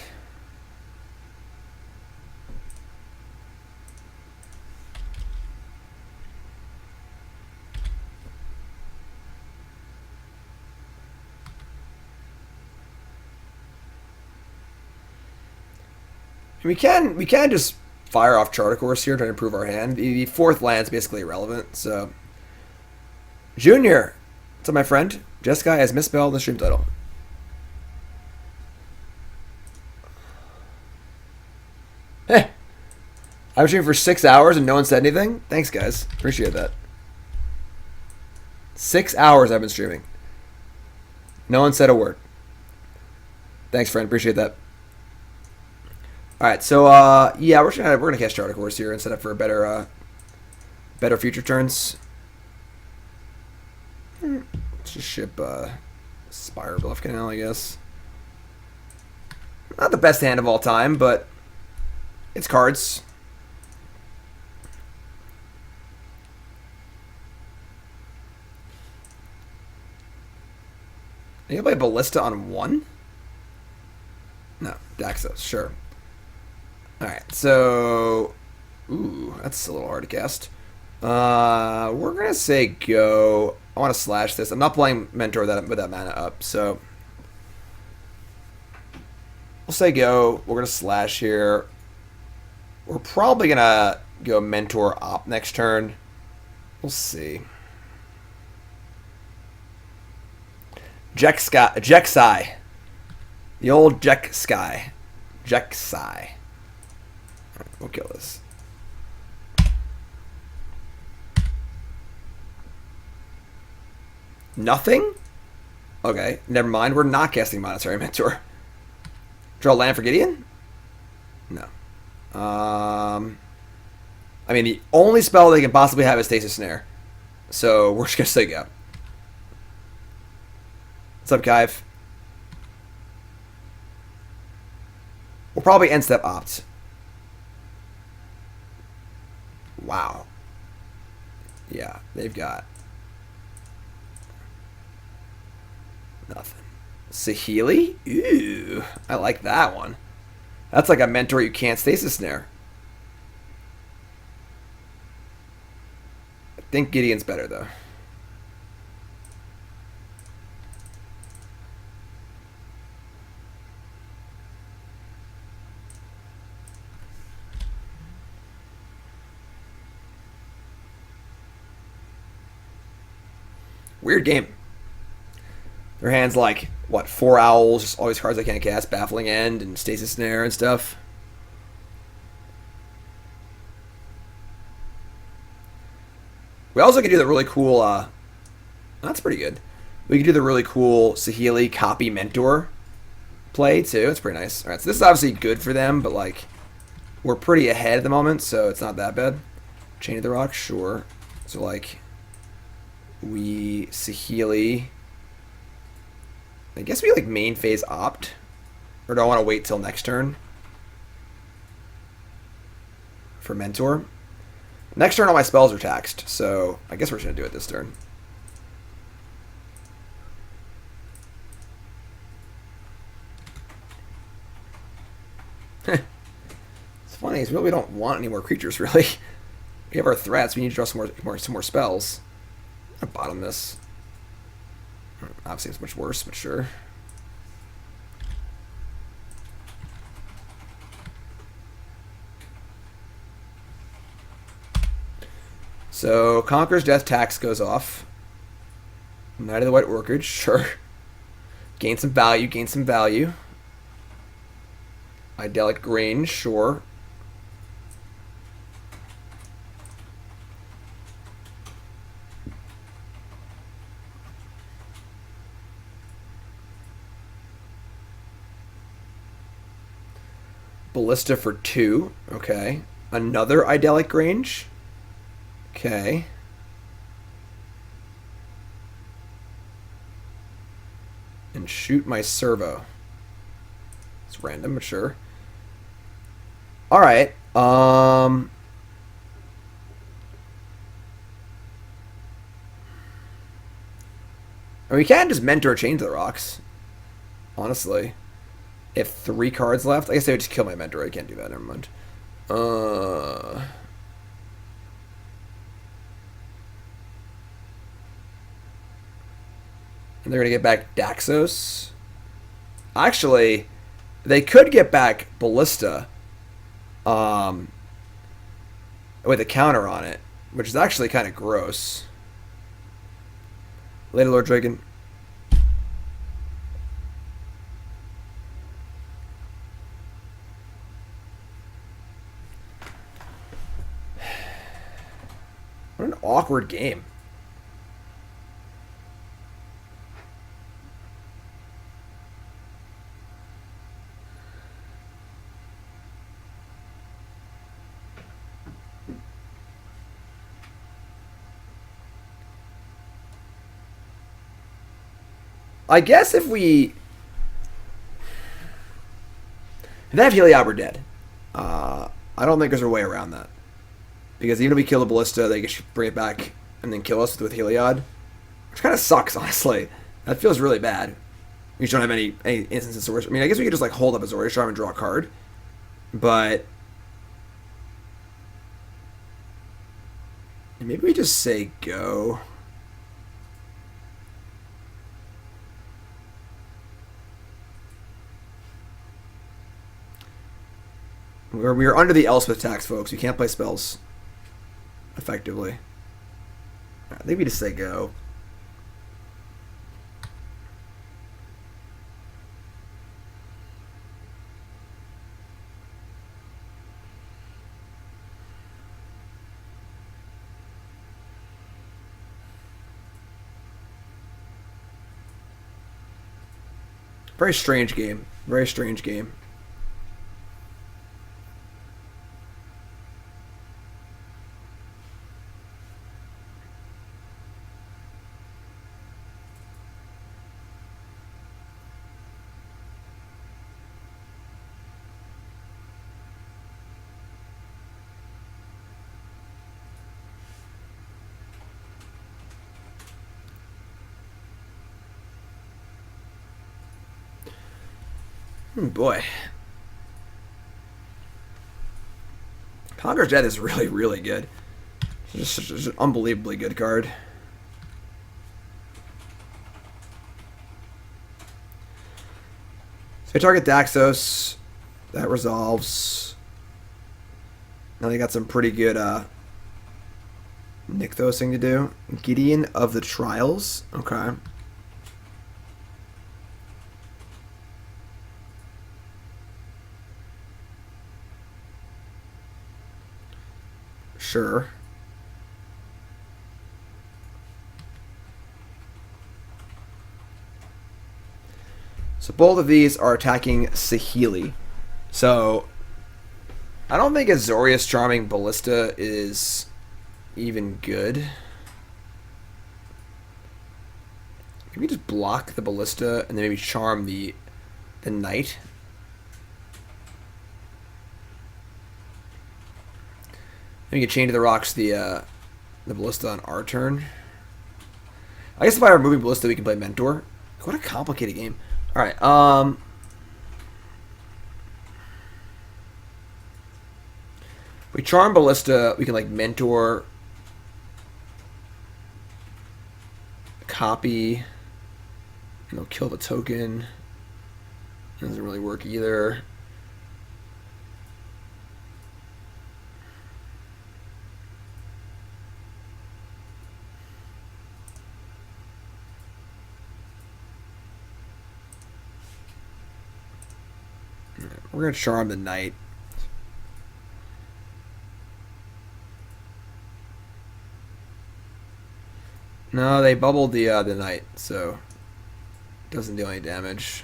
We can just fire off Charter Course here to improve our hand. The fourth land's basically irrelevant, so... Junior! What's up, my friend? Jeskai has misspelled the stream title. Hey! I was streaming for 6 hours and no one said anything? Thanks, guys. Appreciate that. 6 hours I've been streaming. No one said a word. Thanks, friend. Appreciate that. Alright, so, yeah, we're gonna cast Charter Course here and set up for a better future turns. Let's just ship, Spirebluff Canal, I guess. Not the best hand of all time, but it's cards. Are you gonna play Ballista on 1? No, Daxos, sure. Alright, so... Ooh, that's a little hard to cast. We're going to say go. I want to slash this. I'm not playing Mentor with that mana up, so... We'll say go. We're going to slash here. We're probably going to go Mentor op next turn. We'll see. Jeskai. The old Jeskai. Jeskai. Alright, we'll kill this. Nothing? Okay, never mind. We're not casting Monastery Mentor. Draw land for Gideon? No. I mean, the only spell they can possibly have is Stasis Snare. So, we're just going to say go. What's up, Kive? We'll probably end step opt. Wow. Yeah, they've got nothing. Saheeli? Ooh, I like that one. That's like a Mentor you can't Stasis Snare. I think Gideon's better, though. Weird game. Their hand's like, what, 4 owls, just always cards I can't cast, Baffling End and Stasis Snare and stuff. We also could do the really cool, that's pretty good. We could do the really cool Saheeli copy Mentor play, too. It's pretty nice. Alright, so this is obviously good for them, but, like, we're pretty ahead at the moment, so it's not that bad. Chain of the Rock, sure. So, like, we Saheeli. I guess we, like, main phase opt. Or do I want to wait till next turn for Mentor? Next turn, all my spells are taxed, so I guess we're just going to do it this turn. It's funny, is we really don't want any more creatures, really. We have our threats, we need to draw some more spells. I'm gonna bottom this. Obviously it's much worse, but sure. So, Conqueror's Death tax goes off. Knight of the White Orchid, sure. Gain some value, gain some value. Idyllic Grange, sure. Ballista for 2, okay. Another Idyllic Grange. Okay. And shoot my servo. It's random, but sure. Alright. And we can just Mentor Chain to the Rocks. honestly. If 3 cards left, I guess they would just kill my mentor. I can't do that. Never mind. And they're gonna get back Daxos. Actually, they could get back Ballista. With a counter on it, which is actually kind of gross. Later, Lord Dragon. What an awkward game. I guess if they have Heliod, we're dead. I don't think there's a way around that. Because even if we kill the Ballista, they should bring it back and then kill us with Heliod. Which kind of sucks, honestly. That feels really bad. We just don't have any instances of Azorius. I mean, I guess we could just like hold up Azorius Charm and draw a card. But maybe we just say go. We are under the Elspeth tax, folks. You can't play spells effectively. I think we just say go. Very strange game. Very strange game. Boy. Conqueror's Death is really, really good. It's just an unbelievably good card. So I target Daxos. That resolves. Now they got some pretty good Nykthosing to do. Gideon of the Trials. Okay. Sure. So both of these are attacking Saheeli. So I don't think Azorius Charming Ballista is even good. Can we just block the Ballista and then maybe charm the Knight? We can chain to the rocks the Ballista on our turn. I guess if I were moving Ballista, we can play Mentor. What a complicated game. Alright, we charm Ballista, we can like Mentor, copy, and they'll kill the token. It doesn't really work either. We're going to charm the Knight. No, they bubbled the Knight, so it doesn't do any damage.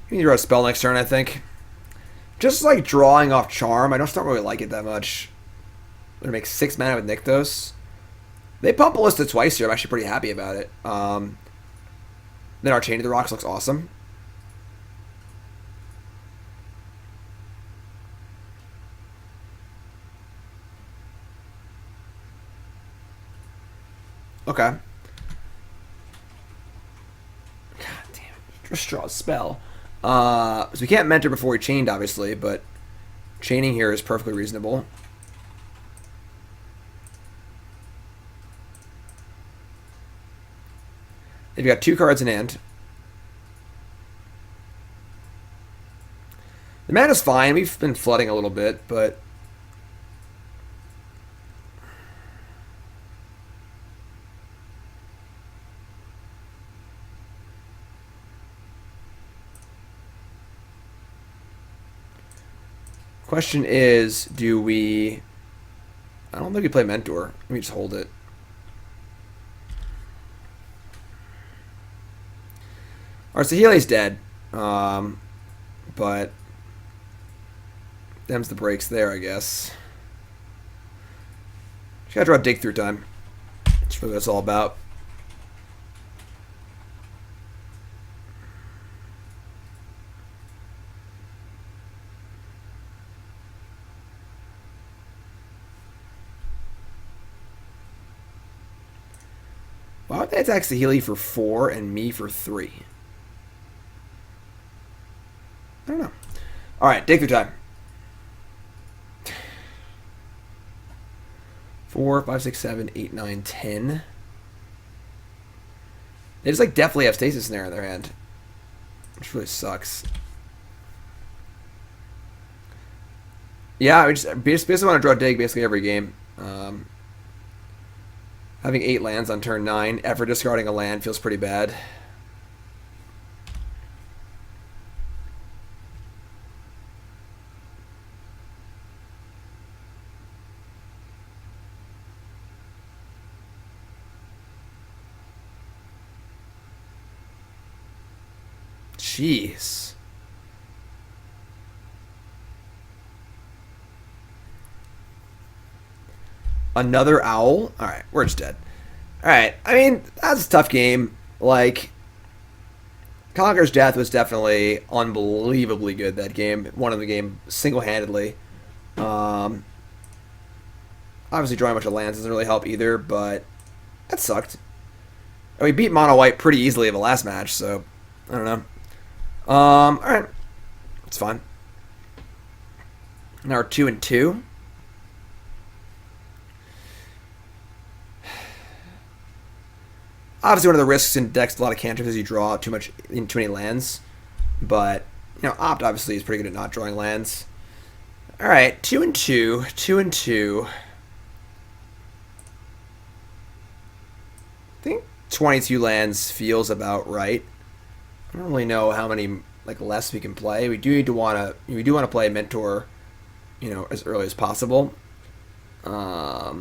You need to draw a spell next turn, I think. Just like drawing off Charm, I just don't really like it that much. We're gonna make 6 mana with Nykthos. They pump Ballista twice here. I'm actually pretty happy about it. Then our Chain to the Rocks looks awesome. Okay. God damn it. Just draw a spell. So we can't mentor before we chained, obviously, but chaining here is perfectly reasonable. They've got 2 cards in hand. The mana's fine. We've been flooding a little bit, but... Question is, do we... I don't think we play Mentor. Let me just hold it. Alright, so Saheeli's dead. But... them's the breaks there, I guess. Just gotta draw dig through time. That's what it's all about. Why would they attack Saheeli for 4 and me for 3? I don't know. Alright, dig through time. 4, 5, 6, 7, 8, 9, 10. They just like definitely have Stasis Snare in their hand. Which really sucks. Yeah, we just basically want to draw dig basically every game. Having 8 lands on turn 9, ever discarding a land feels pretty bad. Jeez. Another owl? Alright, we're just dead. Alright, I mean, that's a tough game. Like, Conqueror's Death was definitely unbelievably good that game. Won the game single-handedly. Obviously, drawing a bunch of lands doesn't really help either, but that sucked. And we beat Mono White pretty easily in the last match, so I don't know. Alright. It's fine. Now we're 2-2. Obviously, one of the risks in decks, a lot of cantrips, is you draw too many lands. But, you know, Opt obviously is pretty good at not drawing lands. Alright, 2-2. 2-2. I think 22 lands feels about right. I don't really know how many less we can play. We do want to play Mentor, you know, as early as possible. I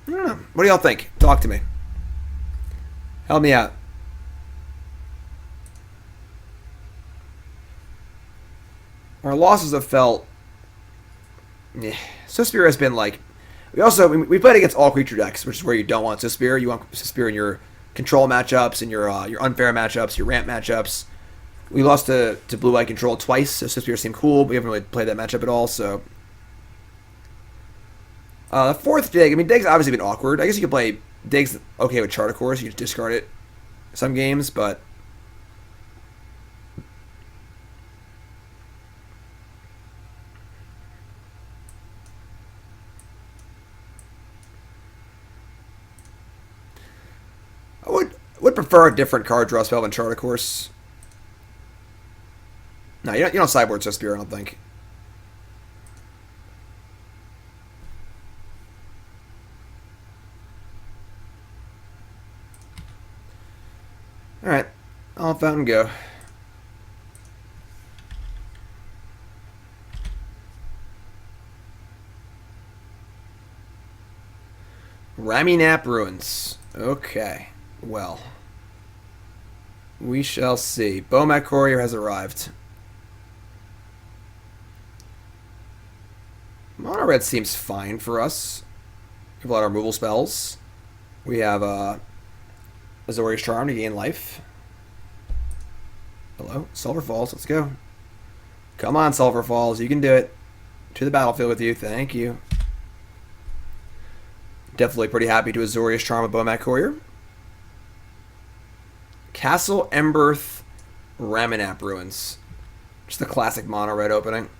don't know. What do y'all think? Talk to me. Help me out. Our losses have felt... Yeah. Swiftspear has been like... We played against all creature decks, which is where you don't want Swiftspear. You want Swiftspear in your control matchups, in your unfair matchups, your ramp matchups. We lost to blue-white control twice, so Swiftspear seemed cool, but we haven't really played that matchup at all, so... The fourth dig, I mean, dig's obviously been awkward. I guess you could play dig's okay with Chart, of course. You just discard it some games, but... I would prefer a different card draw spell than Chart, of course. No, you don't sideboard Swiftspear, I don't think. Alright, Hallowed Fountain go. Raminap Ruins. Okay, well. We shall see. Bomat Courier has arrived. Mono Red seems fine for us. We have a lot of removal spells. We have Azorius Charm to gain life. Hello? Sulfur Falls, let's go. Come on, Sulfur Falls, you can do it. To the battlefield with you, thank you. Definitely pretty happy to Azorius Charm of Bomat Courier. Castle Emberth Ramanap Ruins. Just the classic mono red opening.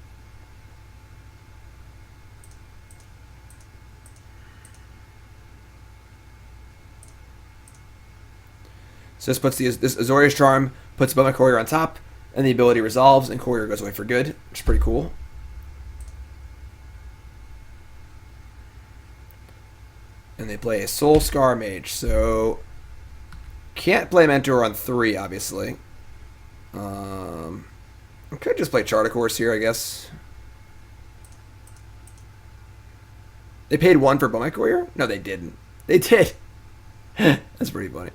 So this puts this Azorius Charm puts Bomat Courier on top, and the ability resolves, and Courier goes away for good, which is pretty cool. And they play a Soul Scar Mage, so can't play Mentor on 3, obviously. I could just play Chart Course here, I guess. They paid 1 for Bomat Courier? No, they didn't. They did. That's pretty funny.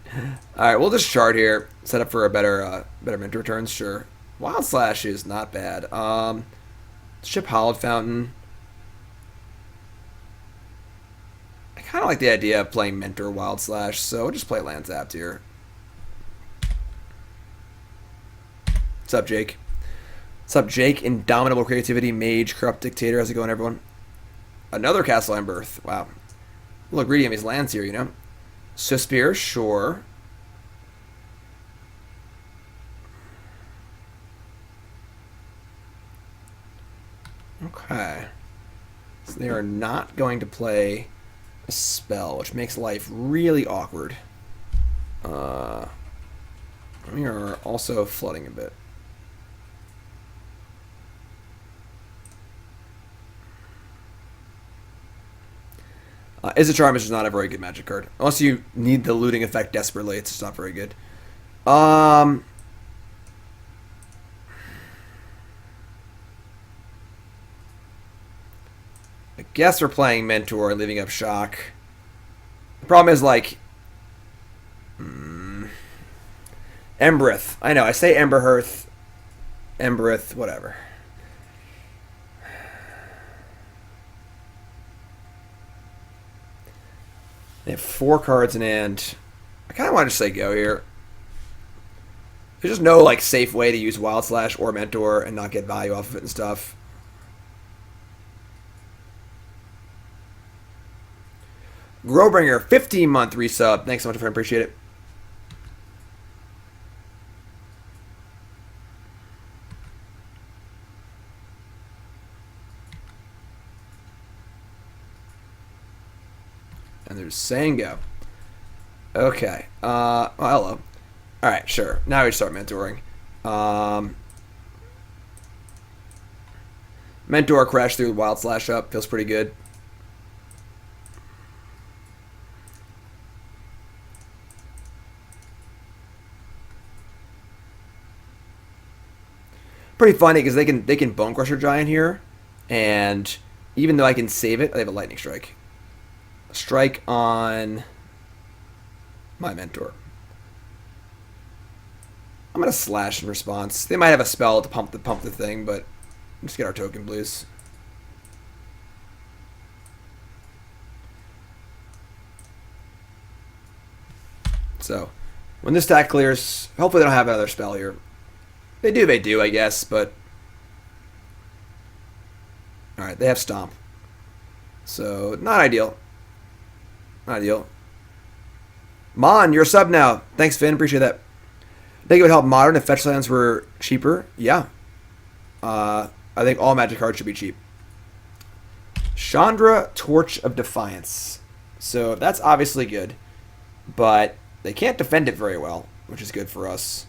All right, we'll just chart here. Set up for a better Mentor turns, sure. Wild Slash is not bad. Ship Hallowed Fountain. I kind of like the idea of playing Mentor Wild Slash, so we'll just play land tapped here. What's up, Jake? What's up, Jake? Indomitable Creativity, Mage, Corrupt Dictator. How's it going, everyone? Another Castle Emberth. Wow. Look, greedy of these lands here, you know? Swiftspear, sure. Okay. So they are not going to play a spell, which makes life really awkward. We are also flooding a bit. Is a Charm is just not a very good Magic card. Unless you need the looting effect desperately, it's just not very good. I guess we're playing Mentor and leaving up Shock. The problem is, like... Embereth. I know, I say Emberhearth. Embereth, whatever. They have 4 cards in hand. I kind of want to just say go here. There's just no like safe way to use Wild Slash or Mentor and not get value off of it and stuff. Growbringer, 15-month resub. Thanks so much, friend. Appreciate it. And there's Sango. Okay. Oh, hello. Alright, sure. Now we start mentoring. Mentor crashed through Wild Slash up. Feels pretty good. Pretty funny because they can Bone Crusher Giant here, and even though I can save it, I have a Lightning Strike. Strike on my Mentor. I'm gonna slash in response. They might have a spell to pump the thing, but just get our token, please. So when this stack clears, hopefully they don't have another spell here. They do, I guess, but alright, they have Stomp. So not ideal. Not ideal. Mon, you're a sub now. Thanks, Finn. Appreciate that. I think it would help Modern if fetch lands were cheaper. Yeah. I think all Magic cards should be cheap. Chandra, Torch of Defiance. So that's obviously good. But they can't defend it very well, which is good for us.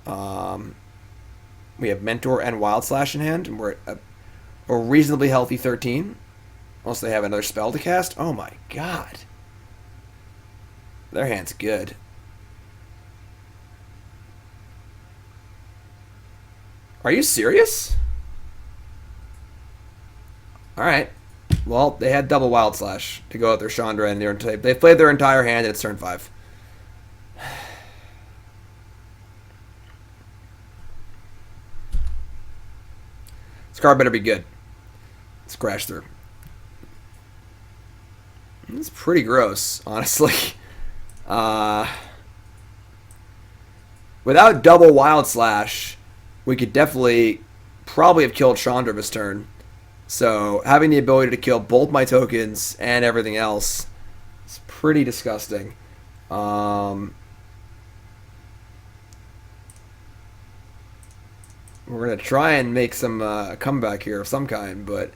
We have Mentor and Wild Slash in hand, and we're at a reasonably healthy 13. Unless they have another spell to cast. Oh my god. Their hand's good. Are you serious? Alright. Well, they had double Wild Slash to go with their Chandra, and they played their entire hand, and it's turn 5. This card better be good. Let's crash through. It's pretty gross, honestly. Without double Wild Slash, we could probably have killed Chandra this turn. So having the ability to kill both my tokens and everything else pretty disgusting. We're going to try and make some comeback here of some kind, but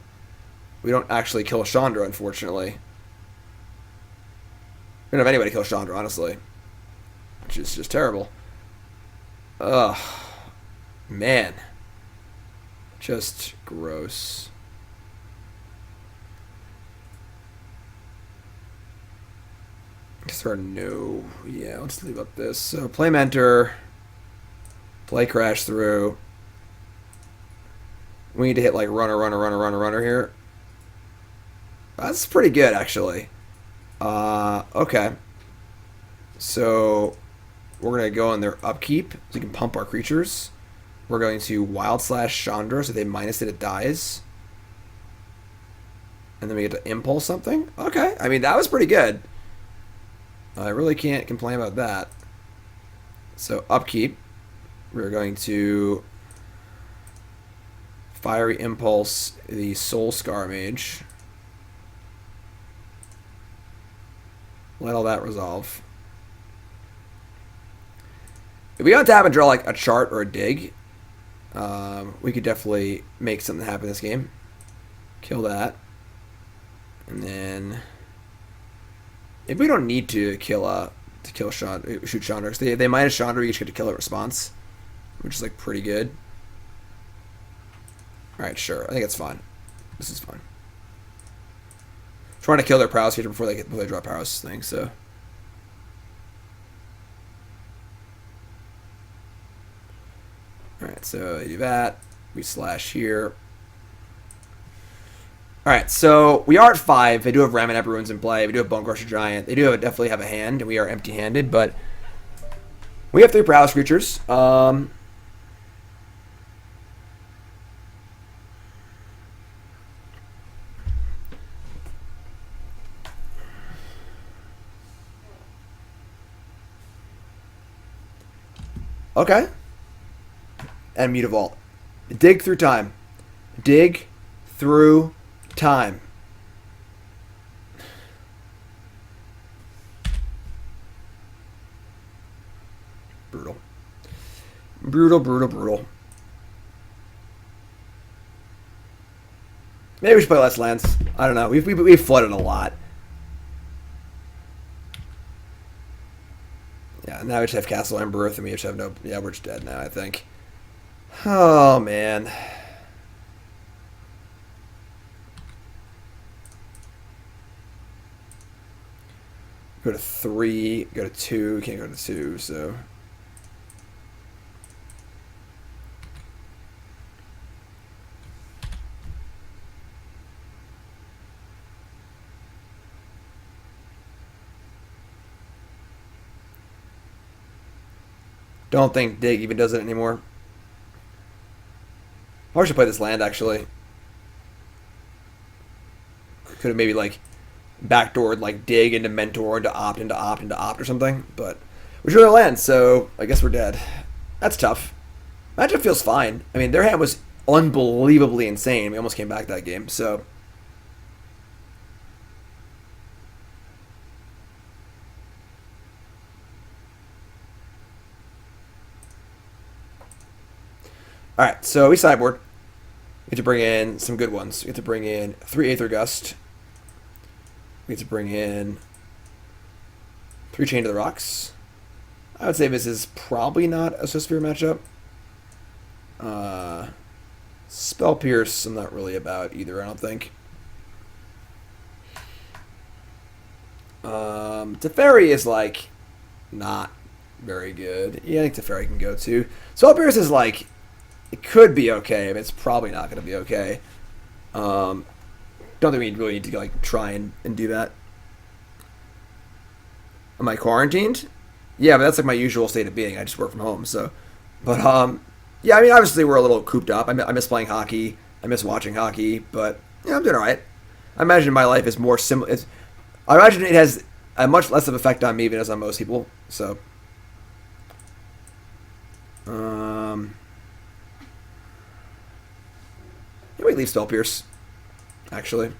we don't actually kill Chandra, unfortunately. We don't have anybody kill Chandra, honestly. Which is just terrible. Ugh. Man. Just gross. Or no. Yeah, let's leave up this. So play Mentor. Play Crash Through. We need to hit like runner here. That's pretty good, actually. Okay. So we're going to go on their upkeep so we can pump our creatures. We're going to Wild Slash Chandra so they minus it dies. And then we get to Impulse something. Okay. I mean, that was pretty good. I really can't complain about that. So upkeep. We're going to Fiery Impulse the Soul Scar Mage. Let all that resolve. If we got to tap and draw like a chart or a dig, we could definitely make something happen this game. Kill that. And then if we don't need to kill shoot Chandra, because they minus Chandra, you each get to kill a response, which is like pretty good. Alright, sure. I think it's fine. This is fine. Trying to kill their Prowess creature before they draw Prowess thing, so. Alright, so they do that. We slash here. Alright, so we are at 5. They do have Ramanep Ruins in play. We do have Bone Crusher Giant. They do definitely have a hand, and we are empty-handed, but we have 3 Prowess creatures. Okay. And Mutavault. Dig through time. Dig through time. Brutal. Brutal, brutal, brutal. Maybe we should play less lands. I don't know. We've flooded a lot. Yeah, now we just have Castle Embereth, and we just have no... Yeah, we're just dead now, I think. Oh, man. Go to 3, go to 2, can't go to 2, so... Don't think Dig even does it anymore. I should play this land, actually. Could have maybe, like, backdoored, like, Dig into Mentor, into Opt or something. But we drew their land, so I guess we're dead. That's tough. Matchup feels fine. I mean, their hand was unbelievably insane. We almost came back that game, so... Alright, so we sideboard. We have to bring in some good ones. We have to bring in 3 Aether Gust. We have to bring in 3 Chain to the Rocks. I would say this is probably not a Swiftspear matchup. Spell Pierce, I'm not really about either, I don't think. Teferi is, like, not very good. Yeah, I think Teferi can go too. Spell Pierce is, like... It could be okay, but it's probably not going to be okay. Don't think we really need to like try and do that. Am I quarantined? Yeah, but that's like my usual state of being. I just work from home, so. But yeah, I mean, obviously we're a little cooped up. I miss playing hockey. I miss watching hockey, but yeah, I'm doing all right. I imagine my life is more similar. I imagine it has a much less of an effect on me than it does on most people. So. Yeah, we leave Spell Pierce. Actually,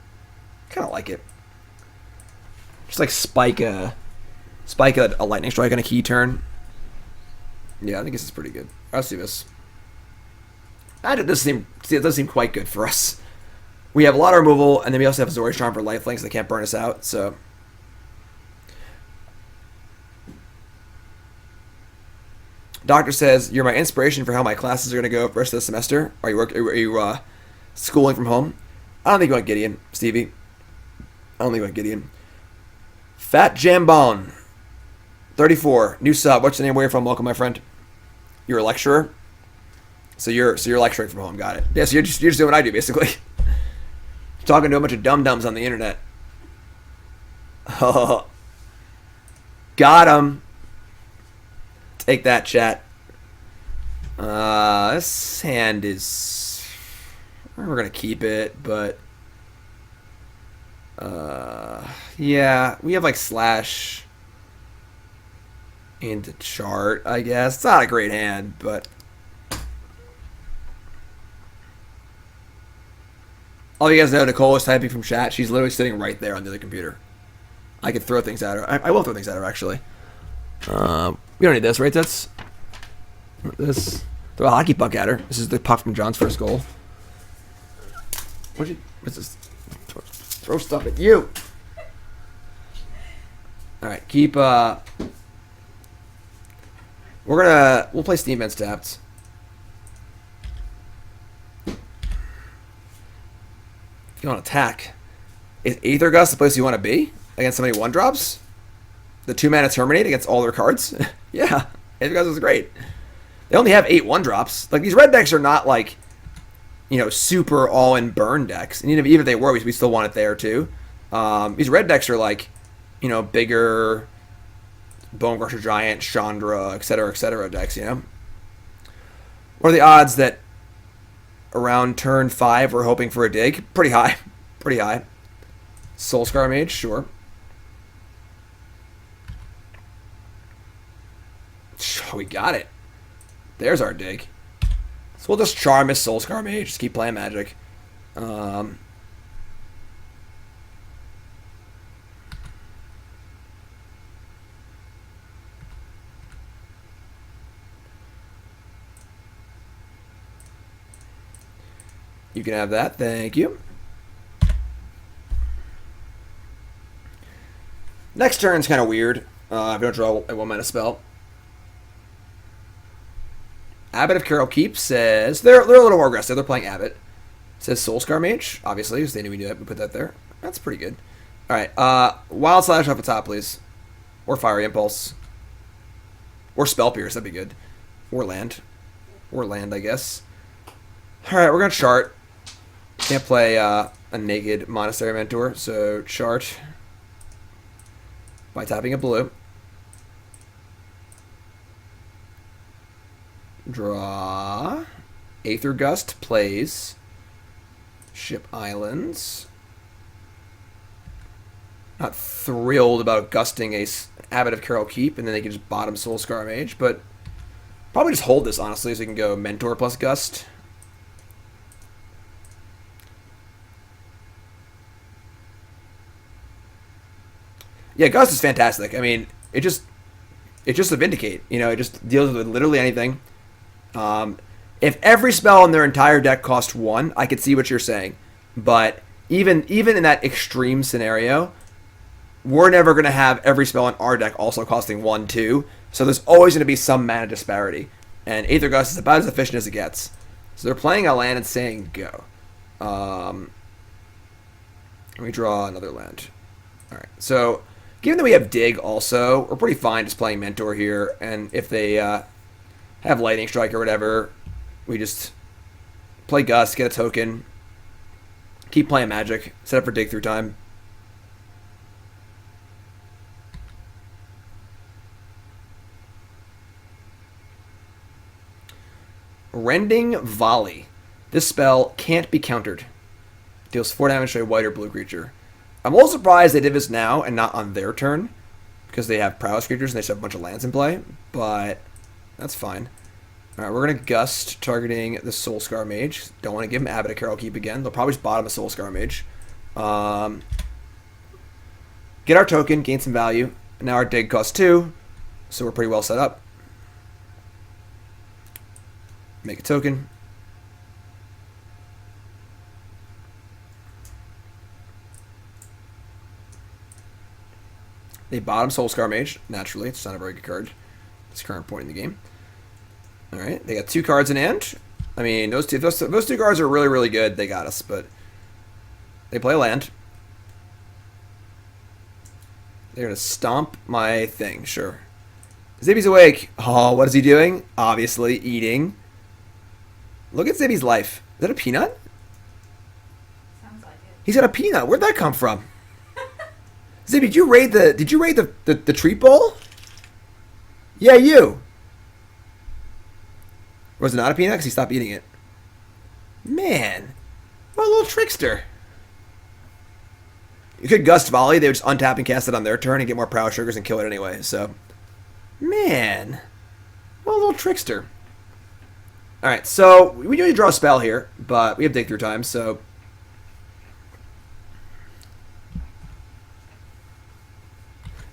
kind of like it. Just like spike a lightning strike on a key turn. Yeah, I think this is pretty good. Let's do this. It does seem quite good for us. We have a lot of removal, and then we also have Azorius Charm for lifelink, so they can't burn us out. So, Doctor says you're my inspiration for how my classes are going to go for the rest of the semester. Are you schooling from home? I don't think you want Gideon, Stevie. I don't think you want Gideon. Fat Jambone, 34, new sub. What's the name? Where you from? Welcome, my friend. You're a lecturer. So you're lecturing from home. Got it. Yeah. So you're just doing what I do basically. Talking to a bunch of dum-dums on the internet. Oh. Got him. Take that, chat. This hand is... We're going to keep it, but... yeah, we have like Slash into Chart, I guess. It's not a great hand, but... All you guys know, Nicole is typing from chat. She's literally sitting right there on the other computer. I could throw things at her. I will throw things at her, actually. We don't need this, right? That's this. Throw a hockey puck at her. This is the puck from John's first goal. What's this? Throw stuff at you. All right, keep. We'll play Steam Vents tapped. If you want to attack, is Aether Gust the place you want to be against somebody 1-drops? The 2-mana Terminate against all their cards? Yeah, Aether Gust is great. They only have 8 1-drops. Like, these red decks are not like, super all-in burn decks. And even if they were, we still want it there too. These red decks are like, bigger Bone Crusher Giant, Chandra, etc. decks, What are the odds that around turn 5 we're hoping for a dig? Pretty high. Pretty high. Soulscar Mage, sure. We got it. There's our dig. So we'll just charm his Soulscar Mage. Just keep playing Magic. You can have that. Thank you. Next turn's kind of weird. If you don't draw a 1-mana spell. Abbot of Carol Keep says... They're a little more aggressive. They're playing Abbot. Says Soulscar Mage, obviously, because they knew we knew that. We put that there. That's pretty good. Alright, Wild Slash off the top, please. Or Fiery Impulse. Or Spell Pierce, that'd be good. Or Land. Or Land, I guess. Alright, we're going to chart. Can't play a naked Monastery Mentor, so chart by tapping a blue. Draw. Aether Gust plays. Ship Islands. Not thrilled about gusting a Abbot of Carol Keep, and then they can just bottom Soulscar Mage, but probably just hold this, honestly, so you can go Mentor plus Gust. Yeah, Gust is fantastic. I mean, it's just a Vindicate. It just deals with literally anything. If every spell in their entire deck cost 1, I could see what you're saying. But even in that extreme scenario, we're never going to have every spell in our deck also costing 1, 2. So there's always going to be some mana disparity. And Aether Gust is about as efficient as it gets. So they're playing a land and saying go. Let me draw another land. Alright, so... Given that we have Dig also, we're pretty fine just playing Mentor here. And if they have Lightning Strike or whatever, we just play Gust, get a token, keep playing Magic, set up for Dig through time. Rending Volley. This spell can't be countered. Deals 4 damage to a white or blue creature. I'm a little surprised they did this now and not on their turn, because they have Prowess creatures and they still have a bunch of lands in play, but that's fine. Alright, we're going to Gust, targeting the Soulscar Mage. Don't want to give him Abbot of Carol Keep again. They'll probably just bottom a Soulscar Mage. get our token, gain some value. And now our dig costs 2, so we're pretty well set up. Make a token. They bottom Soulscar Mage, naturally. It's not a very good card at this current point in the game. Alright, they got 2 cards in hand. I mean, those two cards are really, really good. They got us, but they play land. They're going to stomp my thing, sure. Zibby's awake. Oh, what is he doing? Obviously, eating. Look at Zibby's life. Is that a peanut? Sounds like it. He's got a peanut. Where'd that come from? Zibby, did you raid the treat bowl? Yeah, you. Or was it not a peanut? Because he stopped eating it. Man. What a little trickster. You could Gust Volley. They would just untap and cast it on their turn and get more Prowess triggers and kill it anyway. So, man. What a little trickster. Alright, so we need to draw a spell here, but we have dig through time, so...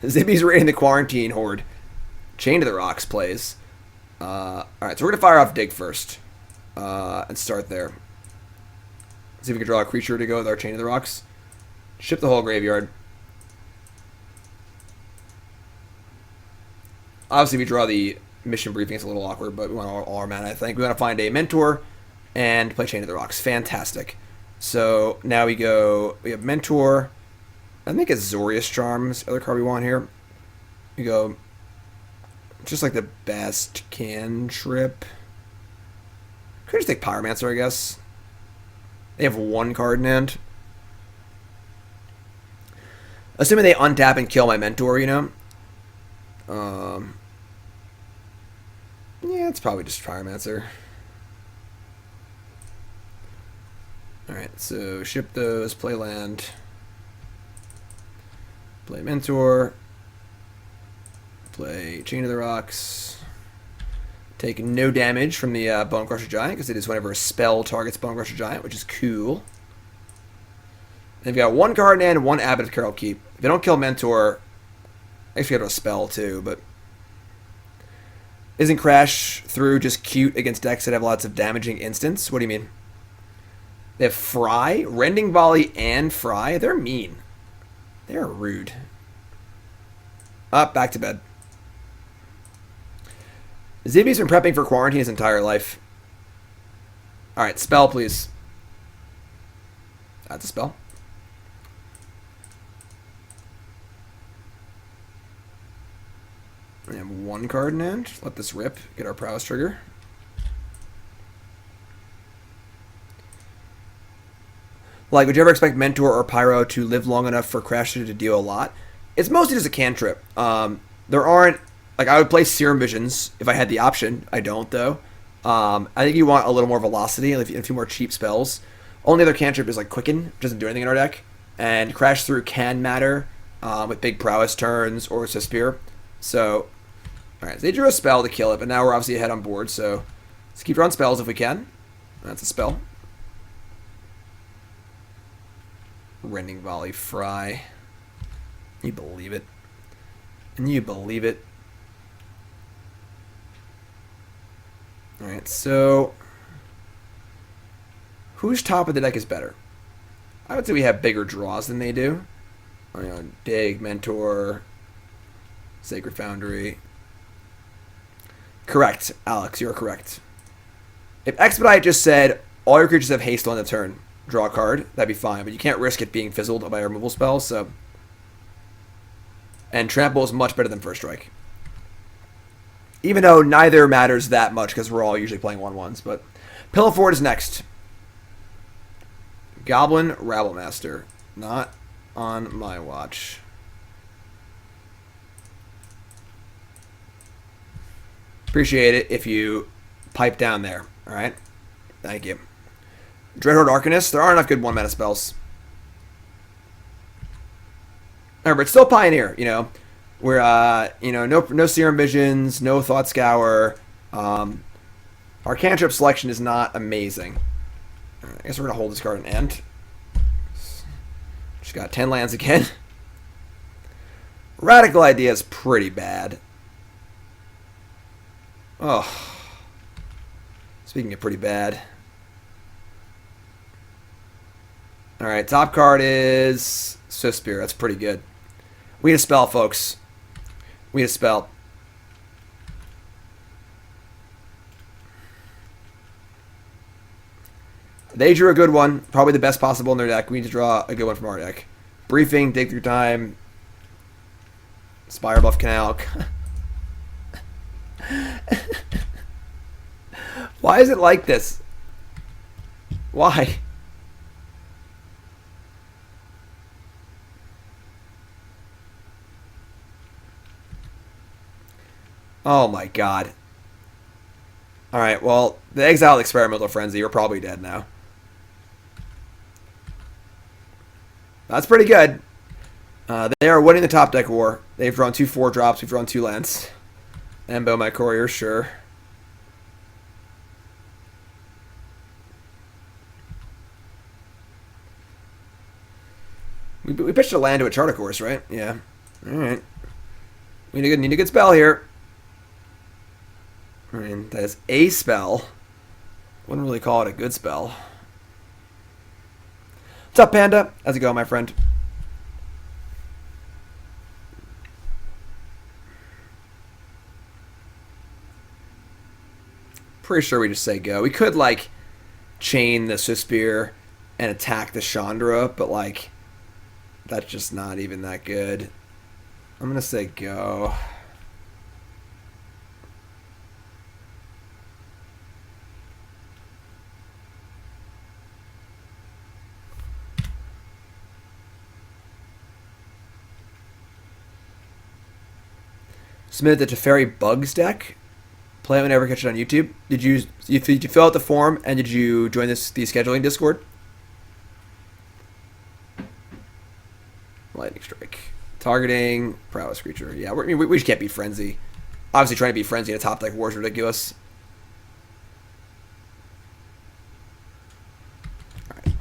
Zibby's raiding the Quarantine Horde. Chain to the Rocks plays. Alright, so we're going to fire off dig first. And start there. See if we can draw a creature to go with our Chain to the Rocks. Ship the whole graveyard. Obviously, we draw the mission briefing. It's a little awkward, but we want all our mana, I think. We want to find a Mentor and play Chain to the Rocks. Fantastic. So now we have Mentor. I think Azorius Charm is the other card we want here. We go just like the best cantrip. Could just take Pyromancer, I guess. They have 1 card in hand. Assuming they untap and kill my Mentor, you know. Yeah, it's probably just Pyromancer. Alright, so ship those, play land. Play Mentor. Play Chain of the Rocks. Take no damage from the Bone Crusher Giant, because it is whenever a spell targets Bone Crusher Giant, which is cool. They've got 1 card in hand and 1 Abbot of Carol Keep. If they don't kill Mentor, I guess we have a spell too, but... Isn't Crash Through just cute against decks that have lots of damaging instants? What do you mean? They have Fry, Rending Volley, and Fry. They're mean. They're rude. Up, back to bed. Zibby's been prepping for quarantine his entire life. Alright, spell, please. That's a spell. We have 1 card in hand. Let this rip. Get our Prowess trigger. Like, would you ever expect Mentor or Pyro to live long enough for Crash to deal a lot? It's mostly just a cantrip. There aren't... Like, I would play Serum Visions if I had the option. I don't, though. I think you want a little more velocity and a few more cheap spells. Only other cantrip is, like, Quicken, which doesn't do anything in our deck. And Crash Through can matter with big Prowess turns or Swiftspear. So, alright, so they drew a spell to kill it, but now we're obviously ahead on board, so let's keep drawing spells if we can. That's a spell. Rending Volley, Fry. You believe it. And you believe it. Alright, so... Whose top of the deck is better? I would say we have bigger draws than they do. You know, Dig, Mentor, Sacred Foundry. Correct, Alex, you're correct. If Expedite just said, all your creatures have haste on the turn, draw a card, that'd be fine, but you can't risk it being fizzled by a removal spell, so... And Trample is much better than First Strike. Even though neither matters that much, because we're all usually playing 1/1s, but... Pillow Fort is next. Goblin Rabblemaster. Not on my watch. Appreciate it if you pipe down there. Alright? Thank you. Dreadhorde Arcanist. There aren't enough good 1-mana spells. Remember, it's still Pioneer, you know. We're, you know, no Serum Visions, no Thought Scour. Our cantrip selection is not amazing. Right, I guess we're going to hold this card and end. Just got 10 lands again. Radical Idea is pretty bad. Oh. Speaking of pretty bad. Alright, top card is Swiftspear. That's pretty good. We need a spell, folks. We need a spell. They drew a good one. Probably the best possible in their deck. We need to draw a good one from our deck. Briefing, Dig Through Time, Spirebluff Canal. Why is it like this? Why? Oh my god. Alright, well, the exiled Experimental Frenzy are probably dead now. That's pretty good. They are winning the top deck war. They've drawn 2 4-drops. We've drawn 2 lands. Embo, my courier, sure. We pitched a land to a Charter Course, right? Yeah. Alright. We need a good spell here. I mean, that is a spell. Wouldn't really call it a good spell. What's up, Panda? How's it going, my friend? Pretty sure we just say go. We could, like, chain the Swiftspear and attack the Chandra, but, like, that's just not even that good. I'm going to say go. Submitted the Teferi Bugs deck. Play it whenever, catch it on YouTube. Did you fill out the form and did you join the scheduling Discord? Lightning Strike. Targeting Prowess creature. Yeah, we just can't beat Frenzy. Obviously, trying to beat Frenzy in a top deck war is ridiculous. All right.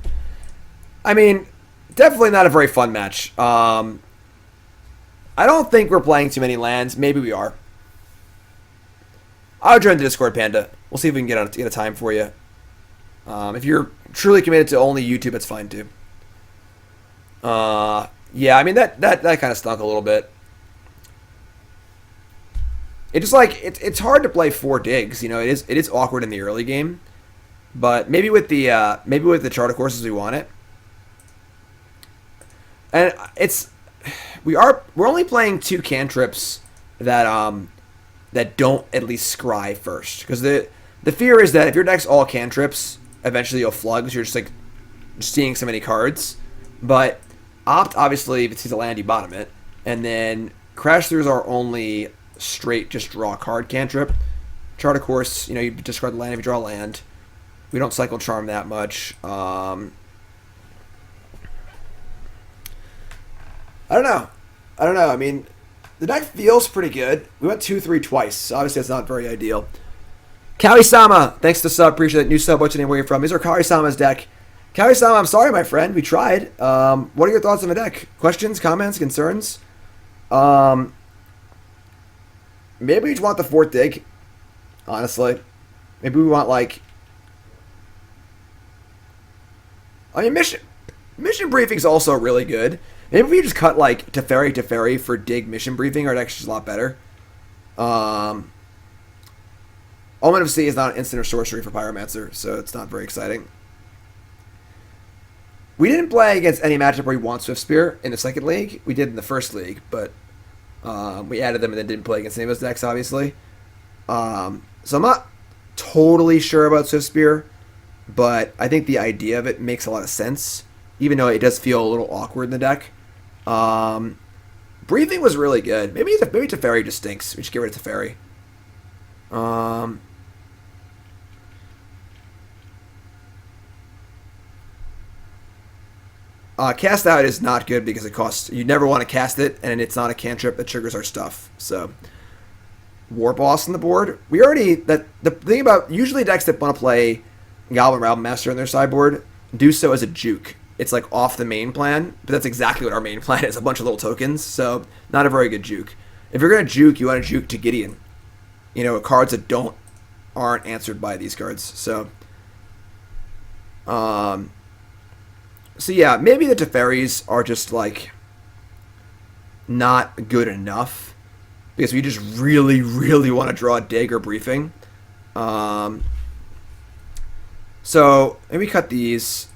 I mean, definitely not a very fun match. I don't think we're playing too many lands. Maybe we are. I'll join the Discord, Panda. We'll see if we can get a time for you. If you're truly committed to only YouTube, it's fine too. Yeah, I mean that kind of stunk a little bit. It just like it's hard to play 4 digs. You know, it is awkward in the early game, but maybe with the Charter Courses we want it, and we're only playing 2 cantrips that don't at least scry first, because the fear is that if your deck's all cantrips, eventually you'll flug, because you're just like seeing so many cards. But Opt, obviously, if it sees a land, you bottom it, and then Crash Throughs are only straight just draw a card cantrip. Charter Course, you know, you discard the land if you draw a land. We don't cycle Charm that much. I don't know. I mean, the deck feels pretty good. We went 2-3 twice, so obviously that's not very ideal. Kawaiisama, thanks to the sub. Appreciate that new sub. What's your name? Where you're from? These are Kawaiisama's deck. Kawaiisama, I'm sorry, my friend. We tried. What are your thoughts on the deck? Questions, comments, concerns? Maybe we just want the 4th dig, honestly. Maybe we want, like... I mean, Mission Briefing's also really good. Maybe we just cut, like, Teferi for dig Mission Briefing. Our deck's just a lot better. Omen of Sea is not an instant or sorcery for Pyromancer, so it's not very exciting. We didn't play against any matchup where we want Swiftspear in the second league. We did in the first league, but we added them and then didn't play against any of those decks, obviously. So I'm not totally sure about Swiftspear, but I think the idea of it makes a lot of sense, even though it does feel a little awkward in the deck. Briefing was really good. Maybe Teferi just stinks. We should get rid of Teferi. Cast Out is not good because it costs... You never want to cast it, and it's not a cantrip that triggers our stuff. So, War Boss on the board. We already... The thing about... Usually decks that want to play Goblin Raveler Master in their sideboard do so as a juke. it's like off the main plan, but that's exactly what our main plan is, a bunch of little tokens, so not a very good juke. If you're going to juke, you want to juke to Gideon. You know, cards that aren't answered by these cards, so... So yeah, maybe the Teferis are just, like, not good enough, because we just really, really want to draw a Dig or Briefing. So, maybe cut these...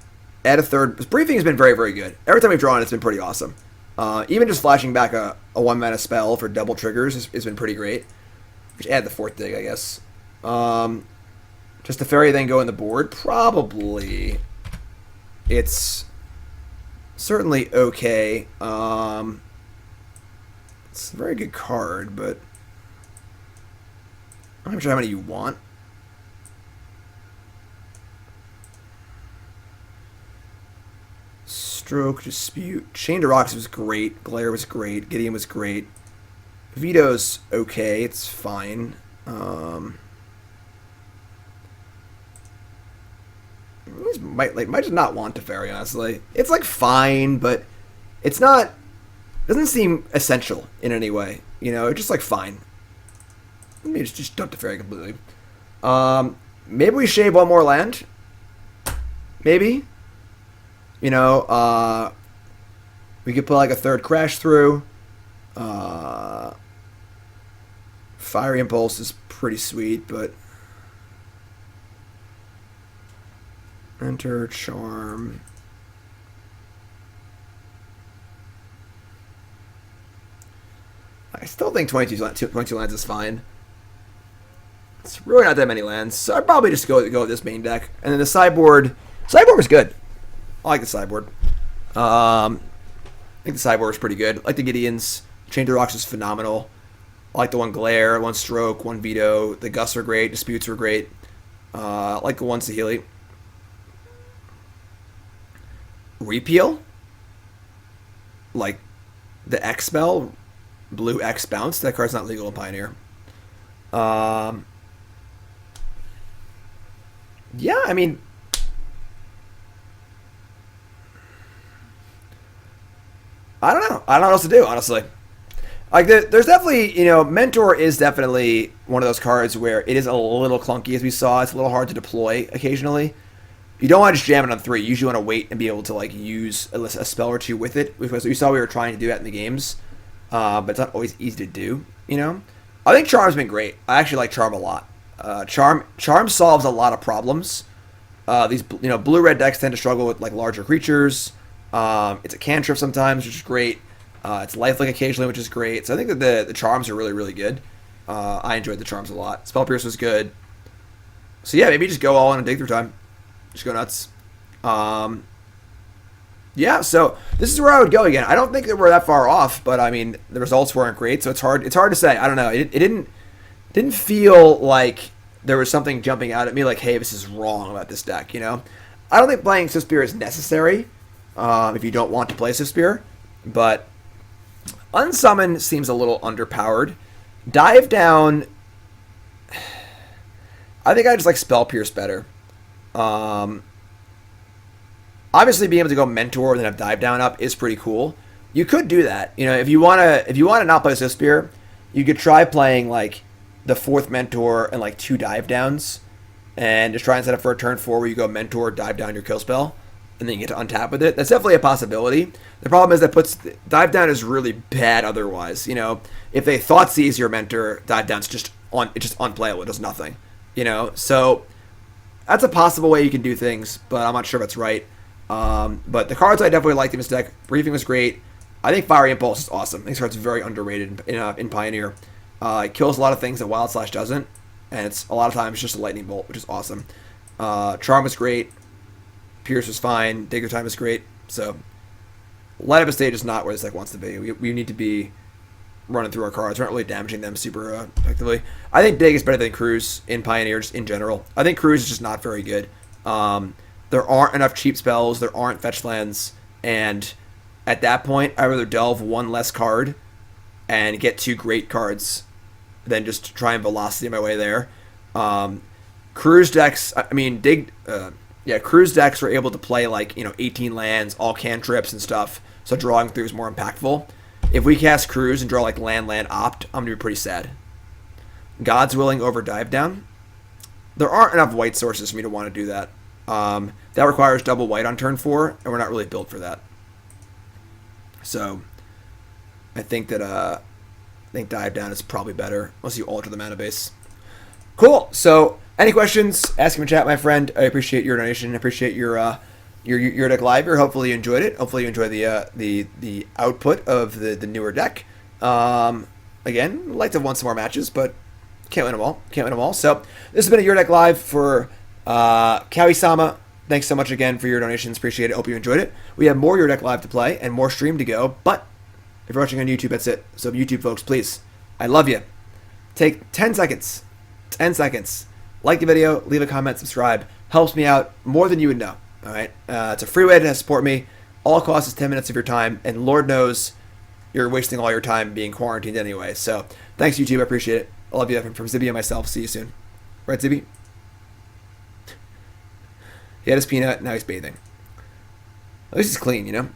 Add a third. Briefing has been very, very good. Every time we've drawn, it's been pretty awesome. Even just flashing back a 1-mana spell for double triggers has been pretty great. Just add the 4th Dig, I guess. Just Teferi then go in the board? Probably. It's certainly okay. It's a very good card, but I'm not sure how many you want. Stroke, Dispute. Chain to Rocks was great. Glare was great. Gideon was great. Veto's okay. It's fine. Might just not want Teferi, honestly. It's like fine, but it's not. Doesn't seem essential in any way. You know, it's just like fine. Maybe just dump Teferi completely. Maybe we shave one more land. Maybe. You know, we could put like a 3rd Crash through. Fiery Impulse is pretty sweet, but Enter Charm. I still think 22 lands is fine. It's really not that many lands, so I'd probably just go with this main deck. And then the sideboard was good. I like the sideboard. I think the sideboard was pretty good. I like the Gideons. Chain to Rocks is phenomenal. I like the one Glare, one Stroke, one Veto. The Gusts are great. Disputes were great. I like the one Saheeli. Repeal? Like the X spell, blue X bounce. That card's not legal in Pioneer. Yeah, I mean, I don't know. I don't know what else to do, honestly. Like, there's definitely, you know, Mentor is definitely one of those cards where it is a little clunky, as we saw. It's a little hard to deploy occasionally. You don't want to just jam it on 3. You usually want to wait and be able to, like, use a spell or two with it. Because we saw we were trying to do that in the games. But it's not always easy to do, you know? I think Charm's been great. I actually like Charm a lot. Charm solves a lot of problems. These, you know, blue-red decks tend to struggle with, like, larger creatures. It's a cantrip sometimes, which is great. It's lifelink occasionally, which is great. So I think that the Charms are really, really good. I enjoyed the Charms a lot. Spell Pierce was good. So yeah, maybe just go all in and dig through time. Just go nuts. Yeah, so this is where I would go again. I don't think that we're that far off, but I mean the results weren't great, so it's hard to say. I don't know. It didn't feel like there was something jumping out at me like, hey, this is wrong about this deck, you know? I don't think playing Swiftspear is necessary if you don't want to play Swiftspear, but Unsummon seems a little underpowered. Dive Down, I think I just like Spell Pierce better. Obviously being able to go Mentor and then have Dive Down up is pretty cool. You could do that. You know, if you wanna not play Swiftspear, you could try playing like the 4th Mentor and like 2 Dive Downs and just try and set up for a turn 4 where you go Mentor, Dive Down your kill spell, and then you get to untap with it. That's definitely a possibility. The problem is that Dive Down is really bad otherwise. You know, if they Thoughtseize your Mentor, Dive Down's just unplayable. It does nothing. You know, so that's a possible way you can do things, but I'm not sure if that's right. But the cards I definitely liked in this deck. Briefing was great. I think Fiery Impulse is awesome. I think this card's very underrated in Pioneer. It kills a lot of things that Wild Slash doesn't, and it's a lot of times just a Lightning Bolt, which is awesome. Charm was great. Pierce was fine. Digger Time is great. So Light Up a Stage is not where this deck wants to be. We need to be running through our cards. We're not really damaging them super effectively. I think Dig is better than Cruise in Pioneer just in general. I think Cruise is just not very good. There aren't enough cheap spells. There aren't fetch lands. And at that point, I'd rather delve 1 less card and get 2 great cards than just try and velocity my way there. Cruise decks, I mean, Yeah, cruise decks are able to play like 18 lands, all cantrips and stuff. So drawing through is more impactful. If we cast cruise and draw like land opt, I'm gonna be pretty sad. God's Willing over Dive Down. There aren't enough white sources for me to want to do that. That requires double white on turn 4, and we're not really built for that. So I think that Dive Down is probably better unless you alter the mana base. Cool. So any questions? Ask them in chat, my friend. I appreciate your donation. I appreciate your deck live here. Hopefully you enjoyed it. Hopefully you enjoyed the output of the newer deck. Again, I'd like to have won some more matches, but can't win them all. So this has been a Your Deck Live for Kawaiisama. Thanks so much again for your donations. Appreciate it. Hope you enjoyed it. We have more Your Deck Live to play and more stream to go, but if you're watching on YouTube, that's it. So YouTube folks, please, I love you. Take 10 seconds. 10 seconds. Like the video, leave a comment, subscribe. Helps me out more than you would know. All right? It's a free way to support me. All it costs is 10 minutes of your time, and Lord knows you're wasting all your time being quarantined anyway. So thanks, YouTube. I appreciate it. I love you. From Zibby and myself. See you soon. Right, Zibby? He had his peanut, now he's bathing. At least he's clean,